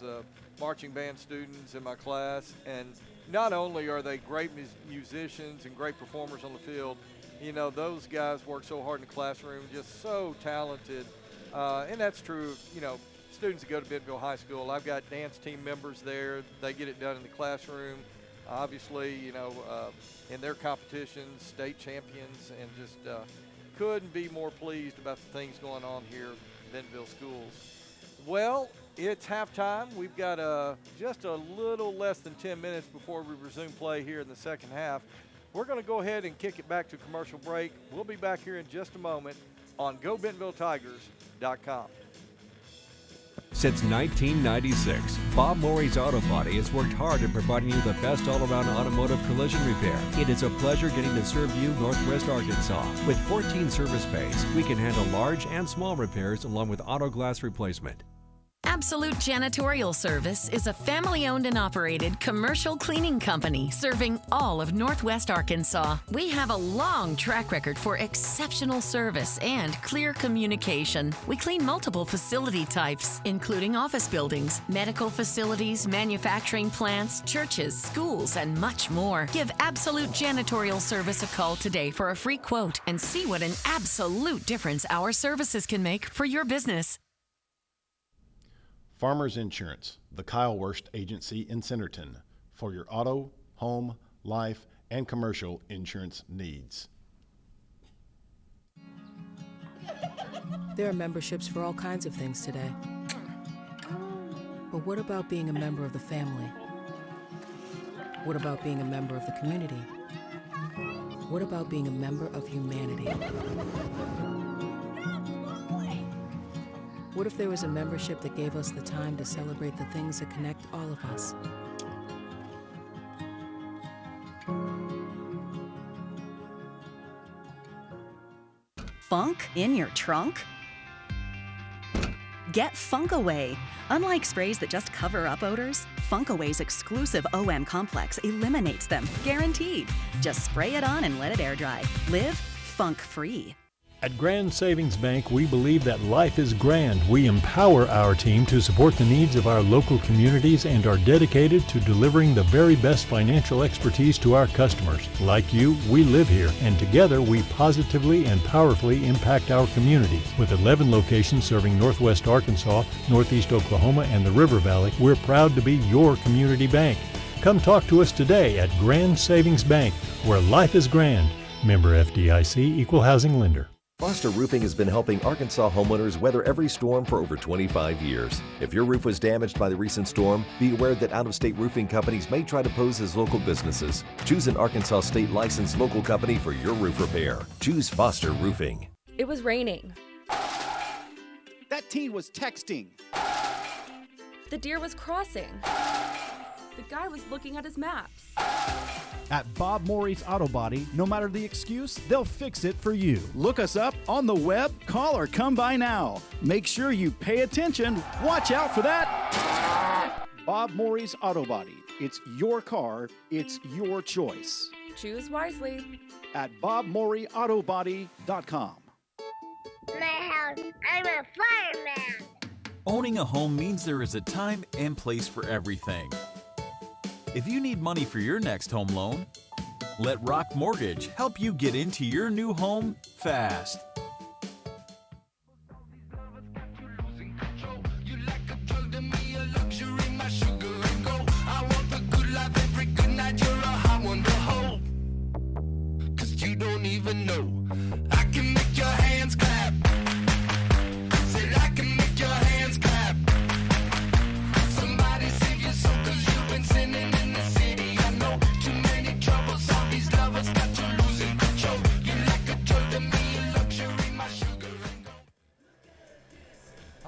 marching band students in my class, and not only are they great musicians and great performers on the field, those guys work so hard in the classroom, just so talented, and that's true. Students that go to Bentonville High School, I've got dance team members there. They get it done in the classroom. Obviously, in their competitions, state champions, and just couldn't be more pleased about the things going on here at Bentonville schools. Well, it's halftime. We've got just a little less than 10 minutes before we resume play here in the second half. We're going to go ahead and kick it back to commercial break. We'll be back here in just a moment on GoBentonvilleTigers.com. Since 1996, Bob Morey's Auto Body has worked hard at providing you the best all-around automotive collision repair. It is a pleasure getting to serve you Northwest Arkansas. With 14 service bays, we can handle large and small repairs along with auto glass replacement. Absolute Janitorial Service is a family-owned and operated commercial cleaning company serving all of Northwest Arkansas. We have a long track record for exceptional service and clear communication. We clean multiple facility types, including office buildings, medical facilities, manufacturing plants, churches, schools, and much more. Give Absolute Janitorial Service a call today for a free quote and see what an absolute difference our services can make for your business. Farmers Insurance, the Kyle Wurst Agency in Centerton, for your auto, home, life, and commercial insurance needs. There are memberships for all kinds of things today. But what about being a member of the family? What about being a member of the community? What about being a member of humanity? What if there was a membership that gave us the time to celebrate the things that connect all of us? Funk in your trunk? Get Funk Away. Unlike sprays that just cover up odors, Funk Away's exclusive OM complex eliminates them, guaranteed. Just spray it on and let it air dry. Live funk-free. At Grand Savings Bank, we believe that life is grand. We empower our team to support the needs of our local communities and are dedicated to delivering the very best financial expertise to our customers. Like you, we live here, and together we positively and powerfully impact our communities. With 11 locations serving Northwest Arkansas, Northeast Oklahoma, and the River Valley, we're proud to be your community bank. Come talk to us today at Grand Savings Bank, where life is grand. Member FDIC, Equal Housing Lender. Foster Roofing has been helping Arkansas homeowners weather every storm for over 25 years. If your roof was damaged by the recent storm, be aware that out-of-state roofing companies may try to pose as local businesses. Choose an Arkansas state licensed local company for your roof repair. Choose Foster Roofing. It was raining. That teen was texting. The deer was crossing. The guy was looking at his maps. At Bob Morey's Auto Body, no matter the excuse, they'll fix it for you. Look us up on the web, call or come by now. Make sure you pay attention. Watch out for that. Bob Morey's Auto Body. It's your car. It's your choice. Choose wisely. At BobMoreyAutoBody.com. My house, I'm a fireman. Owning a home means there is a time and place for everything. If you need money for your next home loan, let Rock Mortgage help you get into your new home fast. You don't even know. I can make your hands clap. Said I can make your hands clap. Somebody save your soul, 'cause you've been sinning in the city. I know too many troubles. All these lovers got you losing control. You like a joy to me, a luxury, my sugar and gold.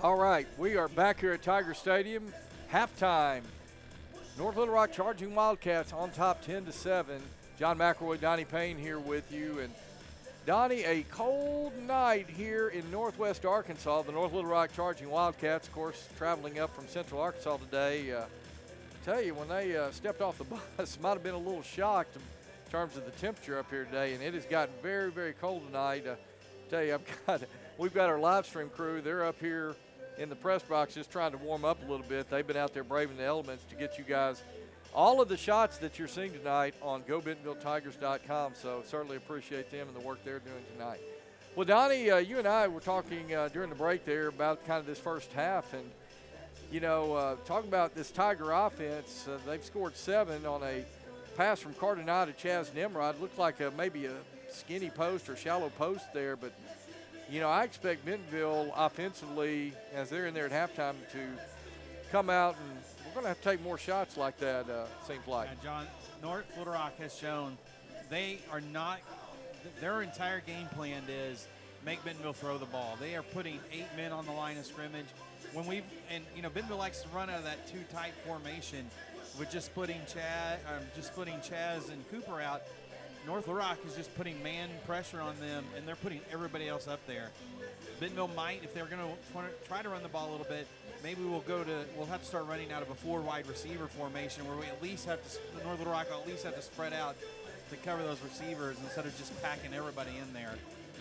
All right, we are back here at Tiger Stadium. Halftime. North Little Rock Charging Wildcats on top 10-7. John McElroy, Donnie Payne here with you. And Donnie, a cold night here in northwest Arkansas. The North Little Rock Charging Wildcats, of course, traveling up from central Arkansas today. Tell you, when they stepped off the bus, might have been a little shocked in terms of the temperature up here today, and it has gotten very, very cold tonight. Tell you, we've got our live stream crew. They're up here in the press box just trying to warm up a little bit. They've been out there braving the elements to get you guys all of the shots that you're seeing tonight on GoBentonvilleTigers.com, so certainly appreciate them and the work they're doing tonight. Well, Donnie, you and I were talking during the break there about kind of this first half, and, you know, talking about this Tiger offense. They've scored 7 on a pass from Cardinale to Chaz Nimrod. Looked like maybe a skinny post or shallow post there, but, you know, I expect Bentonville offensively, as they're in there at halftime, to come out, and we're going to have to take more shots like that, seems like. Yeah, John, North Little Rock has shown they are not – their entire game plan is make Bentonville throw the ball. They are putting 8 men on the line of scrimmage. Bentonville likes to run out of that too tight formation with just splitting Chaz and Cooper out. North Little Rock is just putting man pressure on them, and they're putting everybody else up there. Bentonville might, if they're going to try to run the ball a little bit, maybe we'll have to start running out of a 4 wide receiver formation where we at least have to, North Little Rock will at least have to spread out to cover those receivers instead of just packing everybody in there.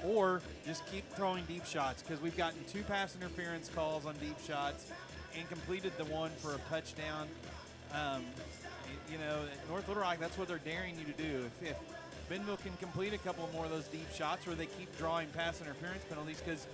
Or just keep throwing deep shots, because we've gotten 2 pass interference calls on deep shots and completed the one for a touchdown. North Little Rock, that's what they're daring you to do. If Bentonville can complete a couple more of those deep shots where they keep drawing pass interference penalties, because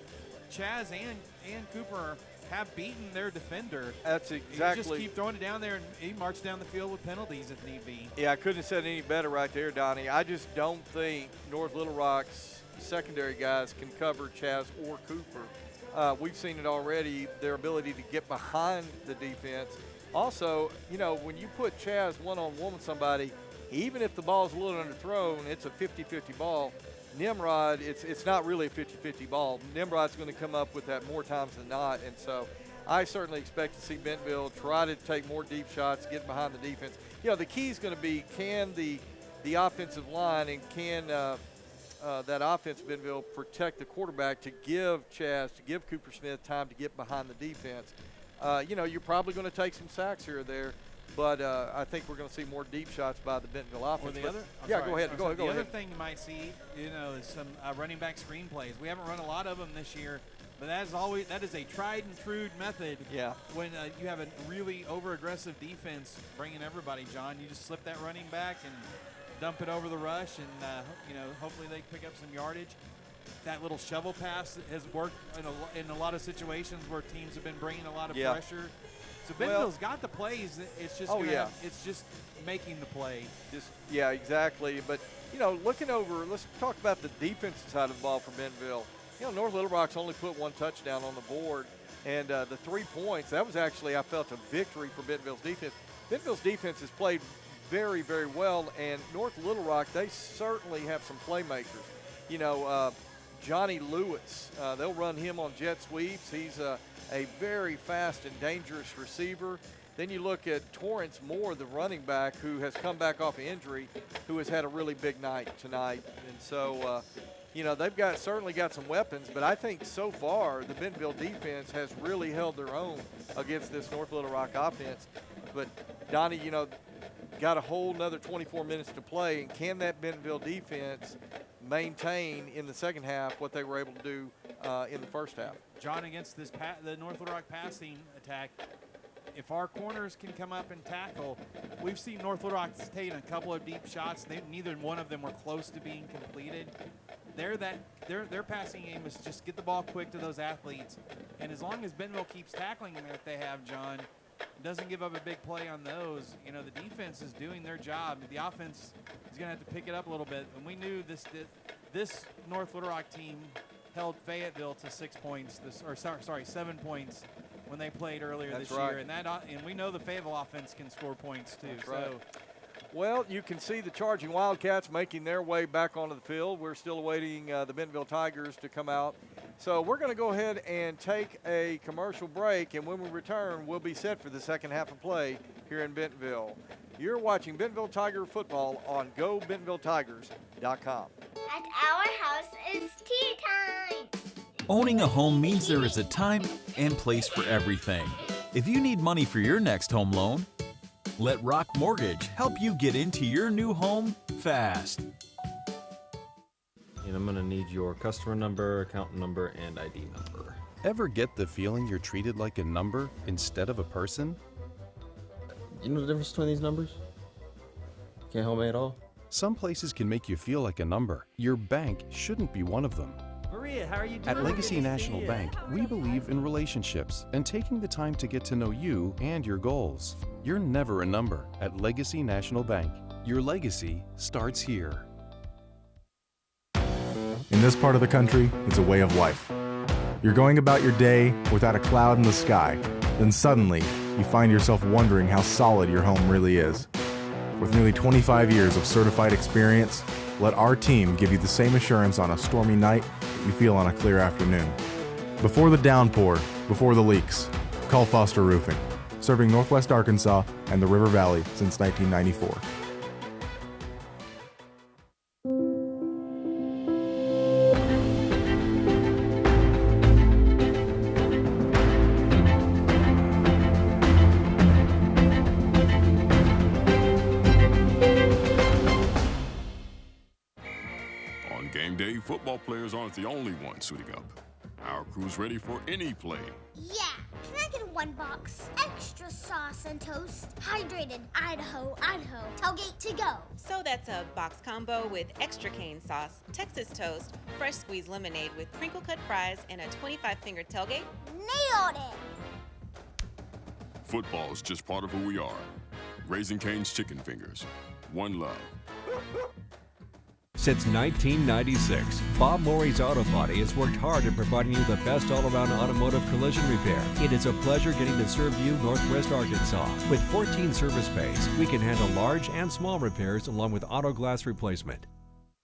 Chaz and Cooper have beaten their defender. That's exactly. You just keep throwing it down there, and he marches down the field with penalties if need be. Yeah, I couldn't have said any better right there, Donnie. I just don't think North Little Rock's secondary guys can cover Chaz or Cooper. We've seen it already, their ability to get behind the defense. Also, you know, when you put Chaz one-on-one with somebody, even if the ball's a little underthrown, it's a 50-50 ball. Nimrod, it's not really a 50-50 ball. Nimrod's going to come up with that more times than not, and so I certainly expect to see Bentonville try to take more deep shots, get behind the defense. You know, the key is going to be, can the offensive line and can that offense, Bentonville, protect the quarterback to give Chaz, to give Cooper Smith time to get behind the defense. You're probably going to take some sacks here or there, but I think we're going to see more deep shots by the Bentonville offense. Go ahead. The other thing you might see, is some running back screen plays. We haven't run a lot of them this year, but that is a tried and true method. Yeah. When you have a really over-aggressive defense bringing everybody, John, you just slip that running back and dump it over the rush, and hopefully they pick up some yardage. That little shovel pass has worked in a lot of situations where teams have been bringing a lot of pressure. So Bentonville's got the plays. It's just it's just making the play. Yeah, exactly. But looking over, let's talk about the defensive side of the ball for Bentonville. North Little Rock's only put 1 touchdown on the board, and the 3 points, that was actually, I felt, a victory for Bentonville's defense. Bentonville's defense has played very, very well, and North Little Rock, they certainly have some playmakers. Johnny Lewis, they'll run him on jet sweeps. He's a very fast and dangerous receiver. Then you look at Torrance Moore, the running back, who has come back off an injury, who has had a really big night tonight. And so, they've certainly got some weapons, but I think so far the Bentonville defense has really held their own against this North Little Rock offense. But, Donnie, got a whole another 24 minutes to play, and can that Bentonville defense maintain in the second half what they were able to do in the first half? John, against the North Little Rock passing attack, if our corners can come up and tackle, we've seen North Little Rock taking a couple of deep shots. Neither one of them were close to being completed. Their passing game is just get the ball quick to those athletes, and as long as Bentonville keeps tackling them like they have, John, doesn't give up a big play on those, the defense is doing their job. The offense is going to have to pick it up a little bit. And we knew this North Little Rock team held Fayetteville to 7 points when they played earlier this year. And we know the Fayetteville offense can score points too. That's right. Well, you can see the Charging Wildcats making their way back onto the field. We're still awaiting the Bentonville Tigers to come out So we're going to go ahead and take a commercial break, and when we return, we'll be set for the second half of play here in Bentonville. You're watching Bentonville Tiger football on GoBentonvilleTigers.com. At our house, it's tea time. Owning a home means there is a time and place for everything. If you need money for your next home loan, let Rock Mortgage help you get into your new home fast. And I'm going to need your customer number, account number, and ID number. Ever get the feeling you're treated like a number instead of a person? You know the difference between these numbers? Can't help me at all? Some places can make you feel like a number. Your bank shouldn't be one of them. Maria, how are you doing? At Legacy National Bank, we believe in relationships and taking the time to get to know you and your goals. You're never a number at Legacy National Bank. Your legacy starts here. In this part of the country, it's a way of life. You're going about your day without a cloud in the sky. Then suddenly, you find yourself wondering how solid your home really is. With nearly 25 years of certified experience, let our team give you the same assurance on a stormy night that you feel on a clear afternoon. Before the downpour, before the leaks, call Foster Roofing, serving Northwest Arkansas and the River Valley since 1994. Football players aren't the only ones suiting up. Our crew's ready for any play. Yeah, can I get one box? Extra sauce and toast. Hydrated Idaho, Idaho. Tailgate to go. So that's a box combo with extra cane sauce, Texas toast, fresh squeezed lemonade with crinkle cut fries, and a 25-finger tailgate? Nailed it! Football's just part of who we are. Raising Cane's Chicken Fingers. One love. Since 1996, Bob Morey's Auto Body has worked hard at providing you the best all-around automotive collision repair. It is a pleasure getting to serve you Northwest Arkansas. With 14 service bays, we can handle large and small repairs along with auto glass replacement.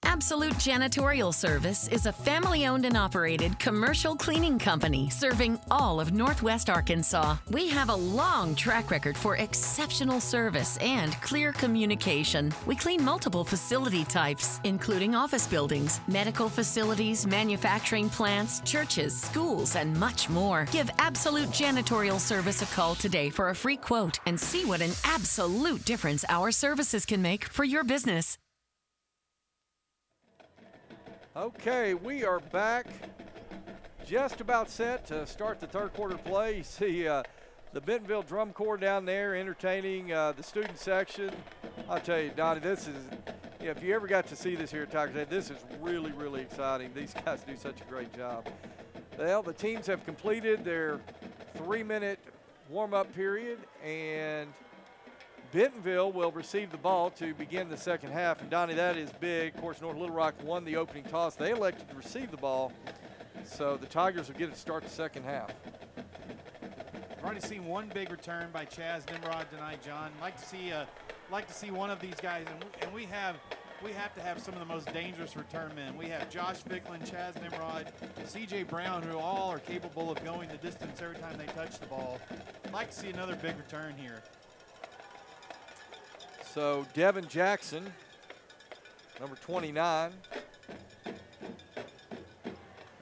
Absolute Janitorial Service is a family-owned and operated commercial cleaning company serving all of Northwest Arkansas. We have a long track record for exceptional service and clear communication. We clean multiple facility types, including office buildings, medical facilities, manufacturing plants, churches, schools, and much more. Give Absolute Janitorial Service a call today for a free quote and see what an absolute difference our services can make for your business. Okay, we are back, just about set to start the third quarter play. You see the Bentonville Drum Corps down there entertaining the student section. I'll tell you, Donnie, this is, if you ever got to see this here at Tigers Head, this is really, really exciting. These guys do such a great job. Well, the teams have completed their 3-minute warm-up period, and Bentonville will receive the ball to begin the second half. And, Donnie, that is big. Of course, North Little Rock won the opening toss. They elected to receive the ball, so the Tigers will get to start the second half. I've already seen one big return by Chaz Nimrod tonight, John. Like to see one of these guys, and we have to have some of the most dangerous return men. We have Josh Ficklin, Chaz Nimrod, C.J. Brown, who all are capable of going the distance every time they touch the ball. I'd like to see another big return here. So Devin Jackson, number 29. We're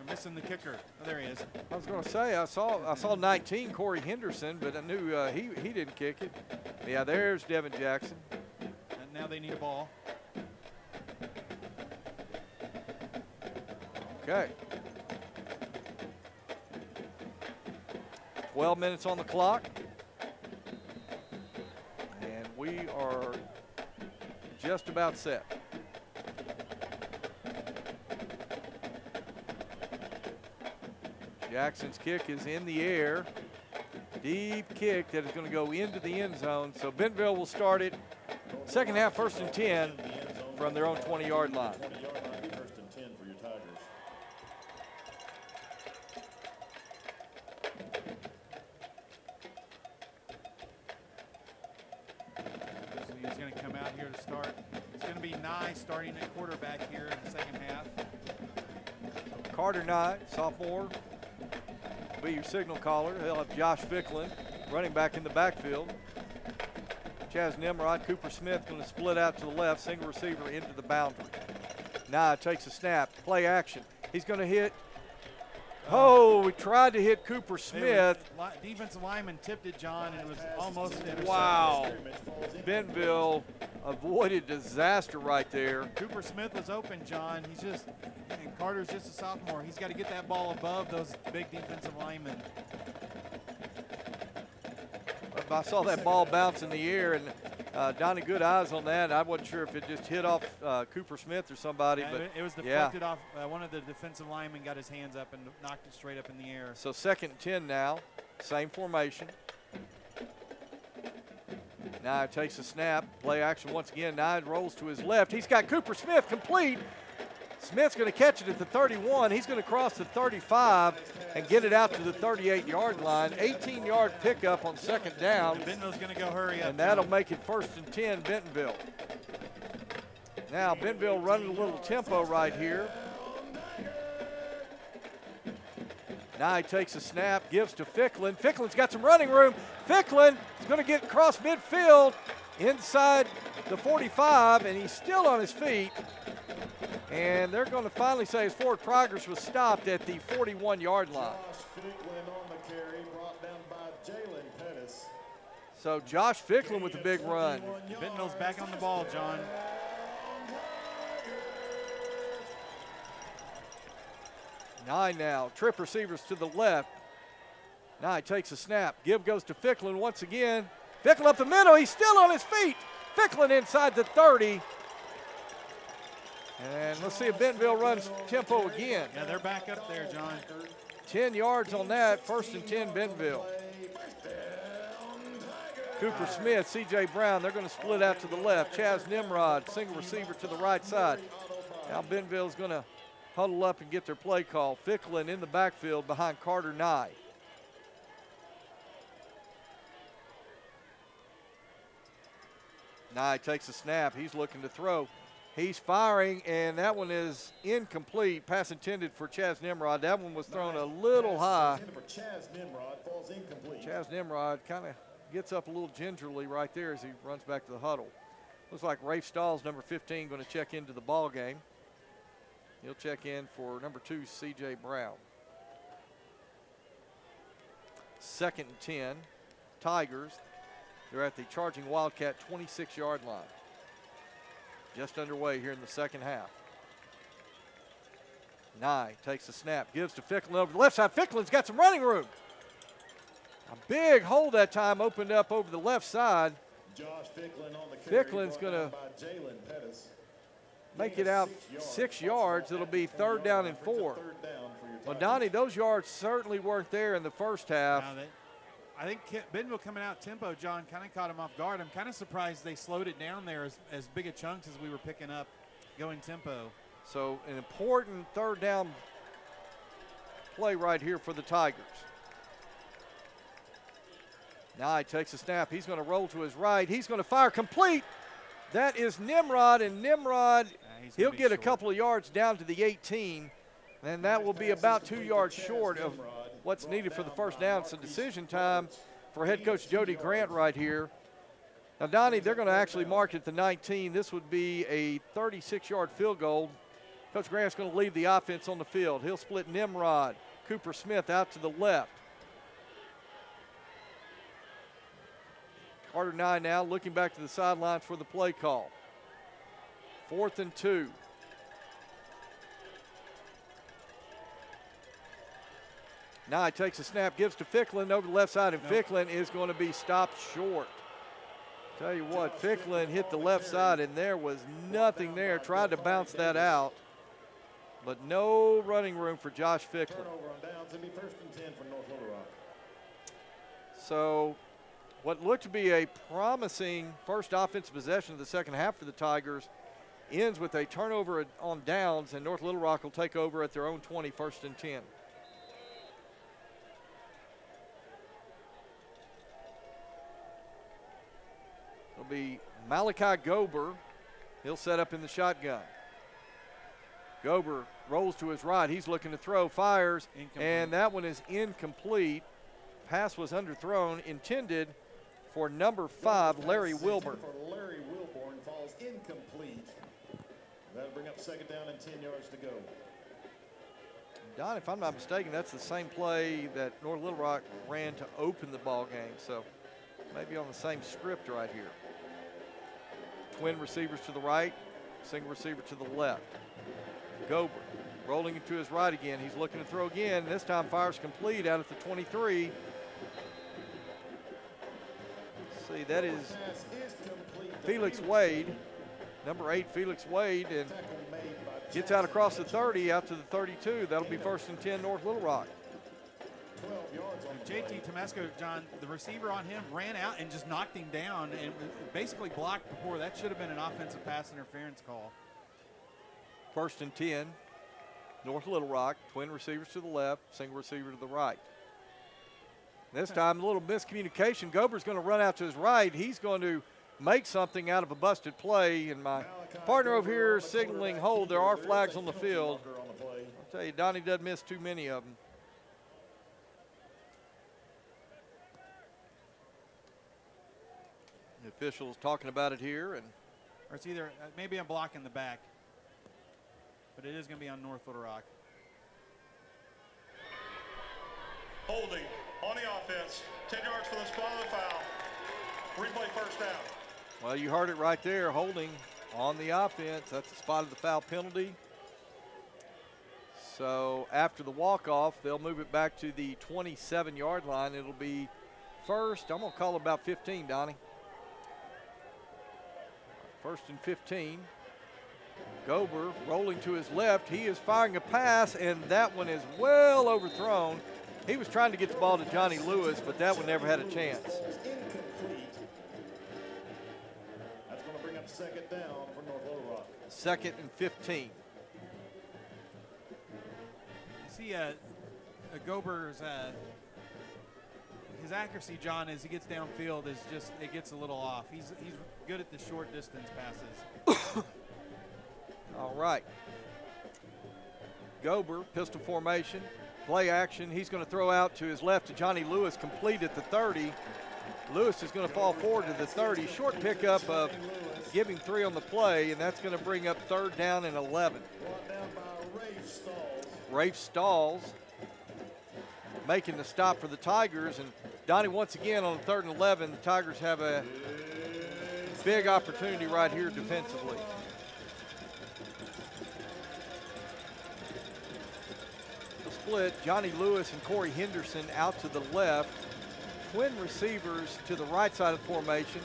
missing the kicker. Oh, there he is. I was going to say, I saw 19, Corey Henderson, but I knew he didn't kick it. Yeah, there's Devin Jackson. And now they need a ball. Okay. 12 minutes on the clock. And we are just about set. Jackson's kick is in the air. Deep kick that is going to go into the end zone. So Bentonville will start it second half, 1st and 10 from their own 20-yard line. 20-yard line, 1st and 10 for your Tigers. He's going to come out here to start. It's going to be Nye starting at quarterback here in the second half. Carter Knight, sophomore, will be your signal caller. He'll have Josh Ficklin, running back in the backfield. Chaz Nimrod, Cooper Smith going to split out to the left, single receiver into the boundary. Knight takes a snap, play action. He's going to hit. Oh, we tried to hit Cooper Smith. Defensive lineman tipped it, John, and it was almost intercepted. Wow. Bentonville avoided disaster right there. Cooper Smith was open, John. And Carter's just a sophomore. He's got to get that ball above those big defensive linemen. I saw that ball bounce in the air, and Donnie, good eyes on that. I wasn't sure if it just hit off Cooper Smith or somebody. Yeah, but it was deflected off. One of the defensive linemen got his hands up and knocked it straight up in the air. So 2nd and 10 now, same formation. Now takes a snap, play action once again. Now rolls to his left. He's got Cooper Smith complete. Smith's going to catch it at the 31. He's going to cross the 35 and get it out to the 38-yard line. 18-yard pickup on 2nd down. And Bentonville's going to go hurry up. And that'll make it 1st and 10 Bentonville. Now Bentonville running a little tempo right here. Now he takes a snap, gives to Ficklin. Ficklin's got some running room. Ficklin is going to get across midfield inside the 45, and he's still on his feet. And they're going to finally say his forward progress was stopped at the 41-yard line. So Josh Ficklin with the big run. Bentonville's back on the ball, John. Nye now, trip receivers to the left. Nye takes a snap. Give goes to Ficklin once again. Ficklin up the middle. He's still on his feet. Ficklin inside the 30. And let's see if Bentonville runs tempo again. Yeah, they're back up there, John. 10 yards on that. 1st and 10 Bentonville. Cooper Smith, C.J. Brown, they're going to split out to the left. Chaz Nimrod, single receiver to the right side. Now Bentonville's going to huddle up and get their play call. Ficklin in the backfield behind Carter Nye. Nye takes a snap. He's looking to throw. He's firing, and that one is incomplete. Pass intended for Chaz Nimrod. That one was thrown a little high. Chaz Nimrod kind of gets up a little gingerly right there as he runs back to the huddle. Looks like Rafe Stahl's number 15 going to check into the ball game. He'll check in for number 2, C.J. Brown. 2nd and 10, Tigers. They're at the charging Wildcat 26-yard line. Just underway here in the second half. Nye takes a snap, gives to Ficklin over the left side. Ficklin's got some running room. A big hole that time opened up over the left side. Josh Ficklin on the carry. Ficklin's going to make it out 6 yards. It'll be 3rd down and 4. Well, Donnie, those yards certainly weren't there in the first half. I think Bentonville coming out tempo, John, kind of caught him off guard. I'm kind of surprised they slowed it down there as big a chunks as we were picking up going tempo. So an important 3rd down play right here for the Tigers. Now he takes a snap. He's going to roll to his right. He's going to fire complete. That is Nimrod, and Nimrod, he'll get a couple of yards down to the 18, and that will be about 2 yards short of what's needed for the 1st down. So decision time for head coach Jody Grant right here. Now, Donnie, they're going to actually mark it at the 19. This would be a 36-yard field goal. Coach Grant's going to leave the offense on the field. He'll split Nimrod, Cooper Smith out to the left. Carter Nye now looking back to the sidelines for the play call. 4th and 2. Nye takes a snap, gives to Ficklin over the left side, and Ficklin is going to be stopped short. Tell you what, Ficklin hit the left side, and there was nothing there. Tried to bounce that out, but no running room for Josh Ficklin. So what looked to be a promising first offensive possession of the second half for the Tigers ends with a turnover on downs, and North Little Rock will take over at their own 20, 1st and 10. It'll be Malachi Gober. He'll set up in the shotgun. Gober rolls to his right. He's looking to throw, fires, and that one is incomplete. Pass was underthrown, intended for number 5, Larry Wilburn. For Larry Wilburn falls incomplete. That'll bring up second down and 10 yards to go. Don, if I'm not mistaken, that's the same play that North Little Rock ran to open the ball game, so maybe on the same script right here. Twin receivers to the right, single receiver to the left. Gober rolling it to his right again. He's looking to throw again. This time fires complete out at the 23. Let's see, that is Felix Wade, number 8, Felix Wade, and gets out across the 30 out to the 32. That'll be first and 10 North Little Rock. JT Tomesco, John, the receiver on him ran out and just knocked him down and basically blocked before. That should have been an offensive pass interference call. First and 10, North Little Rock. Twin receivers to the left, single receiver to the right. This time, a little miscommunication. Gober's going to run out to his right. He's going to make something out of a busted play, and my partner over here is signaling hold. There are flags on the field. I'll tell you, Donnie doesn't miss too many of them. The official's talking about it here, and or it's either maybe I'm blocking the back, but it is going to be on North Little Rock. Holding on the offense, 10 yards for the spot of the foul. Replay first down. Well, you heard it right there, holding on the offense. That's the spot of the foul penalty. So after the walk-off, they'll move it back to the 27-yard line. It'll be first, I'm going to call it about 15, Donnie. First and 15. Gober rolling to his left. He is firing a pass, and that one is well overthrown. He was trying to get the ball to Johnny Lewis, but that one never had a chance. That's going to bring up second down for North Little Rock. Second and 15. You see Gober's his accuracy, John, as he gets downfield is just, it gets a little off. He's good at the short distance passes. All right. Gober, pistol formation, play action. He's going to throw out to his left to Johnny Lewis, complete at the 30. Lewis is going to fall forward to the 30. Short pickup of giving 3 on the play, and that's going to bring up third down and 11. Brought down by Rafe Stalls making the stop for the Tigers. And Donnie, once again on 3rd and 11, the Tigers have a big opportunity right here defensively. The split, Johnny Lewis and Corey Henderson out to the left. Twin receivers to the right side of the formation.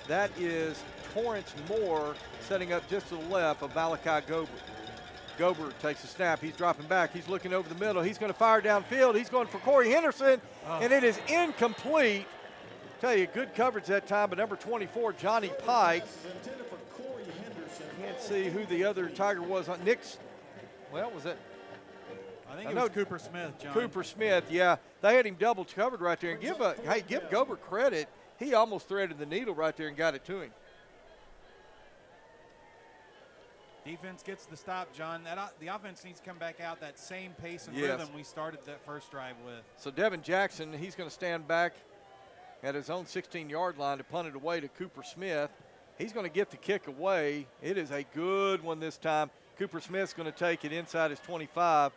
That is Torrance Moore setting up just to the left of Malachi Gober. Gober takes a snap. He's dropping back. He's looking over the middle. He's going to fire downfield. He's going for Corey Henderson, and it is incomplete. Tell you, good coverage that time, but number 24, Johnny Pike. Can't see who the other Tiger was. Nick's, well, was it? I think it was Cooper Smith, John. Cooper Smith, yeah. They had him double covered right there. And give Gober credit. He almost threaded the needle right there and got it to him. Defense gets the stop, John. The offense needs to come back out that same pace and rhythm we started that first drive with. So Devin Jackson, he's going to stand back at his own 16-yard line to punt it away to Cooper Smith. He's going to get the kick away. It is a good one this time. Cooper Smith's going to take it inside his 25.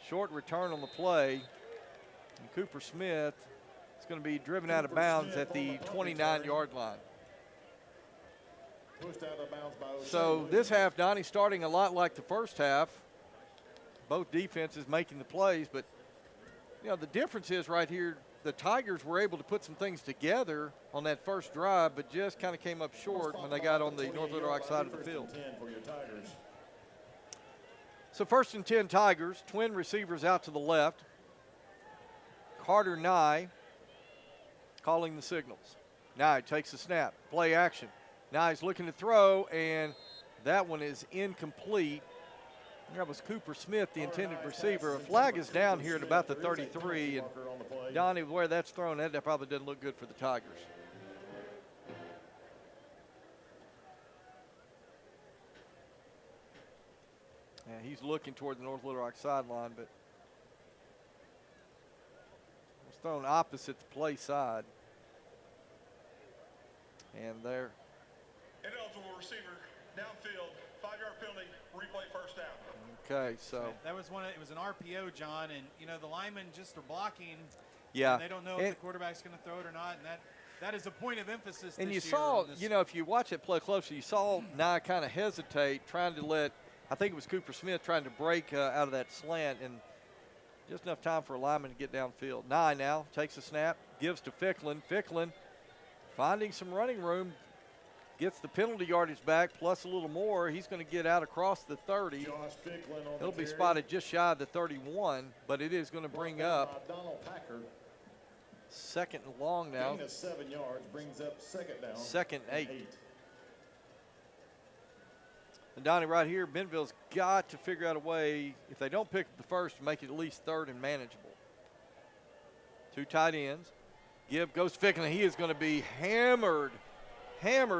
Short return on the play. And Cooper Smith is going to be driven out of bounds at the 29-yard line. Pushed out of bounds by So this half, Donnie, starting a lot like the first half. Both defenses making the plays, but you know the difference is right here. The Tigers were able to put some things together on that first drive, but just kind of came up short when they got on the North Little Rock side of the field. So 1st and 10 Tigers, twin receivers out to the left. Carter Nye calling the signals. Nye takes the snap, play action. Now he's looking to throw, and that one is incomplete. That was Cooper Smith, the intended receiver. A flag is down here at about the 33, and Donnie, where that's thrown, that probably doesn't look good for the Tigers. he's looking toward the North Little Rock sideline, but it's thrown opposite the play side. And there. Ineligible receiver, downfield, 5-yard penalty, replay first down. Okay, so. That was it was an RPO, John, and, the linemen just are blocking. Yeah. And they don't know if the quarterback's going to throw it or not, and that is a point of emphasis And this you year saw, on this. if you watch it play closely, you saw Nye kind of hesitate, trying to let, I think it was Cooper Smith trying to break out of that slant, and just enough time for a lineman to get downfield. Nye now takes a snap, gives to Ficklin. Ficklin finding some running room, gets the penalty yardage back plus a little more. He's going to get out across the 30. He'll be spotted just shy of the 31, but it is going to bring up second and long now. Gain of 7 yards brings up second down. Second 8. And Donnie, right here, Bentonville's got to figure out a way, if they don't pick up the first, to make it at least third and manageable. 2 tight ends. Gibb goes to Ficklin. He is going to be hammered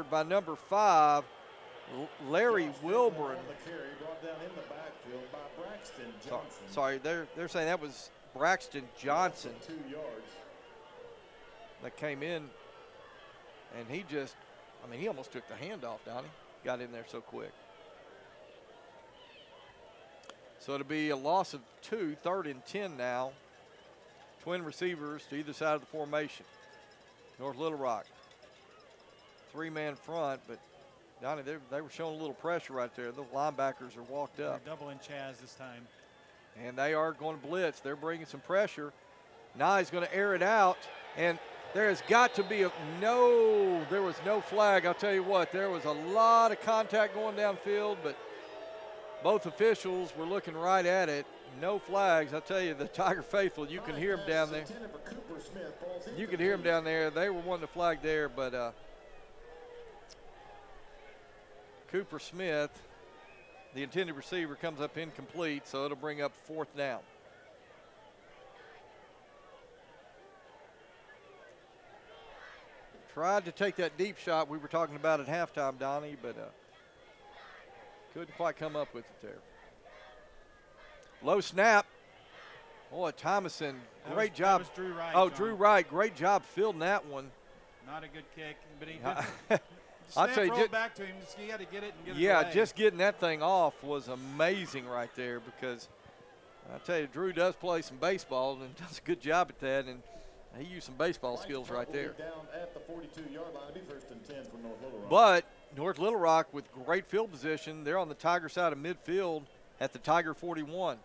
by number 5, Larry Wilburn. Sorry, they're saying that was Braxton Johnson. 2 yards. That came in, and he almost took the handoff, Donnie. Got in there so quick. So it'll be a loss of 2, 3rd and 10 now. Twin receivers to either side of the formation. North Little Rock. 3-man front, but Donnie, they were showing a little pressure right there. The linebackers are walked up. They're doubling Chaz this time. And they are going to blitz. They're bringing some pressure. Nye's going to air it out, and there has got to be there was no flag. I'll tell you what, there was a lot of contact going downfield, but both officials were looking right at it. No flags. I'll tell you, the Tiger faithful, you can hear them down there. You can hear them down there. They were wanting to flag there, but Cooper Smith, the intended receiver, comes up incomplete, so it'll bring up 4th down. Tried to take that deep shot we were talking about at halftime, Donnie, but couldn't quite come up with it there. Low snap. Boy, Thomason, great job. That was Drew Wright. Oh, Drew Wright, great job fielding that one. Not a good kick, but he did. I'll tell you, rolled back to him. He had to get it and get it yeah, away. just getting that thing off was amazing right there, because I tell you, Drew does play some baseball and does a good job at that, and he used some baseball skills right there. Down at the 42-yard line. It'll be 1st and 10 for North Little Rock. But North Little Rock with great field position. They're on the Tiger side of midfield at the Tiger 41.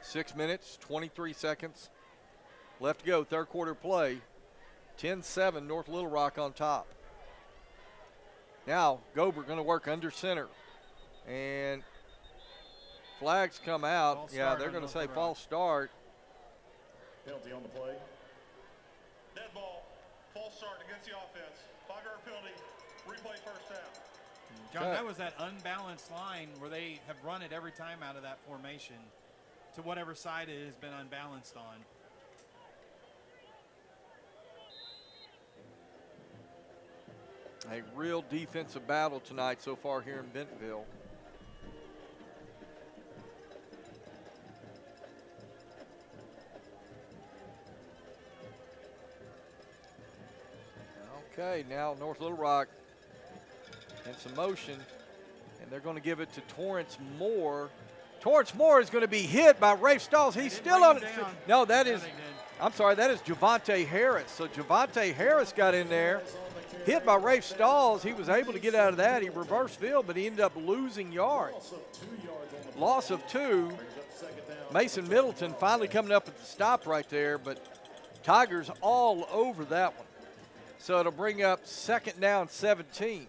6 minutes, 23 seconds left to go. 3rd quarter play. 10-7, North Little Rock on top. Now, Gober going to work under center. And flags come out. Yeah, they're going to say false start. Penalty on the play. Dead ball, false start against the offense. 5-yard penalty, replay first down. John, that was that unbalanced line where they have run it every time out of that formation to whatever side it has been unbalanced on. A real defensive battle tonight so far here in Bentonville. Okay, now North Little Rock in some motion, and they're going to give it to Torrance Moore. Torrance Moore is going to be hit by Rafe Stalls. He's still on it. No, that is, I'm sorry, that is Javante Harris. So Javante Harris got in there, hit by Rafe Stalls. He was able to get out of that. He reversed field, but he ended up losing yards. Loss of 2. Mason Middleton finally coming up at the stop right there, but Tigers all over that one. So it'll bring up 2nd down, 17.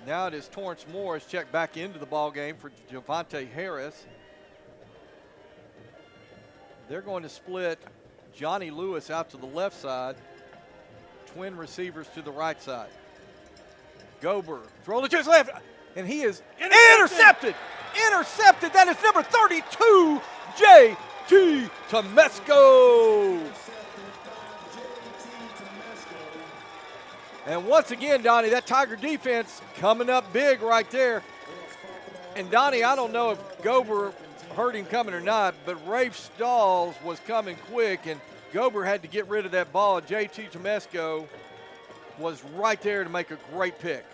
Now it is Torrance Morris checked back into the ball game for Javante Harris. They're going to split Johnny Lewis out to the left side, twin receivers to the right side. Gober throw to his left, and he is intercepted. Intercepted. That is number 32, J.T. Tomesco. And once again, Donnie, that Tiger defense coming up big right there. And, Donnie, I don't know if Gober heard him coming or not, but Rafe Stalls was coming quick, and Gober had to get rid of that ball. J.T. Tomesco was right there to make a great pick.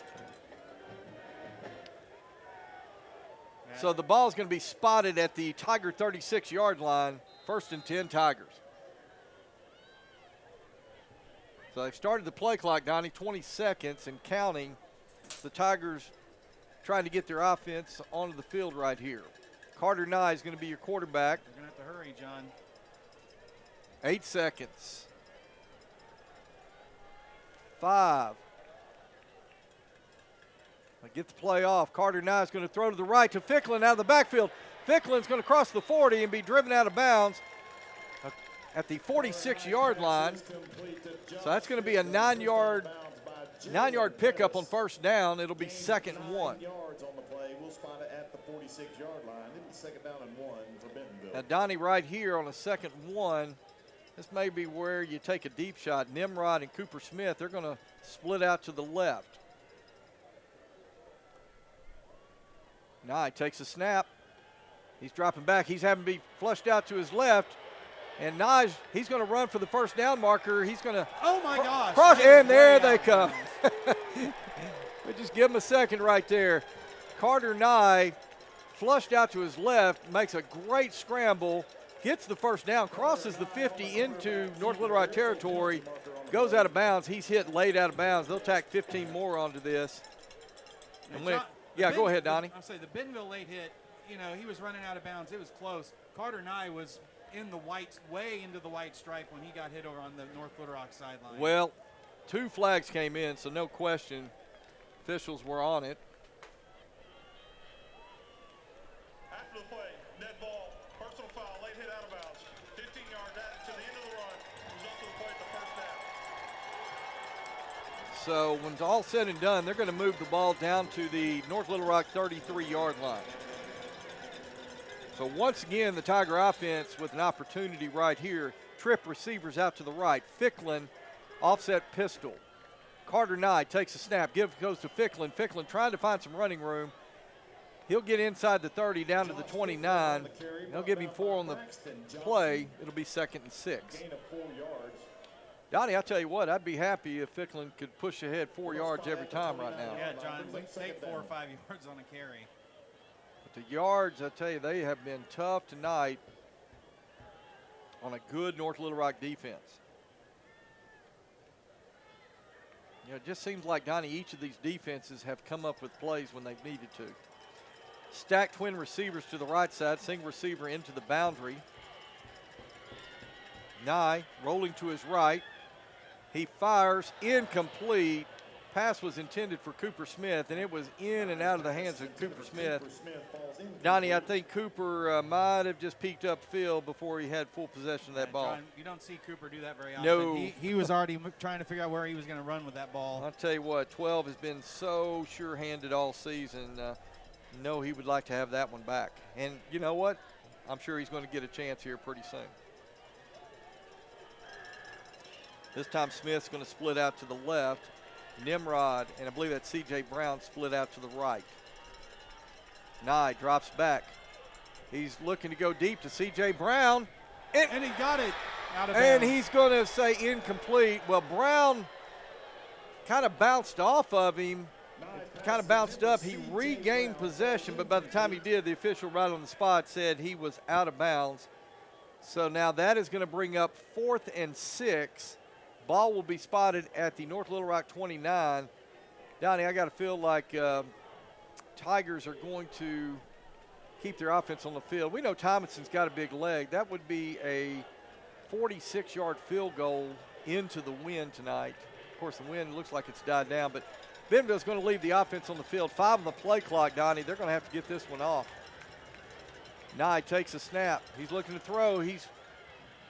So the ball is going to be spotted at the Tiger 36-yard line, 1st and 10 Tigers. So they've started the play clock, Donnie, 20 seconds and counting. The Tigers trying to get their offense onto the field right here. Carter Nye is going to be your quarterback. They're going to have to hurry, John. 8 seconds. 5. Get the play off. Carter Nye is going to throw to the right to Ficklin out of the backfield. Ficklin's going to cross the 40 and be driven out of bounds at the 46-yard line. So that's going to be a 9-yard pickup on 1st down. It'll be 2nd and 1. Yards on the play. We'll spot it at the 46-yard line. It'll be 2nd down and 1 for Bentonville. Now, Donnie, right here on a 2nd and 1, this may be where you take a deep shot. Nimrod and Cooper Smith, they're going to split out to the left. Nye takes a snap. He's dropping back. He's having to be flushed out to his left. And Nye, he's going to run for the 1st down marker. He's going to oh my gosh, cross, and there they come. We just give him a second right there. Carter Nye flushed out to his left, makes a great scramble, gets the 1st down, crosses the 50 into North Little Rock territory, goes out of bounds. He's hit late out of bounds. They'll tack 15 more onto this. And yeah, go ahead, Donnie. I'm saying the Bentonville late hit, you know, he was running out of bounds. It was close. Carter Nye was in the white, way into the white stripe when he got hit over on the North Little Rock sideline. Well, 2 flags came in, so no question officials were on it. After the play, net ball, personal foul, late hit out of bounds. 15 yards added to the end of the run. Result of the play at the 1st down. So when it's all said and done, they're going to move the ball down to the North Little Rock 33-yard line. So once again, the Tiger offense with an opportunity right here. Trip receivers out to the right. Ficklin, offset pistol. Carter Nye takes a snap, goes to Ficklin. Ficklin trying to find some running room. He'll get inside the 30 down to the 29. They'll give him 4 on the play. It'll be 2nd and 6. Gain of 4 yards. Donnie, I'll tell you what, I'd be happy if Ficklin could push ahead 4 yards every time right now. Yeah, John, we take 4 or 5 yards on a carry. But the yards, I tell you, they have been tough tonight on a good North Little Rock defense. You know, it just seems like, Donnie, each of these defenses have come up with plays when they've needed to. Stacked twin receivers to the right side, single receiver into the boundary. Nye rolling to his right. He fires, incomplete. Pass was intended for Cooper Smith, and it was in and out of the hands of Cooper Smith. Donnie, I think Cooper might have just peeked upfield before he had full possession of that ball. John, you don't see Cooper do that very often. No. He was already trying to figure out where he was going to run with that ball. I'll tell you what, 12 has been so sure-handed all season. No, he would like to have that one back. And you know what? I'm sure he's going to get a chance here pretty soon. This time Smith's going to split out to the left. Nimrod, and I believe that's C.J. Brown, split out to the right. Nye drops back. He's looking to go deep to C.J. Brown. And he got it out of bounds. And he's going to say incomplete. Well, Brown kind of bounced off of him, kind of bounced up. He regained possession, but by the time he did, the official right on the spot said he was out of bounds. So now that is going to bring up 4th and 6. Ball will be spotted at the North Little Rock 29. Donnie, I got to feel like Tigers are going to keep their offense on the field. We know Thomason's got a big leg. That would be a 46-yard field goal into the wind tonight. Of course, the wind looks like it's died down, but Bentonville's going to leave the offense on the field. 5 on the play clock, Donnie. They're going to have to get this one off. Nye takes a snap. He's looking to throw. He's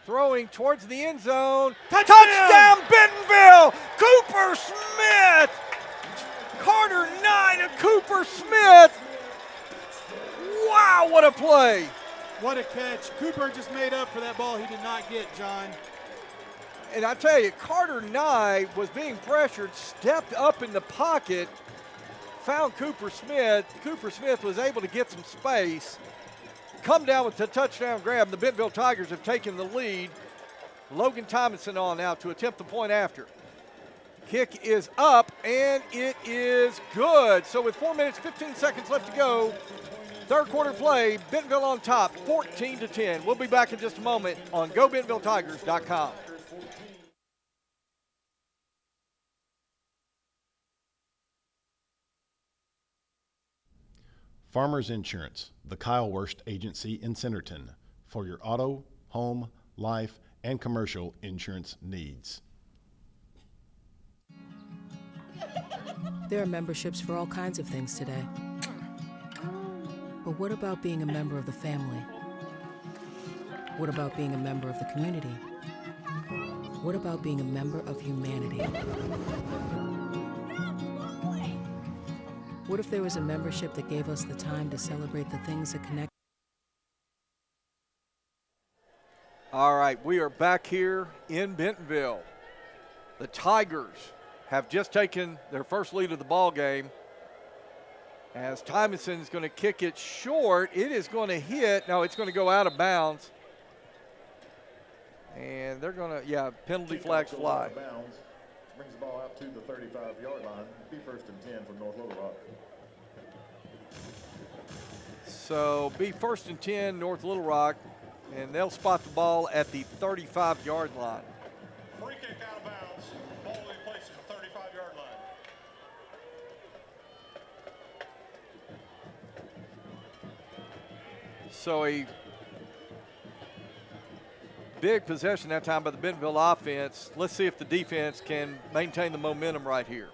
throwing towards the end zone. Touchdown Bentonville! Cooper Smith! Carter Nye to Cooper Smith! Wow, what a play! What a catch. Cooper just made up for that ball he did not get, John. And I tell you, Carter Nye was being pressured, stepped up in the pocket, found Cooper Smith. Cooper Smith was able to get some space, come down with the touchdown grab. The Bentonville Tigers have taken the lead. Logan Thomason on now to attempt the point after. Kick is up, and it is good. So with 4 minutes, 15 seconds left to go, third quarter play, Bentonville on top, 14-10. We'll be back in just a moment on GoBentonvilleTigers.com. Farmers Insurance, the Kyle Wurst Agency in Centerton, for your auto, home, life, and commercial insurance needs. There are memberships for all kinds of things today. But what about being a member of the family? What about being a member of the community? What about being a member of humanity? What if there was a membership that gave us the time to celebrate the things that connect? All right, we are back here in Bentonville. The Tigers have just taken their first lead of the ball game. As Tymonson is going to kick it short, it is going to hit. No, it's going to go out of bounds. And they're going to, penalty flags fly. Brings the ball out to the 35-yard line. Be first and 10 for North Little Rock. So be first and 10, North Little Rock, and they'll spot the ball at the 35-yard line. Free kick out of bounds. Ball will be placed at the 35-yard line. So a big possession that time by the Bentonville offense. Let's see if the defense can maintain the momentum right here.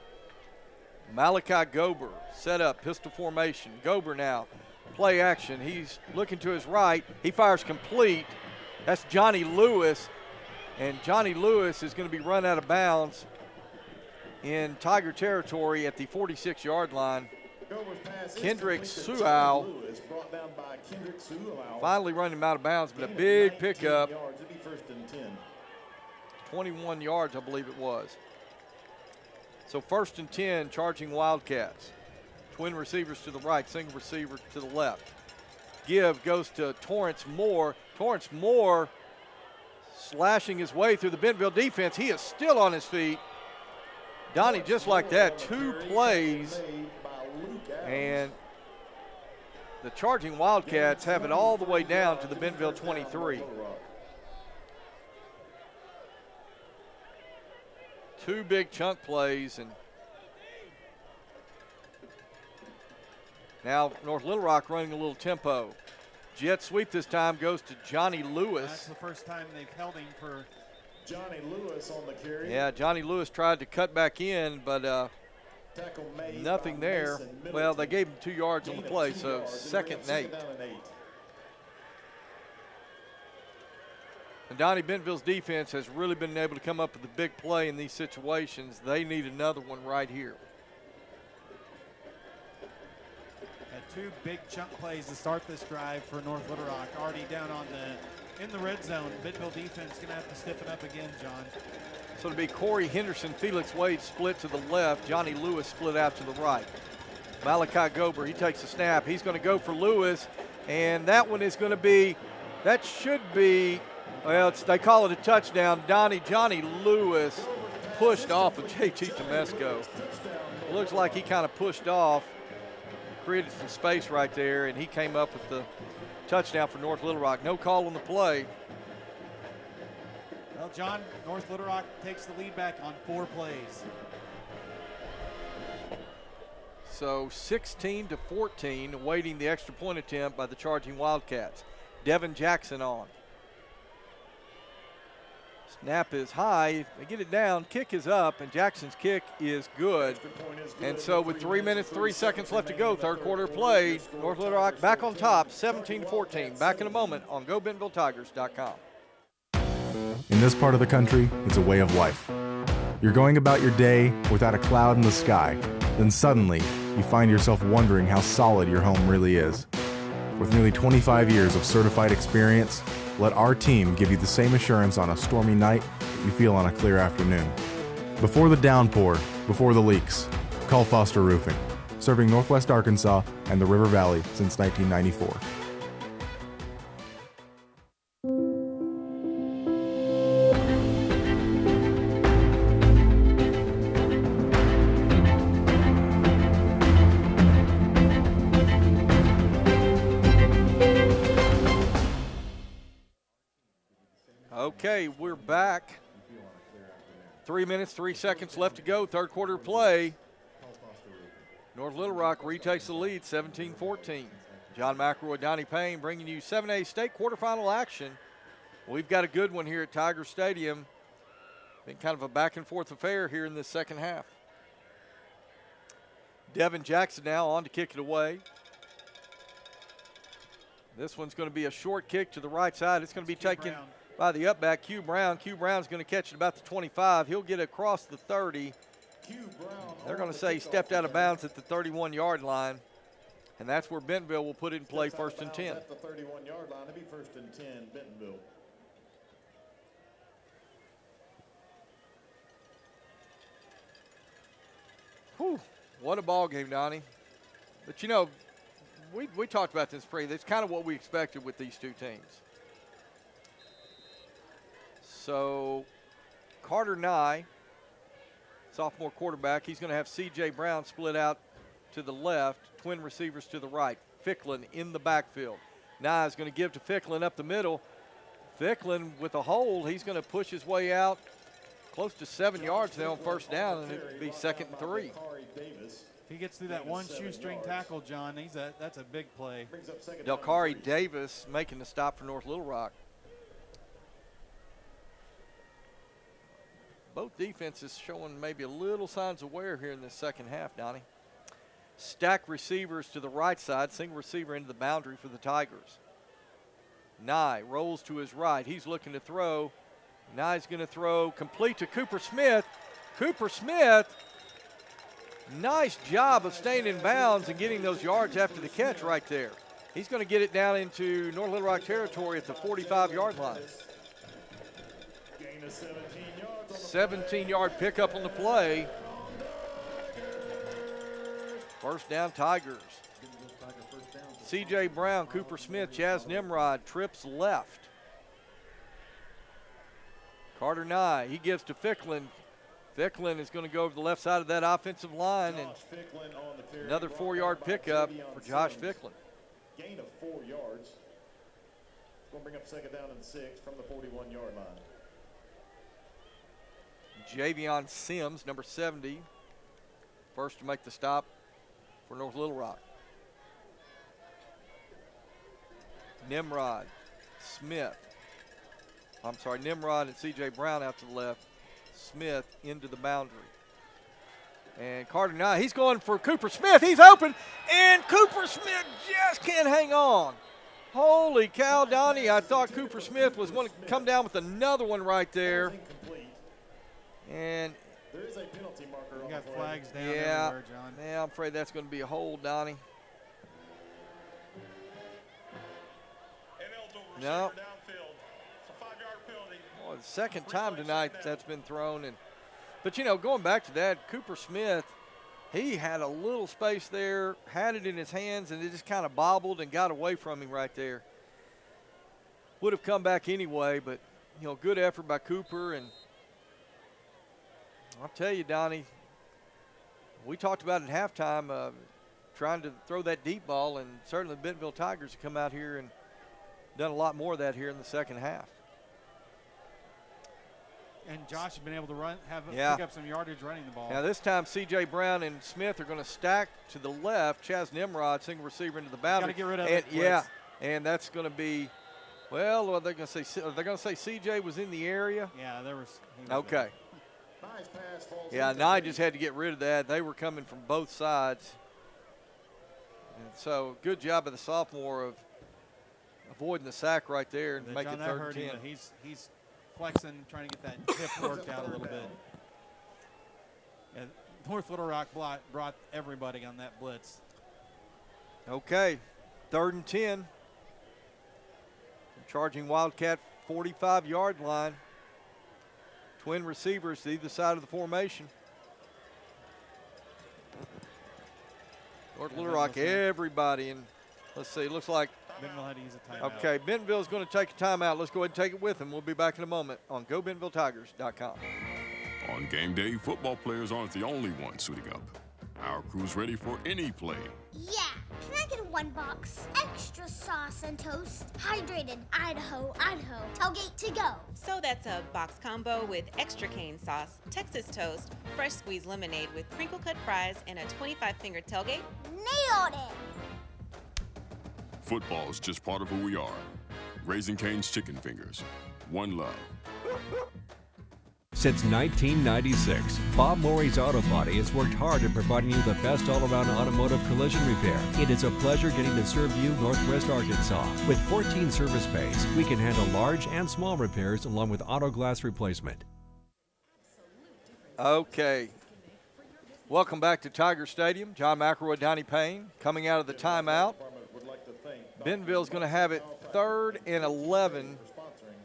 Malachi Gober set up, pistol formation. Gober now, play action. He's looking to his right. He fires complete. That's Johnny Lewis. And Johnny Lewis is going to be run out of bounds in Tiger territory at the 46-yard line. Kendrick Suau finally running him out of bounds, but a big pickup. 21 yards, I believe it was. So first and 10, charging Wildcats. Twin receivers to the right, single receiver to the left. Give goes to Torrance Moore. Torrance Moore slashing his way through the Bentonville defense. He is still on his feet. Donnie, just like that, 2 plays. And the charging Wildcats have it all the way down to the Bentonville 23. 2 big chunk plays, and now North Little Rock running a little tempo. Jet sweep this time goes to Johnny Lewis. That's the first time they've held him for Johnny Lewis on the carry. Yeah, Johnny Lewis tried to cut back in, but nothing there. Well, they gave him 2 yards on the play, so second and 8. And Donnie, Bentonville's defense has really been able to come up with a big play in these situations. They need another one right here. Had 2 big chunk plays to start this drive for North Little Rock. Already down in the red zone. Bentonville defense going to have to stiffen up again, John. So it'll be Corey Henderson, Felix Wade split to the left. Johnny Lewis split out to the right. Malachi Gober, he takes a snap. He's going to go for Lewis, and that one is going to be, that should be, well, they call it a touchdown. Johnny Lewis pushed off of JT Tomesco. It looks like he kind of pushed off, created some space right there, and he came up with the touchdown for North Little Rock. No call on the play. Well, John, North Little Rock takes the lead back on 4 plays. So 16-14, awaiting the extra point attempt by the charging Wildcats. Devin Jackson on. Snap is high. They get it down. Kick is up, and Jackson's kick is good. And so with 3 minutes, 3 seconds left to go, third quarter play, North Little Rock back on top, 17-14. Back in a moment on GoBentonvilleTigers.com. In this part of the country, it's a way of life. You're going about your day without a cloud in the sky. Then suddenly, you find yourself wondering how solid your home really is. With nearly 25 years of certified experience, let our team give you the same assurance on a stormy night that you feel on a clear afternoon. Before the downpour, before the leaks, call Foster Roofing, serving Northwest Arkansas and the River Valley since 1994. Okay, we're back. 3 minutes, 3 seconds left to go, third quarter play. North Little Rock retakes the lead, 17-14. John McElroy, Donnie Payne bringing you 7A state quarterfinal action. We've got a good one here at Tiger Stadium. Been kind of a back and forth affair here in this second half. Devin Jackson now on to kick it away. This one's going to be a short kick to the right side. It's going to be taken by the up-back, Q Brown. Q Brown's going to catch it about the 25. He'll get across the 30. They're going to say he stepped out of bounds at the 31-yard line, and that's where Bentonville will put it in play, first and 10. At the 31-yard line, it'll be first and 10, Bentonville. Whew, what a ball game, Donnie. But, you know, we talked about this pre. That's kind of what we expected with these two teams. So, Carter Nye, sophomore quarterback, he's going to have C.J. Brown split out to the left, twin receivers to the right. Ficklin in the backfield. Nye is going to give to Ficklin up the middle. Ficklin with a hold, he's going to push his way out close to 7 yards now on first down, and it'll be 2nd and 3. If he gets through that one shoestring tackle, John, that's a big play. Delcari Davis making the stop for North Little Rock. Both defenses showing maybe a little signs of wear here in this second half, Donnie. Stack receivers to the right side, single receiver into the boundary for the Tigers. Nye rolls to his right. He's looking to throw. Nye's going to throw complete to Cooper Smith. Cooper Smith, nice job of staying in bounds and getting those yards after the catch right there. He's going to get it down into North Little Rock territory at the 45-yard line. 17-yard pickup on the play. First down, Tigers. C.J. Brown, Cooper Smith, Chaz Nimrod, trips left. Carter Nye, he gives to Ficklin. Ficklin is going to go over the left side of that offensive line, and another 4-yard pickup for Josh Ficklin. Gain of 4 yards. Going to bring up second down and 6 from the 41-yard line. Javion Sims, number 70, first to make the stop for North Little Rock. Nimrod, Smith. Nimrod and C.J. Brown out to the left. Smith into the boundary. And Carter Nye, he's going for Cooper Smith. He's open, and Cooper Smith just can't hang on. Holy cow, Donnie. I thought Cooper Smith was going to come down with another one right there. And there is a penalty marker. You got flags down everywhere, John. Yeah, I'm afraid that's going to be a hold, Donnie. No. Well, the second time tonight that's been thrown. But, you know, going back to that, Cooper Smith, he had a little space there, had it in his hands, and it just kind of bobbled and got away from him right there. Would have come back anyway, but, you know, good effort by Cooper. And I'll tell you, Donnie, we talked about it at halftime, trying to throw that deep ball, and certainly the Bentonville Tigers have come out here and done a lot more of that here in the second half. And Josh has been able to pick up some yardage running the ball. Now this time C.J. Brown and Smith are going to stack to the left. Chaz Nimrod, single receiver into the boundary. Got to get rid of it. Yeah, and that's going to be, well, what are they going to say? Are they going to say C.J. was in the area? Yeah, there was. Okay. Yeah, Nye just had to get rid of that. They were coming from both sides. And so good job of the sophomore of avoiding the sack right there and make it 3rd and 10. He's flexing, trying to get that hip worked out a little bit. And North Little Rock brought everybody on that blitz. Okay, 3rd and 10. Charging Wildcat 45-yard line. Twin receivers to either side of the formation. North Little Rock, everybody. And let's see, it looks like Bentonville had to use a timeout. Okay, Bentonville's going to take a timeout. Let's go ahead and take it with them. We'll be back in a moment on GoBentonvilleTigers.com. On game day, football players aren't the only ones suiting up. Our crew's ready for any play. Yeah, can I get one box? Extra sauce and toast. Hydrated Idaho, Idaho. Tailgate to go. So that's a box combo with extra cane sauce, Texas toast, fresh squeezed lemonade with crinkle cut fries, and a 25-finger tailgate. Nailed it. Football is just part of who we are. Raising Cane's Chicken Fingers. One love. Since 1996, Bob Morey's Auto Body has worked hard at providing you the best all-around automotive collision repair. It is a pleasure getting to serve you Northwest Arkansas. With 14 service bays, we can handle large and small repairs along with auto glass replacement. Okay. Welcome back to Tiger Stadium. John McElroy, Donnie Payne coming out of the timeout. Bentonville's going to have it 3rd and 11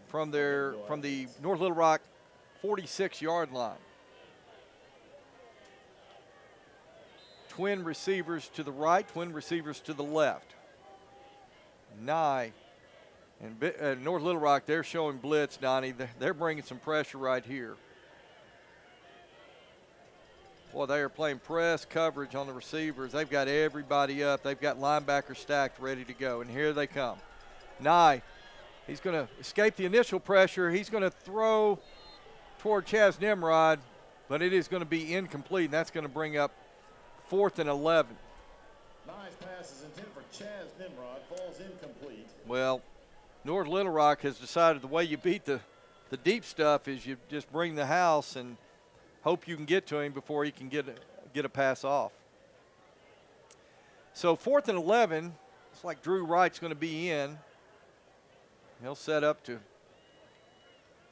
from the North Little Rock 46-yard line. Twin receivers to the right, twin receivers to the left. Nye and North Little Rock, they're showing blitz, Donnie. They're bringing some pressure right here. Boy, they are playing press coverage on the receivers. They've got everybody up. They've got linebackers stacked, ready to go. And here they come. Nye, he's going to escape the initial pressure. He's going to throw toward Chaz Nimrod, but it is going to be incomplete, and that's going to bring up 4th and 11. Nice pass is intended for Chaz Nimrod, falls incomplete. Well, North Little Rock has decided the way you beat the deep stuff is you just bring the house and hope you can get to him before he can get a pass off. So 4th and 11, it's like Drew Wright's going to be in. He'll set up to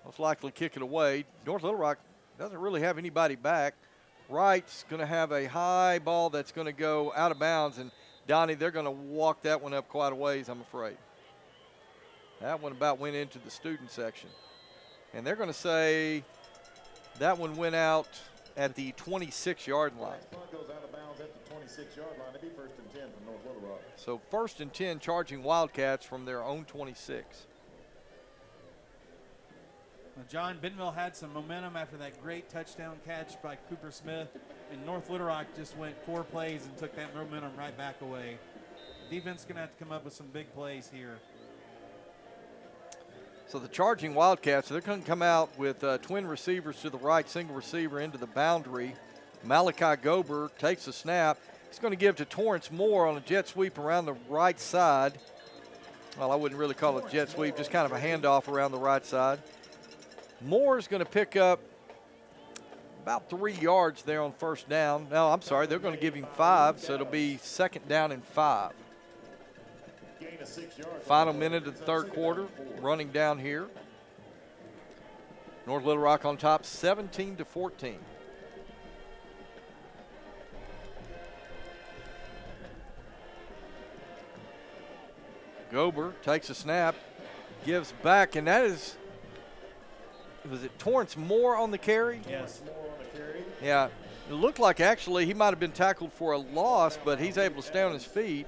most likely kick it away. North Little Rock doesn't really have anybody back. Wright's going to have a high ball that's going to go out of bounds, and Donnie, they're going to walk that one up quite a ways, I'm afraid. That one about went into the student section. And they're going to say that one went out at the 26-yard line. Punt goes out of bounds at the 26-yard line. It'd be 1st and 10 from North Little Rock. So 1st and 10 charging Wildcats from their own 26. Well, John, Bentonville had some momentum after that great touchdown catch by Cooper Smith, and North Little Rock just went 4 plays and took that momentum right back away. Defense going to have to come up with some big plays here. So the charging Wildcats, they're going to come out with twin receivers to the right, single receiver into the boundary. Malachi Gober takes a snap. He's going to give to Torrance Moore on a jet sweep around the right side. Well, I wouldn't really call it a jet sweep, just kind of a handoff around the right side. Moore's going to pick up about 3 yards there on 1st down. No, I'm sorry, they're going to give him 5, so it'll be 2nd down and 5. Final minute of the 3rd quarter, running down here. North Little Rock on top, 17-14. Gober takes a snap, gives back, and that is, was it Torrance Moore on the carry? Yes. Yeah, it looked like actually he might have been tackled for a loss, but he's able to stay on his feet,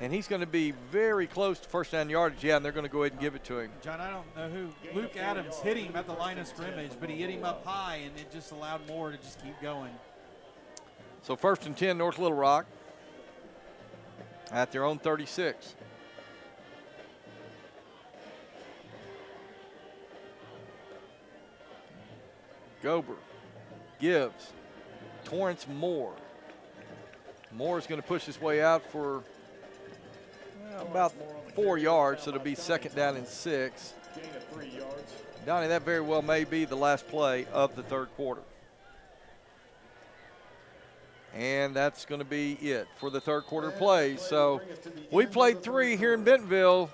and he's going to be very close to 1st down yardage. Yeah, and they're going to go ahead and give it to him. John, I don't know who, Luke Adams hit him at the line of scrimmage, but he hit him up high, and it just allowed Moore to just keep going. So 1st and 10, North Little Rock at their own 36. Gober gives Torrance Moore. Moore's going to push his way out for about 4 yards, so it'll be 2nd down and 6. Gain of 3 yards. Donnie, that very well may be the last play of the 3rd quarter. And that's going to be it for the 3rd quarter plays. So we played 3 here in Bentonville.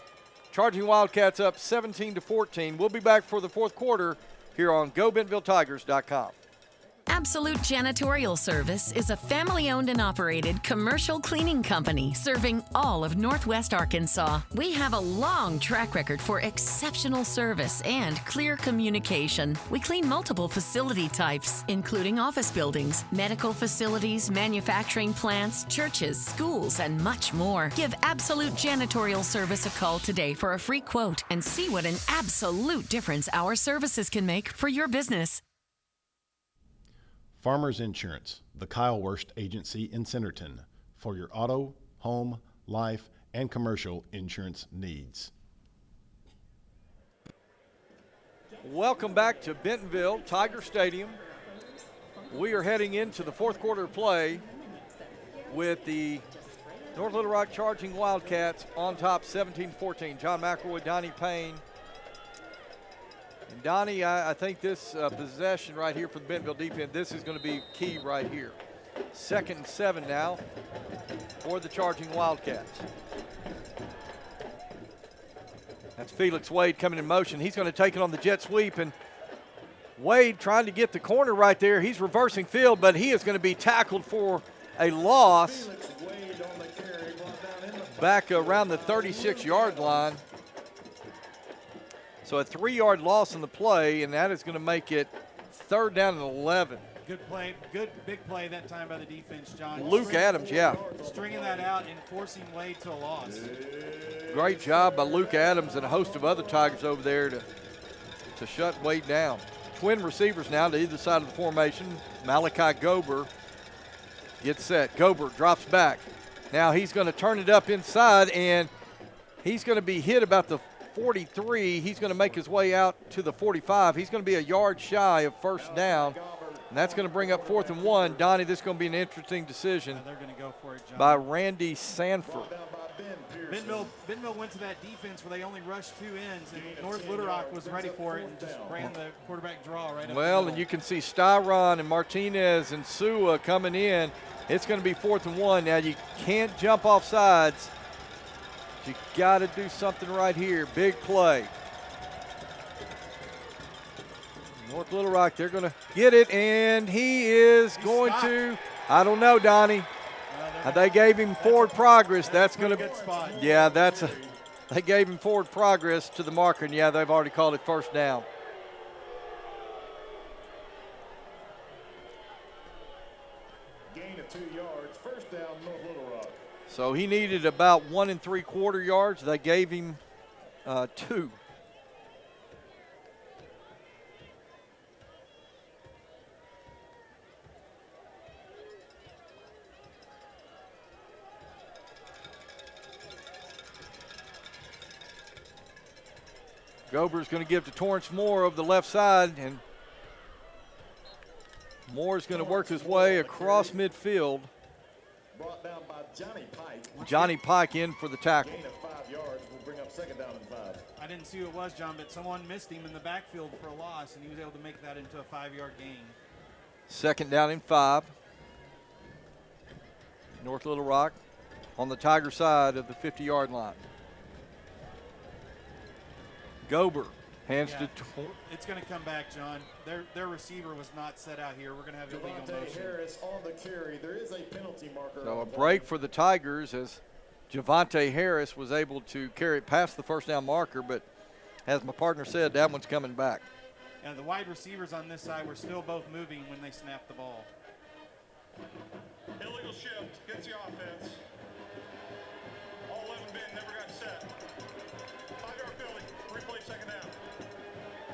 Charging Wildcats up 17-14. We'll be back for the 4th quarter here on GoBentonvilleTigers.com. Absolute Janitorial Service is a family-owned and operated commercial cleaning company serving all of Northwest Arkansas. We have a long track record for exceptional service and clear communication. We clean multiple facility types, including office buildings, medical facilities, manufacturing plants, churches, schools, and much more. Give Absolute Janitorial Service a call today for a free quote and see what an absolute difference our services can make for your business. Farmers Insurance, the Kyle Worst Agency in Centerton, for your auto, home, life, and commercial insurance needs. Welcome back to Bentonville, Tiger Stadium. We are heading into the fourth quarter of play with the North Little Rock Charging Wildcats on top 17-14. John McElroy, Donnie Payne. And Donnie, I think this possession right here for the Bentonville defense, this is going to be key right here. 2nd and 7 now for the Charging Wildcats. That's Felix Wade coming in motion. He's going to take it on the jet sweep, and Wade trying to get the corner right there. He's reversing field, but he is going to be tackled for a loss back around the 36-yard line. So a 3-yard loss in the play, and that is going to make it 3rd down and 11. Good play, good big play that time by the defense, John. Luke Adams, yeah. Stringing that out and forcing Wade to a loss. Great job by Luke Adams and a host of other Tigers over there to shut Wade down. Twin receivers now to either side of the formation. Malachi Gober gets set. Gober drops back. Now he's going to turn it up inside, and he's going to be hit about the 43. He's going to make his way out to the 45. He's going to be a yard shy of 1st down, and that's going to bring up 4th and 1. Donnie, this is going to be an interesting decision they're going to go for it, John. by Randy Sanford. Bentonville went to that defense where they only rushed 2 ends, and North Little Rock was ready for it and just ran the quarterback draw right up. Well, and you can see Styron and Martinez and Sua coming in. It's going to be 4th and 1. Now, you can't jump off sides. You got to do something right here. Big play. North Little Rock, they're going to get it, and he is going to, I don't know, Donnie. They gave him forward progress. That's going to, yeah, they gave him forward progress to the marker, and yeah, they've already called it 1st down. Gain of 2 yards, 1st down, North Little Rock. So he needed about 1 3/4 yards. They gave him 2. Gober's going to give to Torrance Moore over the left side, and Moore's going to work his way across midfield. Brought down by Johnny Pike. Johnny Pike in for the tackle. Gain of 5 yards will bring up 2nd down and 5. I didn't see who it was, John, but someone missed him in the backfield for a loss, and he was able to make that into a 5-yard gain. 2nd down and 5. North Little Rock on the Tiger side of the 50-yard line. Gober hands to it's going to come back, John. Their receiver was not set out here. We're going to have illegal motion. Harris on the carry. There is a penalty marker. So a break for the Tigers as Javante Harris was able to carry it past the 1st down marker, but as my partner said, that one's coming back. Yeah, the wide receivers on this side were still both moving when they snapped the ball. Illegal shift, gets the offense. All 11 men never got set. 5-yard penalty, replay 2nd down.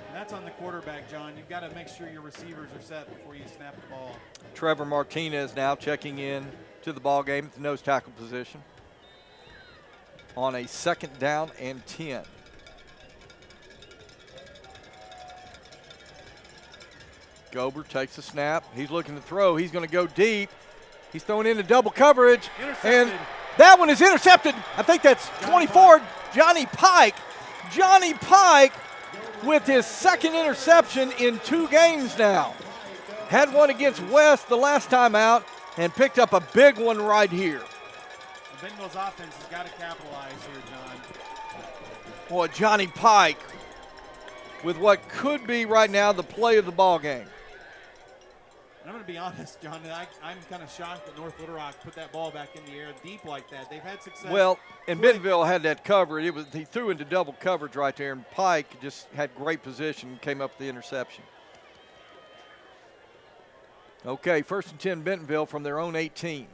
And that's on the quarterback, John. You've got to make sure your receivers are set before you snap the ball. Trevor Martinez now checking in to the ball game at the nose tackle position on a 2nd down and 10. Gober takes a snap. He's looking to throw. He's going to go deep. He's throwing into double coverage. And that one is intercepted. I think that's 24, Johnny Pike. Johnny Pike with his 2nd interception in 2 games now. Had one against West the last time out and picked up a big one right here. Bentonville's offense has got to capitalize here, John. Boy, Johnny Pike with what could be right now the play of the ball game. And I'm going to be honest, John, I'm kind of shocked that North Little Rock put that ball back in the air deep like that. They've had success. Well, and Bentonville had that covered. He threw into double coverage right there, and Pike just had great position and came up with the interception. Okay, 1st and 10 Bentonville from their own 18.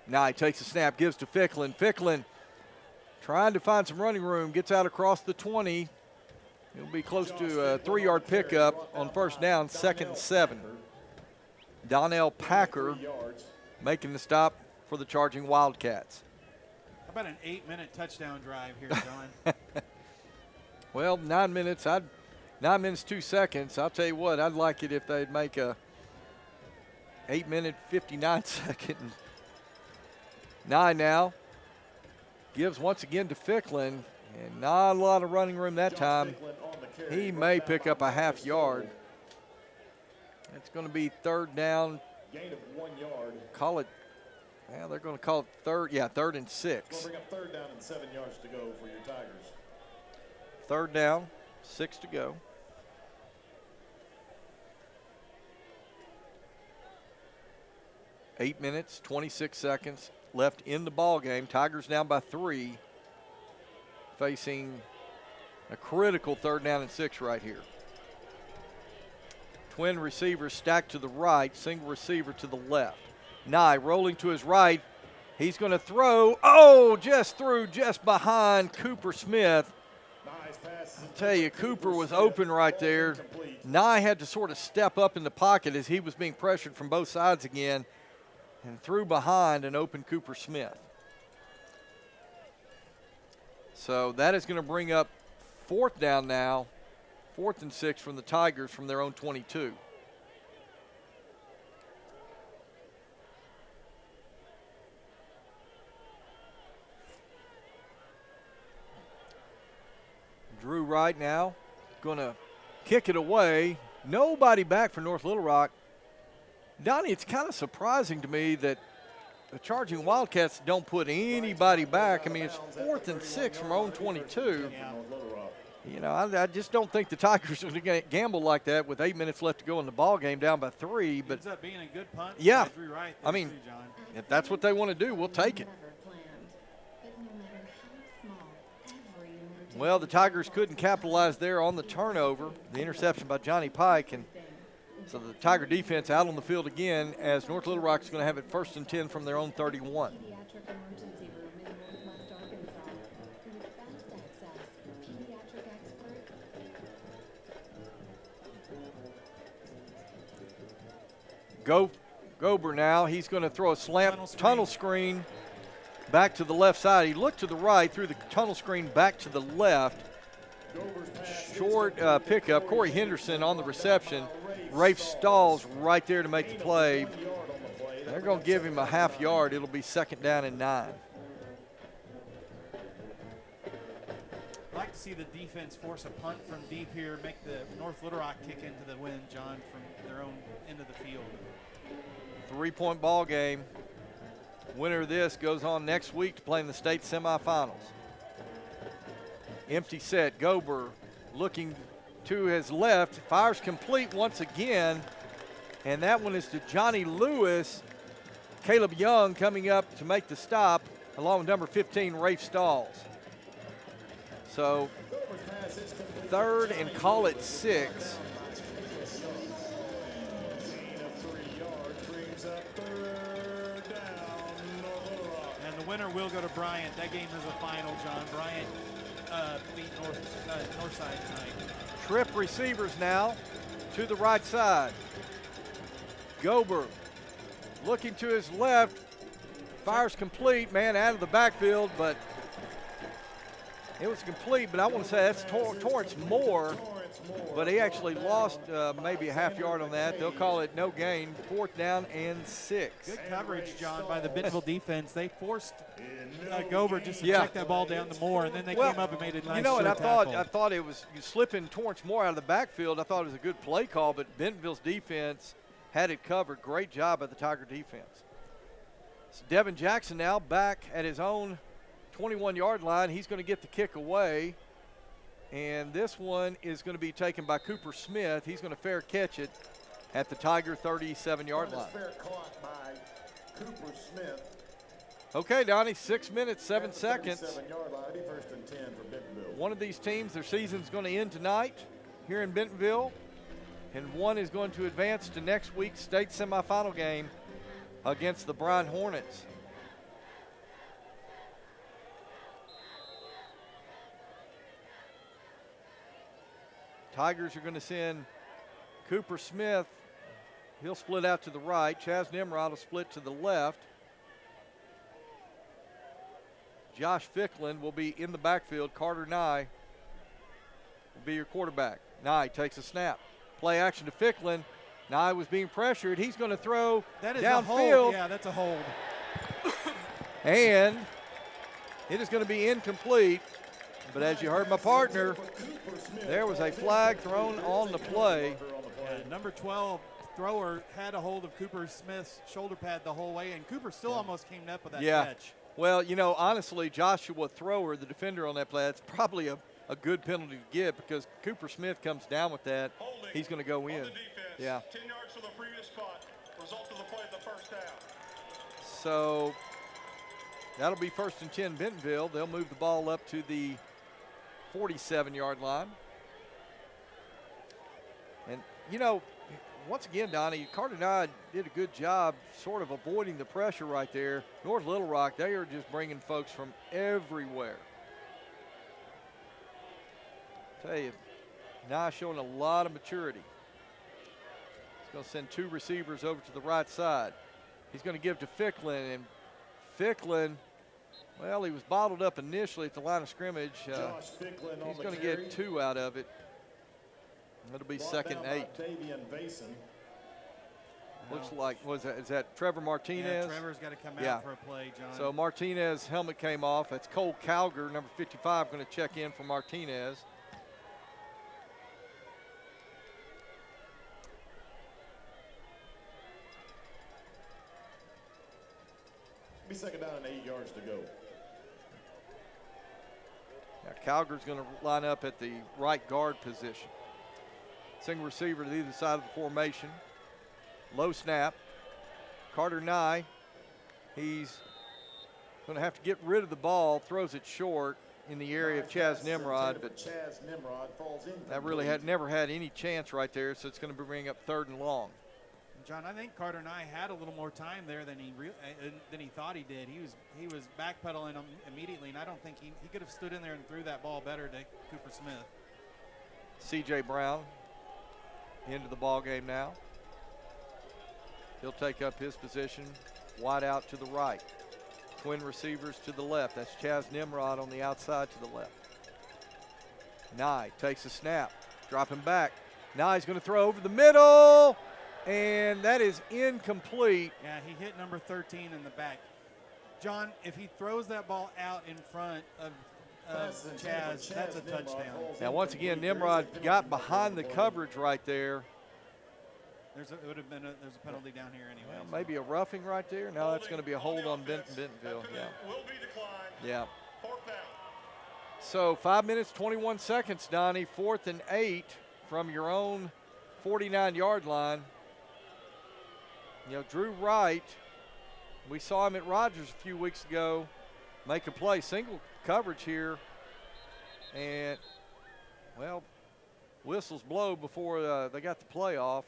Now he takes a snap, gives to Ficklin. Ficklin trying to find some running room, gets out across the 20. He'll be close to a 3-yard pickup on 1st down, 2nd and 7. Donnell Packer making the stop for the charging Wildcats. How about an 8-minute touchdown drive here, John? Well, 9 minutes. 9 minutes, 2 seconds. I'll tell you what, I'd like it if they'd make a 8-minute, 59-second. 9 now. Gives once again to Ficklin, and not a lot of running room that time. He may pick up a half yard. It's going to be 3rd down. Gain of 1 yard. Call it, well, they're going to call it 3rd and 6. Going to bring up 3rd down and 7 yards to go for your Tigers. 3rd down, 6 to go. Eight minutes, 26 seconds left in the ball game. Tigers down by 3, facing a critical 3rd down and 6 right here. Twin receivers stacked to the right, single receiver to the left. Nye rolling to his right. He's going to throw. Oh, just threw just behind Cooper Smith. I'll tell you, Cooper was open right there. Nye had to sort of step up in the pocket as he was being pressured from both sides again, and threw behind an open Cooper Smith. So that is going to bring up 4th down now, 4th and 6 from the Tigers from their own 22. Drew Wright now going to kick it away. Nobody back for North Little Rock. Donnie, it's kind of surprising to me that the charging Wildcats don't put anybody back. I mean, it's 4th and 6 from our own 22. You know, I just don't think the Tigers are going to gamble like that with 8 minutes left to go in the ball game, down by 3. But ends up being a good punt. Yeah, Drew Wright I mean, if that's what they want to do, we'll take it. Well, the Tigers couldn't capitalize there on the turnover, the interception by Johnny Pike, and so the Tiger defense out on the field again as North Little Rock is going to have it 1st and 10 from their own 31. Gober now, he's going to throw a slant tunnel screen back to the left side. He looked to the right, threw the tunnel screen back to the left. Short pickup. Corey Henderson on the reception. Rafe Stalls right there to make the play. They're going to give him a half yard. It'll be 2nd down and 9. I'd like to see the defense force a punt from deep here, make the North Little Rock kick into the wind, John, from their own end of the field. 3-point ball game. Winner of this goes on next week to play in the state semifinals. Empty set. Gober looking to his left. Fires complete once again. And that one is to Johnny Lewis. Caleb Young coming up to make the stop, along with number 15, Rafe Stalls. So 3rd and call it 6. And the winner will go to Bryant. That game is a final, John. Bryant beat Northside tonight. Trip receivers now to the right side. Gober looking to his left. Fires complete, man, out of the backfield, but it was complete. But I want to say that's Torrance Moore, but he actually lost maybe a half yard on that. They'll call it no gain, 4th down and 6. Good coverage, John, by the Bentonville defense. They forced Gober just to check that ball down to Moore, and then they came up and made a nice and tackle. I thought it was slipping Torrance Moore out of the backfield. I thought it was a good play call, but Bentonville's defense had it covered. Great job by the Tiger defense. So Devin Jackson now back at his own 21-yard line. He's going to get the kick away, And this one is going to be taken by Cooper Smith. He's going to fair catch it at the Tiger 37-yard line. Fair caught by Cooper Smith. Okay, Donnie, 6 minutes, 7 seconds. 37-yard line. It'll be 1st and 10 for Bentonville. One of these teams, their season's going to end tonight here in Bentonville, and one is going to advance to next week's state semifinal game against the Bryan Hornets. Tigers are going to send Cooper Smith. He'll split out to the right. Chaz Nimrod will split to the left. Josh Ficklin will be in the backfield. Carter Nye will be your quarterback. Nye takes a snap. Play action to Ficklin. Nye was being pressured. He's going to throw that is downfield. A hold. Yeah, that's a hold. And it is going to be incomplete. But as you heard my partner, there was a flag thrown on the play. Yeah, number 12 thrower had a hold of Cooper Smith's shoulder pad the whole way, and Cooper still almost came up with that catch. Well, you know, honestly, Joshua Thrower, the defender on that play, that's probably a good penalty to give because Cooper Smith comes down with that. He's going to go in. Yeah. 10 yards from the previous spot. Result of the play at the first down. So that'll be 1st and 10 Bentonville. They'll move the ball up to the 47-yard line. And, you know, once again, Donnie, Carter Nye did a good job sort of avoiding the pressure right there. North Little Rock, they are just bringing folks from everywhere. Tell you, Nye showing a lot of maturity. He's going to send 2 receivers over to the right side. He's going to give to Ficklin, and Ficklin, well, he was bottled up initially at the line of scrimmage. He's going to get 2 out of it. It'll be 2nd and 8. Looks like, is that Trevor Martinez? Yeah, Trevor's got to come out for a play, John. So Martinez' helmet came off. That's Cole Calger, number 55, going to check in for Martinez. Be 2nd down and 8 yards to go. Now Calger's going to line up at the right guard position. Single receiver to either side of the formation. Low snap. Carter Nye, he's going to have to get rid of the ball, throws it short in the area of Chaz Nimrod, but Chaz Nimrod falls in. that really never had any chance right there, so it's going to bring up 3rd and long. John, I think Carter Nye had a little more time there than he thought he did. He was backpedaling immediately, and I don't think he could have stood in there and threw that ball better to Cooper Smith. C.J. Brown into the ball game now. He'll take up his position, wide out to the right. Twin receivers to the left. That's Chaz Nimrod on the outside to the left. Nye takes a snap, dropping back. Nye's going to throw over the middle, and that is incomplete. Yeah, he hit number 13 in the back. John, if he throws that ball out in front of Chaz, that's a touchdown. Now, once again, Nimrod got behind the coverage right there. There's a penalty down here anyway. Well, maybe a roughing right there. No, that's going to be a hold on Bentonville. Yeah. Yeah. So 5 minutes, 21 seconds, Donnie. 4th and 8 from your own 49-yard line. You know, Drew Wright, we saw him at Rogers a few weeks ago make a play, single coverage here, and, well, whistles blow before they got the play off.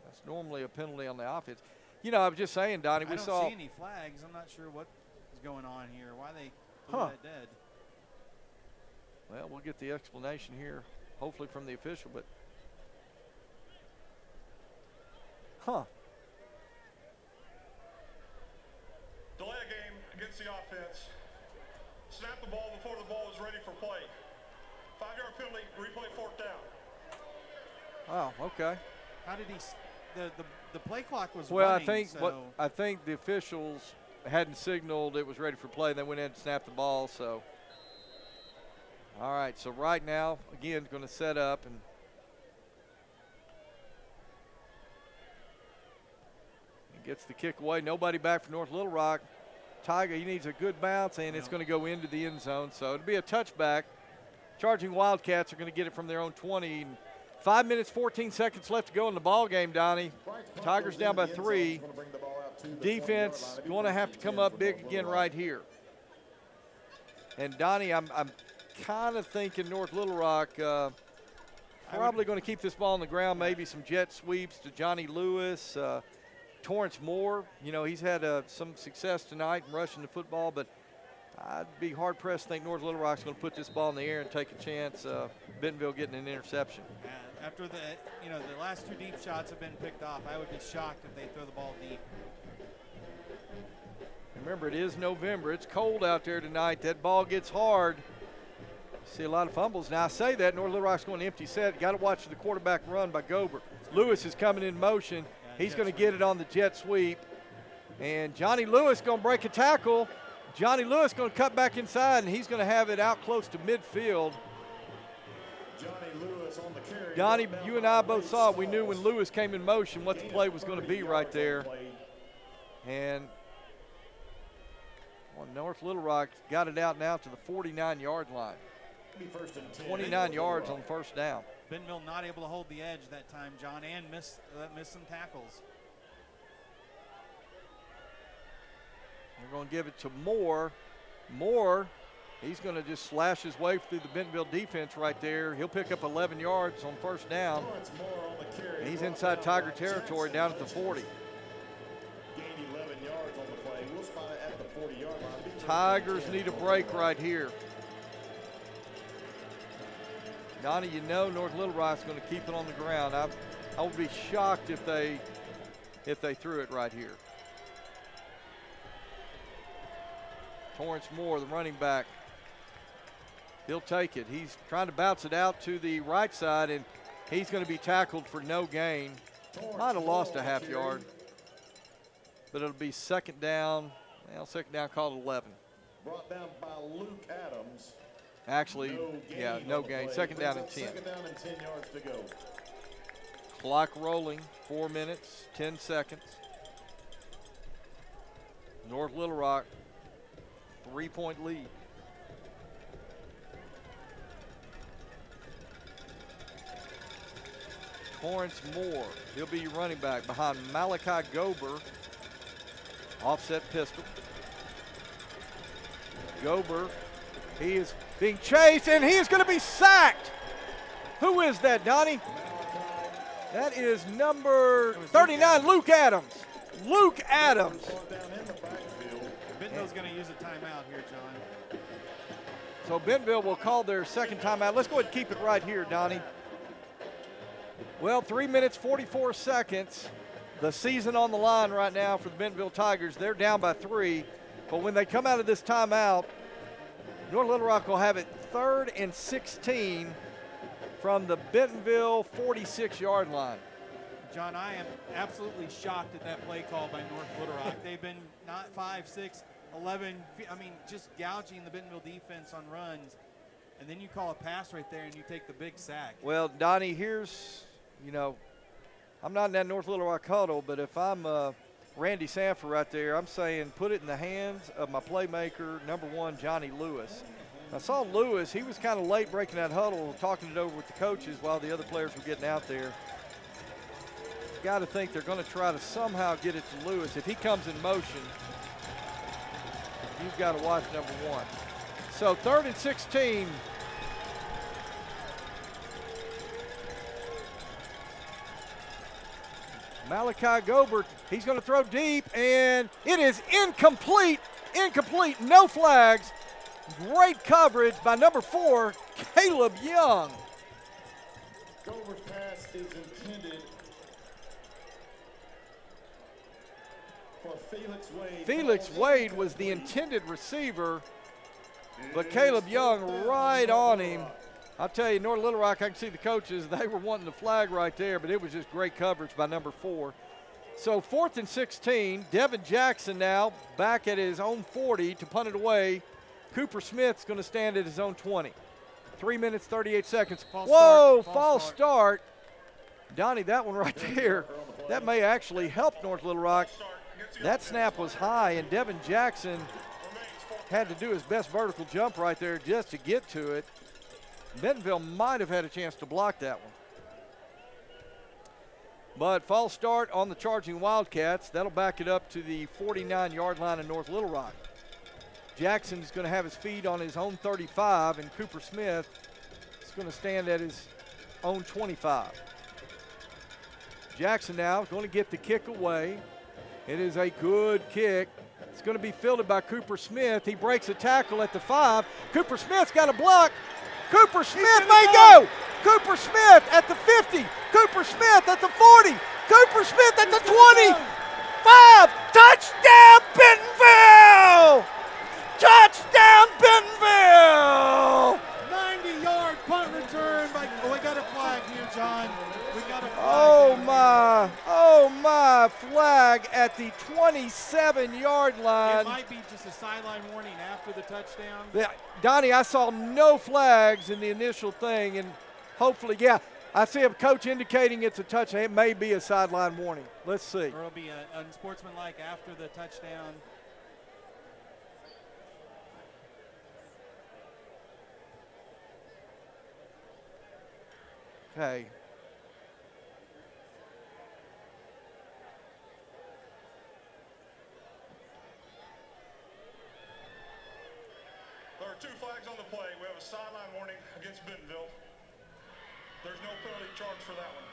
That's normally a penalty on the offense. You know, I was just saying, Donnie, I don't see any flags. I'm not sure what is going on here, why they blew that dead. Well, we'll get the explanation here, hopefully from the official, but Delay a game against the offense. Snap the ball before the ball is ready for play. 5-yard penalty, replay 4th down. Oh, okay. How did he? The play clock was well. running, I think the officials hadn't signaled it was ready for play. They went in and snapped the ball. So, all right. So right now, again, going to set up and. Gets the kick away. Nobody back for North Little Rock. Tiger, he needs a good bounce, and it's going to go into the end zone. So it'll be a touchback Charging Wildcats are going to get it from their own 20. 5 minutes, 14 seconds left to go in the ball game, Donnie. Tigers down by 3. Defense going to have to come up big again right here. And Donnie, I'm kind of thinking North Little Rock probably going to keep this ball on the ground, maybe some jet sweeps to Johnny Lewis, Torrance Moore. You know, he's had some success tonight in rushing the football, but I'd be hard-pressed to think North Little Rock's going to put this ball in the air and take a chance, Bentonville getting an interception. After the last 2 deep shots have been picked off, I would be shocked if they throw the ball deep. Remember, it is November. It's cold out there tonight. That ball gets hard. See a lot of fumbles. Now, I say that. North Little Rock's going to empty set. Got to watch the quarterback run by Gober. Lewis is coming in motion. He's going to get it on the jet sweep. And Johnny Lewis going to break a tackle. Johnny Lewis going to cut back inside, and he's going to have it out close to midfield. Donnie, you and I both saw it. We knew when Lewis came in motion what the play was going to be right there. And North Little Rock got it out now to the 49-yard line. 29 yards on first down. Bentonville not able to hold the edge that time, John, and missed some tackles. They're going to give it to Moore. Moore, he's going to just slash his way through the Bentonville defense right there. He'll pick up 11 yards on first down. And he's inside Tiger territory down at the 40. Tigers need a break right here. Donnie, you know North Little Rock's going to keep it on the ground. I would be shocked if they threw it right here. Torrance Moore, the running back, he'll take it. He's trying to bounce it out to the right side, and he's going to be tackled for no gain. Might have lost a half yard, but it'll be second down. Well, second down called 11. Brought down by Luke Adams. Actually, no gain. Second down and 10. Second down and 10 yards to go. Clock rolling, 4 minutes, 10 seconds. North Little Rock, 3-point lead. Torrance Moore, he'll be running back behind Malachi Gober. Offset pistol. Gober, he is being chased, and he is going to be sacked. Who is that, Donnie? That is number 39, Luke Adams. Luke Adams. Bentonville's going to use a timeout here, John. So Bentonville will call their second timeout. Let's go ahead and keep it right here, Donnie. Well, 3 minutes, 44 seconds. The season on the line right now for the Bentonville Tigers. They're down by 3, but when they come out of this timeout, North Little Rock will have it 3rd and 16 from the Bentonville 46-yard line. John, I am absolutely shocked at that play call by North Little Rock. They've been not 5, 6, 11, just gouging the Bentonville defense on runs, and then you call a pass right there and you take the big sack. Well, Donnie, here's, I'm not in that North Little Rock huddle, but if I'm Randy Sanford right there, I'm saying put it in the hands of my playmaker, number 1, Johnny Lewis. I saw Lewis. He was kind of late breaking that huddle, talking it over with the coaches while the other players were getting out there. Got to think they're going to try to somehow get it to Lewis. If he comes in motion, you've got to watch number 1. So 3rd and 16. Malachi Gober, he's going to throw deep, and it is incomplete, no flags. Great coverage by number 4, Caleb Young. Gober's pass is intended for Felix Wade. Felix Wade was the intended receiver, but Caleb Young right on him. I'll tell you, North Little Rock, I can see the coaches, they were wanting the flag right there, but it was just great coverage by number 4. So 4th and 16, Devin Jackson now back at his own 40 to punt it away. Cooper Smith's going to stand at his own 20. 3 minutes, 38 seconds. False start. Donnie, that one right there, that may actually help North Little Rock. That snap was high, and Devin Jackson had to do his best vertical jump right there just to get to it. Bentonville might have had a chance to block that one. But false start on the charging Wildcats. That'll back it up to the 49-yard line of North Little Rock. Jackson's going to have his feet on his own 35, and Cooper Smith is going to stand at his own 25. Jackson now going to get the kick away. It is a good kick. It's going to be fielded by Cooper Smith. He breaks a tackle at the 5. Cooper Smith's got a block. Cooper Smith may go. Cooper Smith at the 50. Cooper Smith at the 40. Cooper Smith at the 25. Touchdown, Bentonville! Touchdown, Bentonville! 90-yard punt return by, we got a flag here, John. We got a flag. Oh my, flag at the 27-yard line. It might be just a sideline warning after the touchdown. Yeah, Donnie, I saw no flags in the initial thing, and hopefully, yeah, I see a coach indicating it's a touchdown. It may be a sideline warning. Let's see. Or it'll be unsportsmanlike after the touchdown. Okay. There are 2 flags on the play. We have a sideline warning against Bentonville. There's no penalty charge for that one.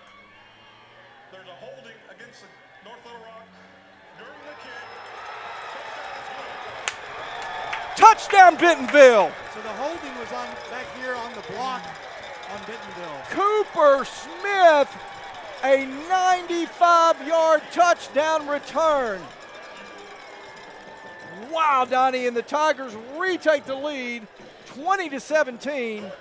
There's a holding against the North Little Rock during the kick. Touchdown, Bentonville! So the holding was on back here on the block on Bentonville. Cooper Smith, a 95-yard touchdown return. Wow, Donnie, and the Tigers retake the lead 20-17.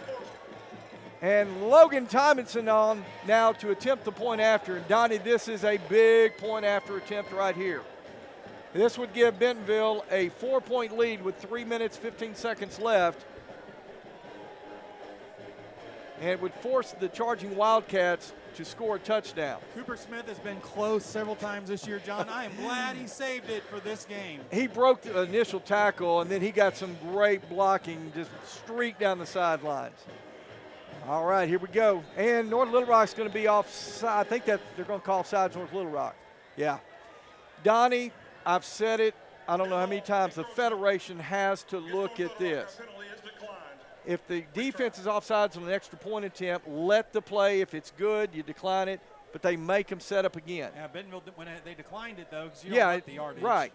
And Logan Tymonson on now to attempt the point after. And Donnie, this is a big point after attempt right here. This would give Bentonville a 4-point lead with 3 minutes, 15 seconds left. And it would force the charging Wildcats to score a touchdown. Cooper Smith has been close several times this year, John. I am glad he saved it for this game. He broke the initial tackle, and then he got some great blocking, just streaked down the sidelines. All right, here we go. And North Little Rock's going to be offside. I think that they're going to call offsides North Little Rock. Yeah. Donnie, I've said it, I don't know how many times, the Federation has to look at this. If the defense is offsides on an extra point attempt, let the play. If it's good, you decline it, but they make them set up again. Yeah, Bentonville, when they declined it, though, because you don't want the yardage. Right.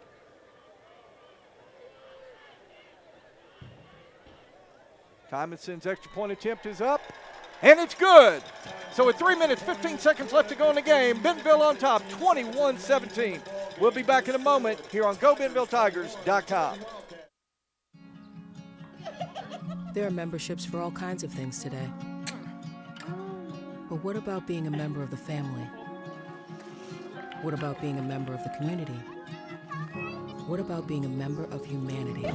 Tymonson's extra point attempt is up, and it's good. So with 3 minutes, 15 seconds left to go in the game, Bentonville on top, 21-17. We'll be back in a moment here on GoBentonvilleTigers.com. There are memberships for all kinds of things today. But what about being a member of the family? What about being a member of the community? What about being a member of humanity?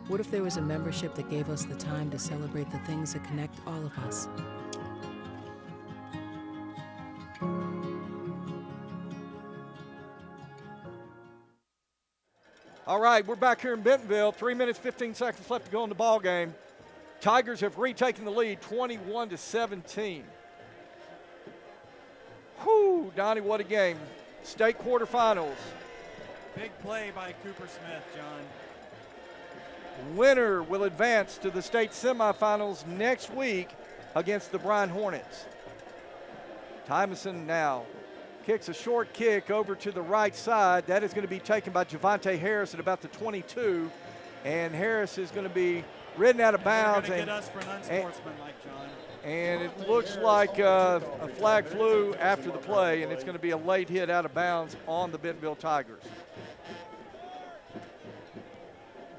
What if there was a membership that gave us the time to celebrate the things that connect all of us? All right, we're back here in Bentonville. 3 minutes, 15 seconds left to go in the ball game. Tigers have retaken the lead, 21-17. Whew, Donnie, what a game. State quarterfinals. Big play by Cooper Smith, John. Winner will advance to the state semifinals next week against the Bryan Hornets. Tymonson now kicks a short kick over to the right side. That is going to be taken by Javante Harris at about the 22. And Harris is going to be ridden out of bounds. They're going to get us for an unsportsmanlike, John. And it looks like a flag flew after the play, and it's going to be a late hit out of bounds on the Bentonville Tigers.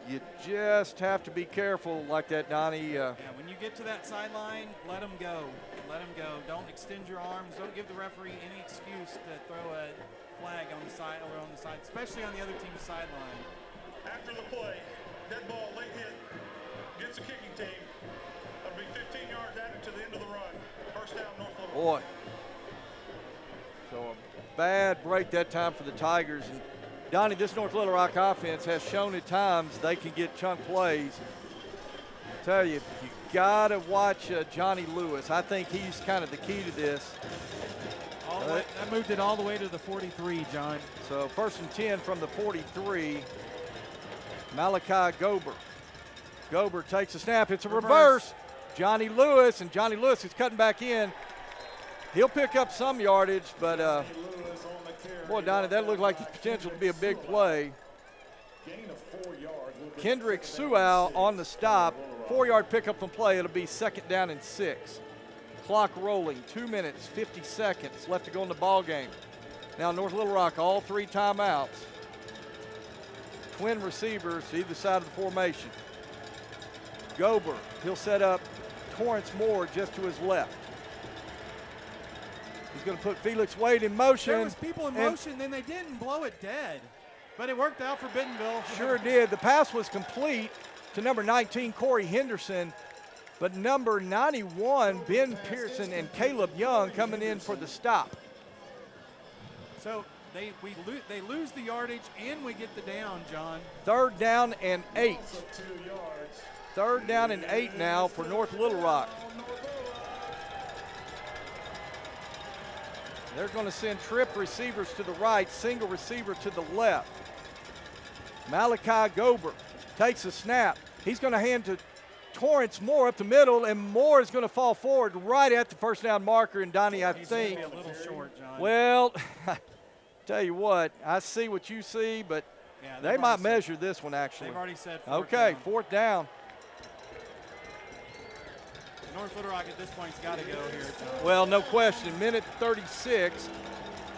You just have to be careful like that, Donnie. Yeah, when you get to that sideline, let them go. Let them go. Don't extend your arms. Don't give the referee any excuse to throw a flag on the side or on the side, especially on the other team's sideline. After the play, dead ball, late hit, gets the kicking team. That'll be 15 yards added to the end of the run. First down, North Little. Boy. So a bad break that time for the Tigers. And Donnie, this North Little Rock offense has shown at times they can get chunk plays. I tell you, you got to watch Johnny Lewis. I think he's kind of the key to this. That moved it all the way to the 43, John. So 1st and 10 from the 43. Malachi Gober. Gober takes a snap. It's a reverse. Johnny Lewis, and Johnny Lewis is cutting back in. He'll pick up some yardage, but boy, Donnie, that looked like the potential to be a big play. Kendrick Sewell on the stop. 4-yard pickup and play. It'll be 2nd down and 6. Clock rolling, 2 minutes, 50 seconds left to go in the ball game. Now North Little Rock, all 3 timeouts. Twin receivers either side of the formation. Gober, he'll set up Torrance Moore just to his left. He's going to put Felix Wade in motion. There was people in motion, then they didn't blow it dead. But it worked out for Bentonville. Sure did. The pass was complete to number 19, Corey Henderson. But number 91, Ben Pearson and Caleb Young coming in for the stop. So they lose the yardage and we get the down, John. 3rd down and 8. 3rd down and 8 now for North Little Rock. They're going to send trip receivers to the right, single receiver to the left. Malachi Gober takes a snap. He's going to hand to Torrance Moore up the middle, and Moore is going to fall forward right at the 1st down marker. And Donnie, I think, a little short, John. Well, tell you what, I see what you see, but yeah, they might measure this one actually. They've already said 4th okay, down. 4th down. North Little Rock at this point's got to go here, John. Well, no question. Minute 36.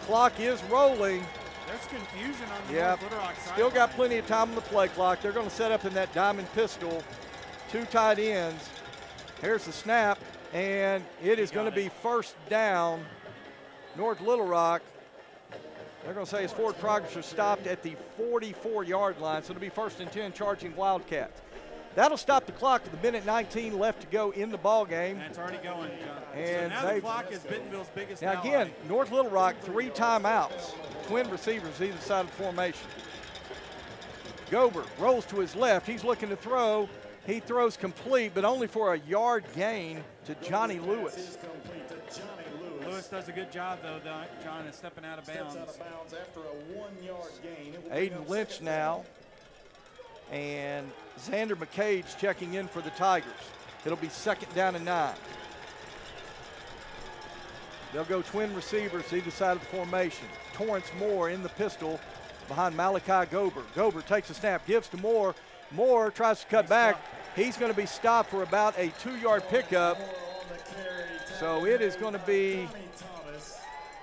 Clock is rolling. There's confusion on the Yeah, North Little Rock side. still got plenty of time on the play clock. They're going to set up in that diamond pistol. 2 tight ends. Here's the snap, and it is going to be 1st down. North Little Rock. They're going to say his forward progress is stopped at the 44-yard line, so it'll be 1st and 10 charging Wildcats. That'll stop the clock with a minute 19 left to go in the ball game. And it's already going, John. And so now the clock is Bentonville's biggest Now ally. again, North Little Rock, 3 timeouts. Twin receivers either side of the formation. Gober rolls to his left. He's looking to throw. He throws complete, but only for a yard gain to Johnny Lewis. Lewis does a good job, though, John, is stepping out of bounds. After a 1-yard gain. Aiden Lynch now. And Xander McCage checking in for the Tigers. It'll be 2nd down and 9. They'll go twin receivers either side of the formation. Torrance Moore in the pistol behind Malachi Gober. Gober takes a snap, gives to Moore. Moore tries to cut back. He's going to be stopped for about a 2-yard pickup. So it is going to be,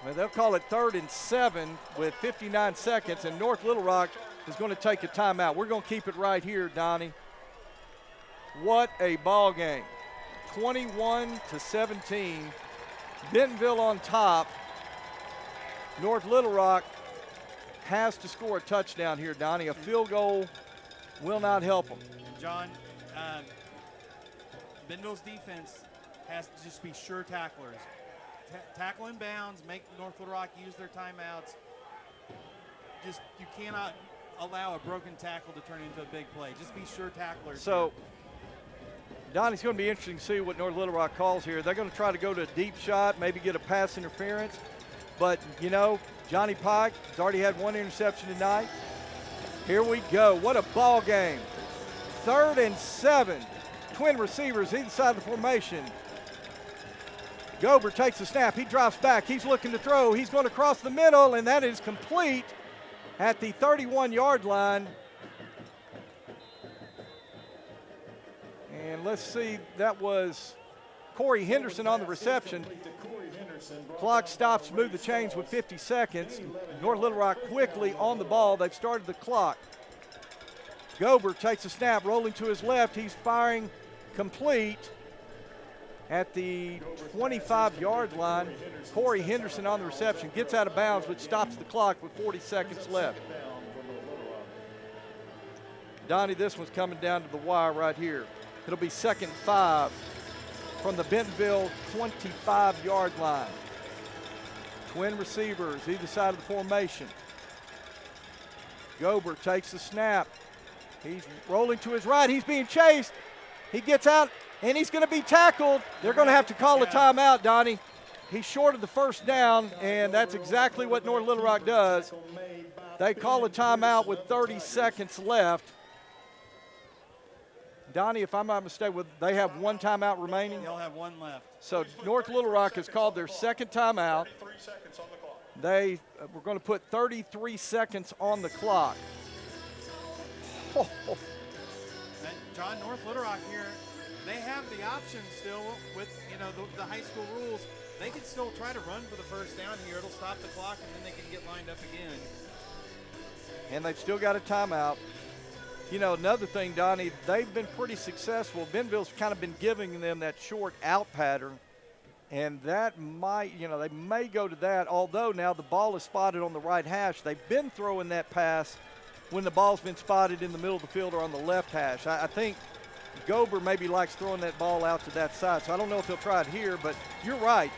well, they'll call it 3rd and 7 with 59 seconds, and North Little Rock is going to take a timeout. We're going to keep it right here, Donnie. What a ball game. 21-17. Bentonville on top. North Little Rock has to score a touchdown here, Donnie. A field goal will not help them. John, Bentonville's defense has to just be sure tacklers. Tackle in bounds, make North Little Rock use their timeouts. Just, you cannot allow a broken tackle to turn into a big play. Just be sure tacklers. So, Donnie, it's going to be interesting to see what North Little Rock calls here. They're going to try to go to a deep shot, maybe get a pass interference. But, you know, Johnny Pike has already had 1 interception tonight. Here we go. What a ball game. 3rd and 7. Twin receivers either side of the formation. Gober takes the snap. He drops back. He's looking to throw. He's going to cross the middle, and that is complete at the 31-yard line. And let's see, that was Corey Henderson on the reception. Clock stops, move the chains with 50 seconds. North Little Rock quickly on the ball. They've started the clock. Gober takes a snap, rolling to his left. He's firing complete at the 25-yard line. Corey Henderson on the reception, gets out of bounds, which stops the clock with 40 seconds left. Donnie, this one's coming down to the wire right here. It'll be 2nd and 5 from the Bentonville 25-yard line. Twin receivers either side of the formation. Gober takes the snap. He's rolling to his right. He's being chased. He gets out, and he's going to be tackled. They're going to have to call a timeout, Donnie. He's short of the first down, and that's exactly what North Little Rock does. They call a timeout with 30 seconds left. Donnie, if I'm not mistaken, they have one timeout remaining? They'll have one left. So North Little Rock has called their second timeout. They were going to put 33 seconds on the clock. And John, North Little Rock here, they have the option still with, the high school rules. They can still try to run for the first down here. It'll stop the clock, and then they can get lined up again. And they've still got a timeout. Another thing, Donnie, they've been pretty successful. Bentonville's kind of been giving them that short out pattern, and that might, they may go to that, although now the ball is spotted on the right hash. They've been throwing that pass when the ball's been spotted in the middle of the field or on the left hash. I think Gober maybe likes throwing that ball out to that side, so I don't know if he'll try it here, but you're right.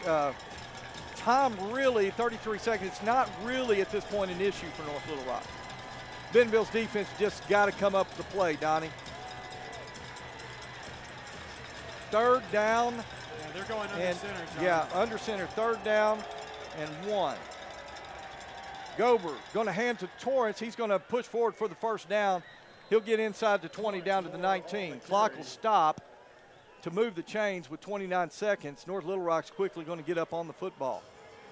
Time really, 33 seconds, it's not really at this point an issue for North Little Rock. Bentonville's defense just got to come up with the play, Donnie. Third down. Yeah, they're going under center, John. Yeah, under center, third down and 1. Gober going to hand to Torrance. He's going to push forward for the first down. He'll get inside the 20 down to the 19. Clock will stop to move the chains with 29 seconds. North Little Rock's quickly going to get up on the football.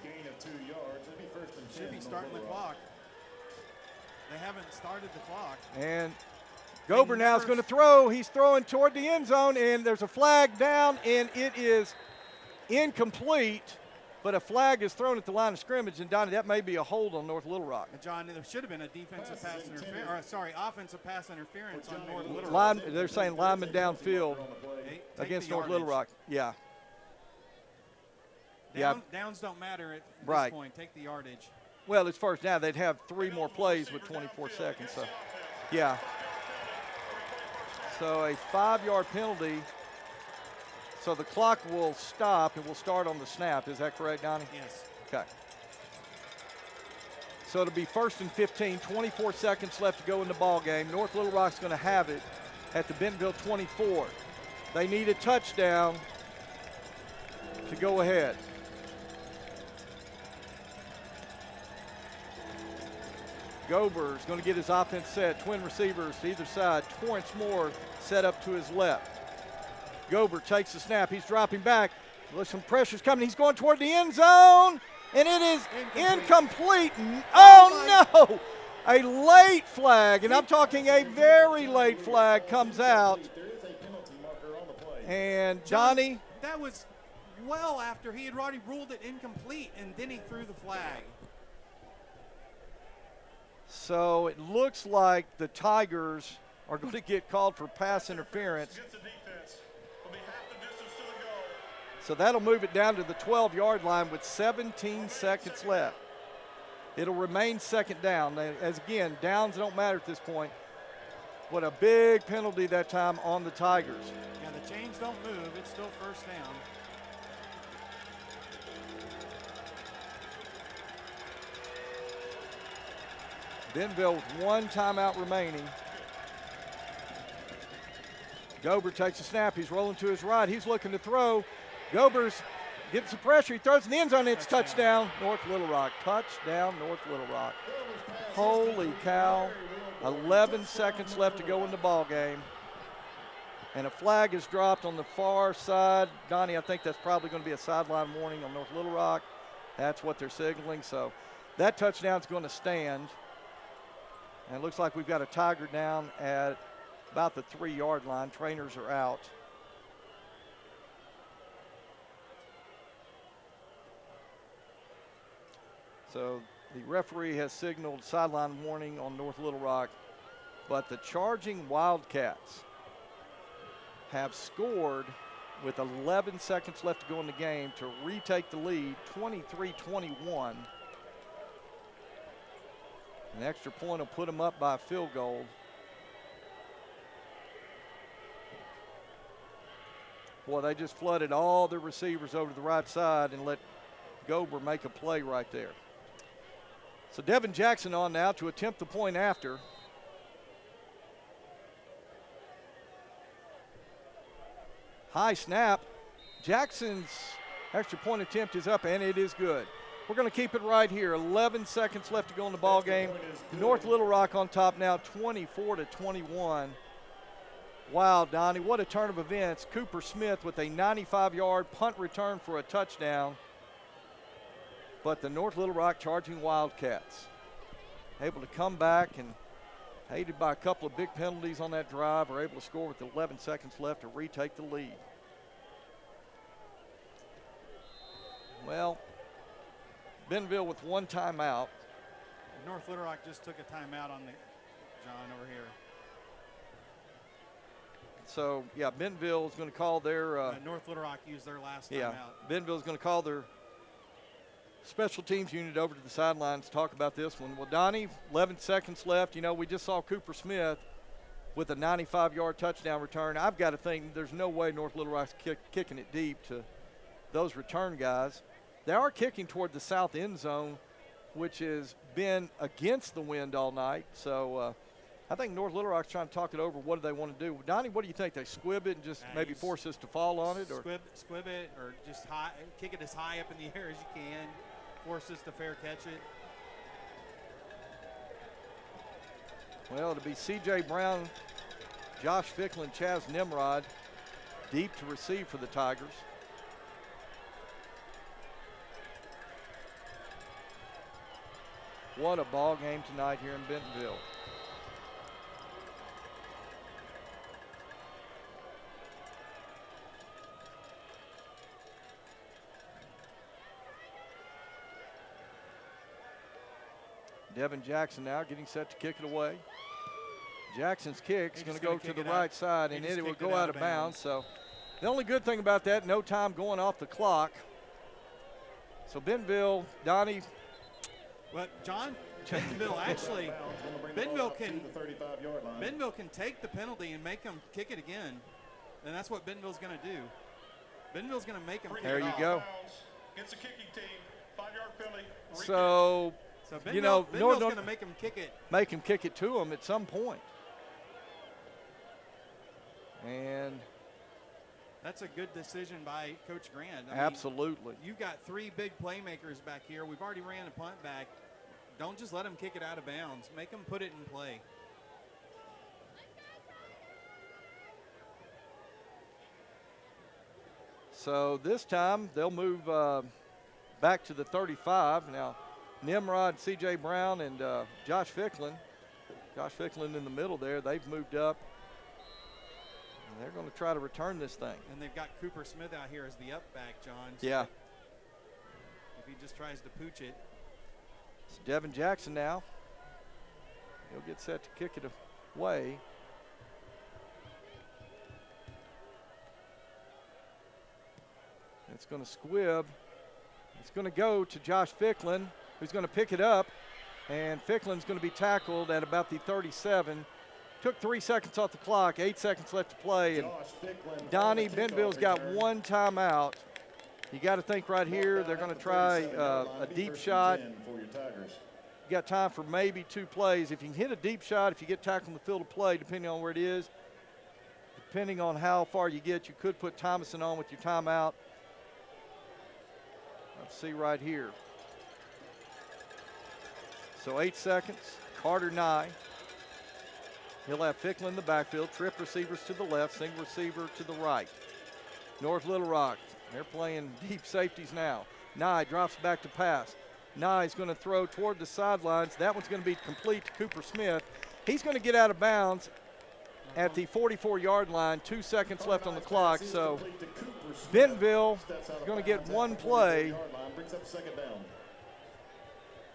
Gain of 2 yards. It'll be first and 10. Should be starting the clock. They haven't started the clock. And Gober now is going to throw. He's throwing toward the end zone, and there's a flag down, and it is incomplete. But a flag is thrown at the line of scrimmage, and Donnie, that may be a hold on North Little Rock. And John, there should have been a offensive pass interference on North Little Rock. They're saying lineman downfield against North Little Rock. Yeah. Downs don't matter at this point. Take the yardage. Well, it's first down. They'd have 3 more plays with 24 seconds. So, yeah. So a 5-yard penalty. So the clock will stop and will start on the snap. Is that correct, Donnie? Yes. Okay. So it'll be first and 15, 24 seconds left to go in the ball game. North Little Rock's going to have it at the Bentonville 24. They need a touchdown to go ahead. Gober is going to get his offense set. Twin receivers to either side. Torrance Moore set up to his left. Gober takes the snap. He's dropping back. There's some pressure's coming. He's going toward the end zone, and it is incomplete. Oh, no! A late flag, and I'm talking a very late flag comes out. And Johnny? That was well after he had already ruled it incomplete, and then he threw the flag. So it looks like the Tigers are going to get called for pass interference. So that'll move it down to the 12-yard line with 17 seconds left. It'll remain second down. As again, downs don't matter at this point. What a big penalty that time on the Tigers. Yeah, the chains don't move. It's still first down. Bentonville with 1 timeout remaining. Gober takes a snap. He's rolling to his right. He's looking to throw. Gober's getting some pressure. He throws in the end zone. It's touchdown, North Little Rock. Touchdown, North Little Rock. Holy cow. 11 seconds left to go in the ball game. And a flag is dropped on the far side. Donnie, I think that's probably going to be a sideline warning on North Little Rock. That's what they're signaling. So that touchdown's going to stand. And it looks like we've got a Tiger down at about the 3-yard line. Trainers are out. So the referee has signaled sideline warning on North Little Rock, but the charging Wildcats have scored with 11 seconds left to go in the game to retake the lead, 23-21. An extra point will put them up by a field goal. Boy, they just flooded all their receivers over to the right side and let Gober make a play right there. So Devin Jackson on now to attempt the point after. High snap. Jackson's extra point attempt is up, and it is good. We're going to keep it right here. 11 seconds left to go in the ball game. North Little Rock on top now, 24-21. Wow, Donnie, what a turn of events. Cooper Smith with a 95-yard punt return for a touchdown. But the North Little Rock Charging Wildcats able to come back, and aided by a couple of big penalties on that drive, are able to score with 11 seconds left to retake the lead. Well, Bentonville with one timeout. North Little Rock just took a timeout on the John over here. So, yeah, Bentonville is going to call their North Little Rock used their last yeah, timeout. Bentonville is going to call their special teams unit over to the sidelines to talk about this one. Well, Donnie, 11 seconds left. You know, we just saw Cooper Smith with a 95-yard touchdown return. I've got to think there's no way North Little Rock's kicking it deep to those return guys. They are kicking toward the south end zone, which has been against the wind all night. So I think North Little Rock's trying to talk it over. What do they want to do? Donnie, what do you think? They squib it and just maybe force us to fall on it? Or Squib it, or just kick it as high up in the air as you can. Force us to fair catch it. Well, it'll be C.J. Brown, Josh Ficklen, Chaz Nimrod deep to receive for the Tigers. What a ball game tonight here in Bentonville. Devin Jackson now getting set to kick it away. Jackson's kick is going to go to the right side, and it will go out of bounds. So the only good thing about that, no time going off the clock. So Bentonville, Donnie. Well, John, Bentonville actually, Bentonville can take the penalty and make them kick it again, and that's what Bentonville's going to do. Bentonville's going to make them kick it There you off. go. Against the kicking team, 5-yard penalty. So Bentonville, you know, Bentonville's going to make them kick it. Make him kick it to him at some point. And that's a good decision by Coach Grant. I absolutely. mean, you've got three big playmakers back here. We've already ran a punt back. Don't just let them kick it out of bounds. Make them put it in play. So this time they'll move back to the 35. Now Nimrod, C.J. Brown, and Josh Ficklen. Josh Ficklen in the middle there. They've moved up. And they're going to try to return this thing. And they've got Cooper Smith out here as the up back, John. So yeah. If he just tries to pooch it. It's Devin Jackson now. He'll get set to kick it away. It's going to squib. It's going to go to Josh Ficklen, who's going to pick it up. And Ficklen's going to be tackled at about the 37. Took 3 seconds off the clock, 8 seconds left to play. And Donnie, Bentonville's got one timeout. You got to think right here, they're going to try a deep shot. You got time for maybe 2 plays. If you can hit a deep shot, if you get tackled in the field of play, depending on where it is, depending on how far you get, you could put Thomason on with your timeout. Let's see right here. So 8 seconds, Carter Nye. He'll have Ficklen in the backfield, trip receivers to the left, single receiver to the right. North Little Rock, they're playing deep safeties now. Nye drops back to pass. Nye's going to throw toward the sidelines. That one's going to be complete to Cooper Smith. He's going to get out of bounds at the 44-yard line, 2 seconds left on the clock. So Bentonville is going to get one play.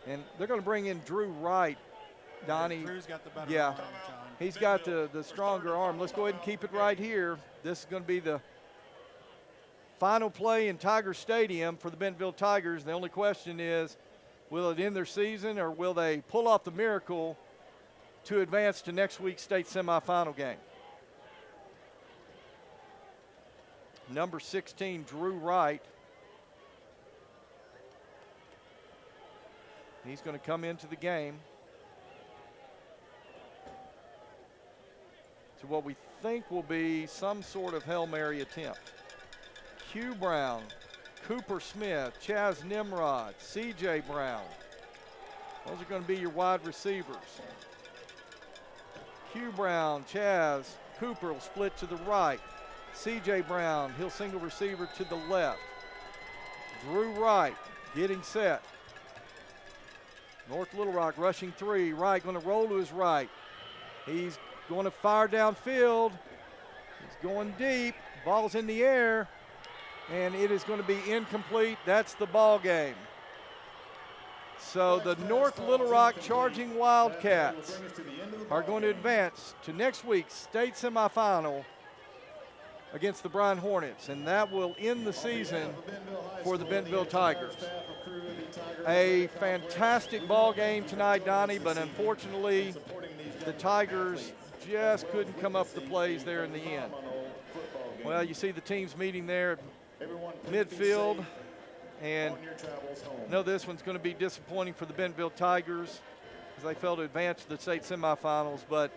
And they're going to bring in Drew Wright. Donnie, Drew's got the better yeah, arm, John. he's got the stronger arm. Let's go ahead and keep it right here. This is going to be the final play in Tiger Stadium for the Bentonville Tigers. The only question is, will it end their season or will they pull off the miracle to advance to next week's state semifinal game? Number 16, Drew Wright. He's going to come into the game to what we think will be some sort of Hail Mary attempt. Q Brown, Cooper Smith, Chaz Nimrod, CJ Brown. Those are going to be your wide receivers. Q Brown, Chaz, Cooper will split to the right. CJ Brown, he'll single receiver to the left. Drew Wright getting set. North Little Rock rushing 3. Wright going to roll to his right. He's going to fire downfield. He's going deep. Ball's in the air. And it is going to be incomplete. That's the ball game. So the North Little Rock Charging Wildcats are going to advance to next week's state semifinal against the Bryan Hornets, and that will end the season for the Bentonville Tigers. A fantastic ball game tonight, Donnie, but unfortunately the Tigers just couldn't come up the plays there in the end. Well, you see the teams meeting there at midfield, and I know this one's going to be disappointing for the Bentonville Tigers as they failed to advance to the state semifinals, but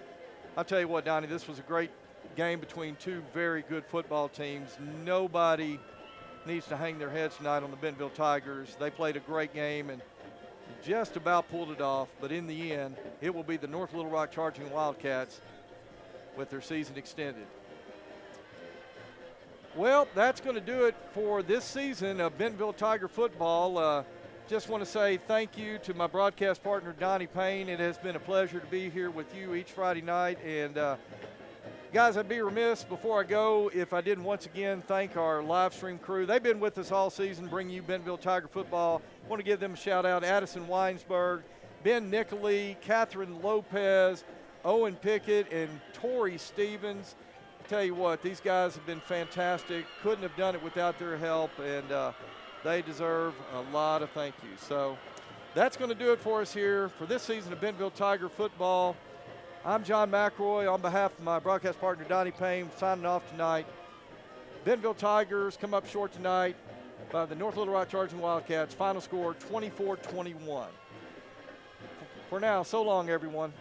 I'll tell you what, Donnie, this was a great game between two very good football teams. Nobody needs to hang their heads tonight on the Bentonville Tigers. They played a great game and just about pulled it off, but in the end, it will be the North Little Rock Charging Wildcats with their season extended. Well, that's going to do it for this season of Bentonville Tiger football. Just want to say thank you to my broadcast partner, Donnie Payne. It has been a pleasure to be here with you each Friday night. And guys, I'd be remiss before I go if I didn't once again thank our live stream crew. They've been with us all season, bringing you Bentonville Tiger football. I want to give them a shout out. Addison Weinsberg, Ben Nicoli, Catherine Lopez, Owen Pickett, and Tori Stevens. Tell you what, these guys have been fantastic. Couldn't have done it without their help, and they deserve a lot of thank yous. So that's going to do it for us here for this season of Bentonville Tiger football. I'm John McElroy on behalf of my broadcast partner Donnie Payne, signing off tonight. Bentonville Tigers come up short tonight by the North Little Rock Charging Wildcats. Final score 24-21. For now, so long, everyone.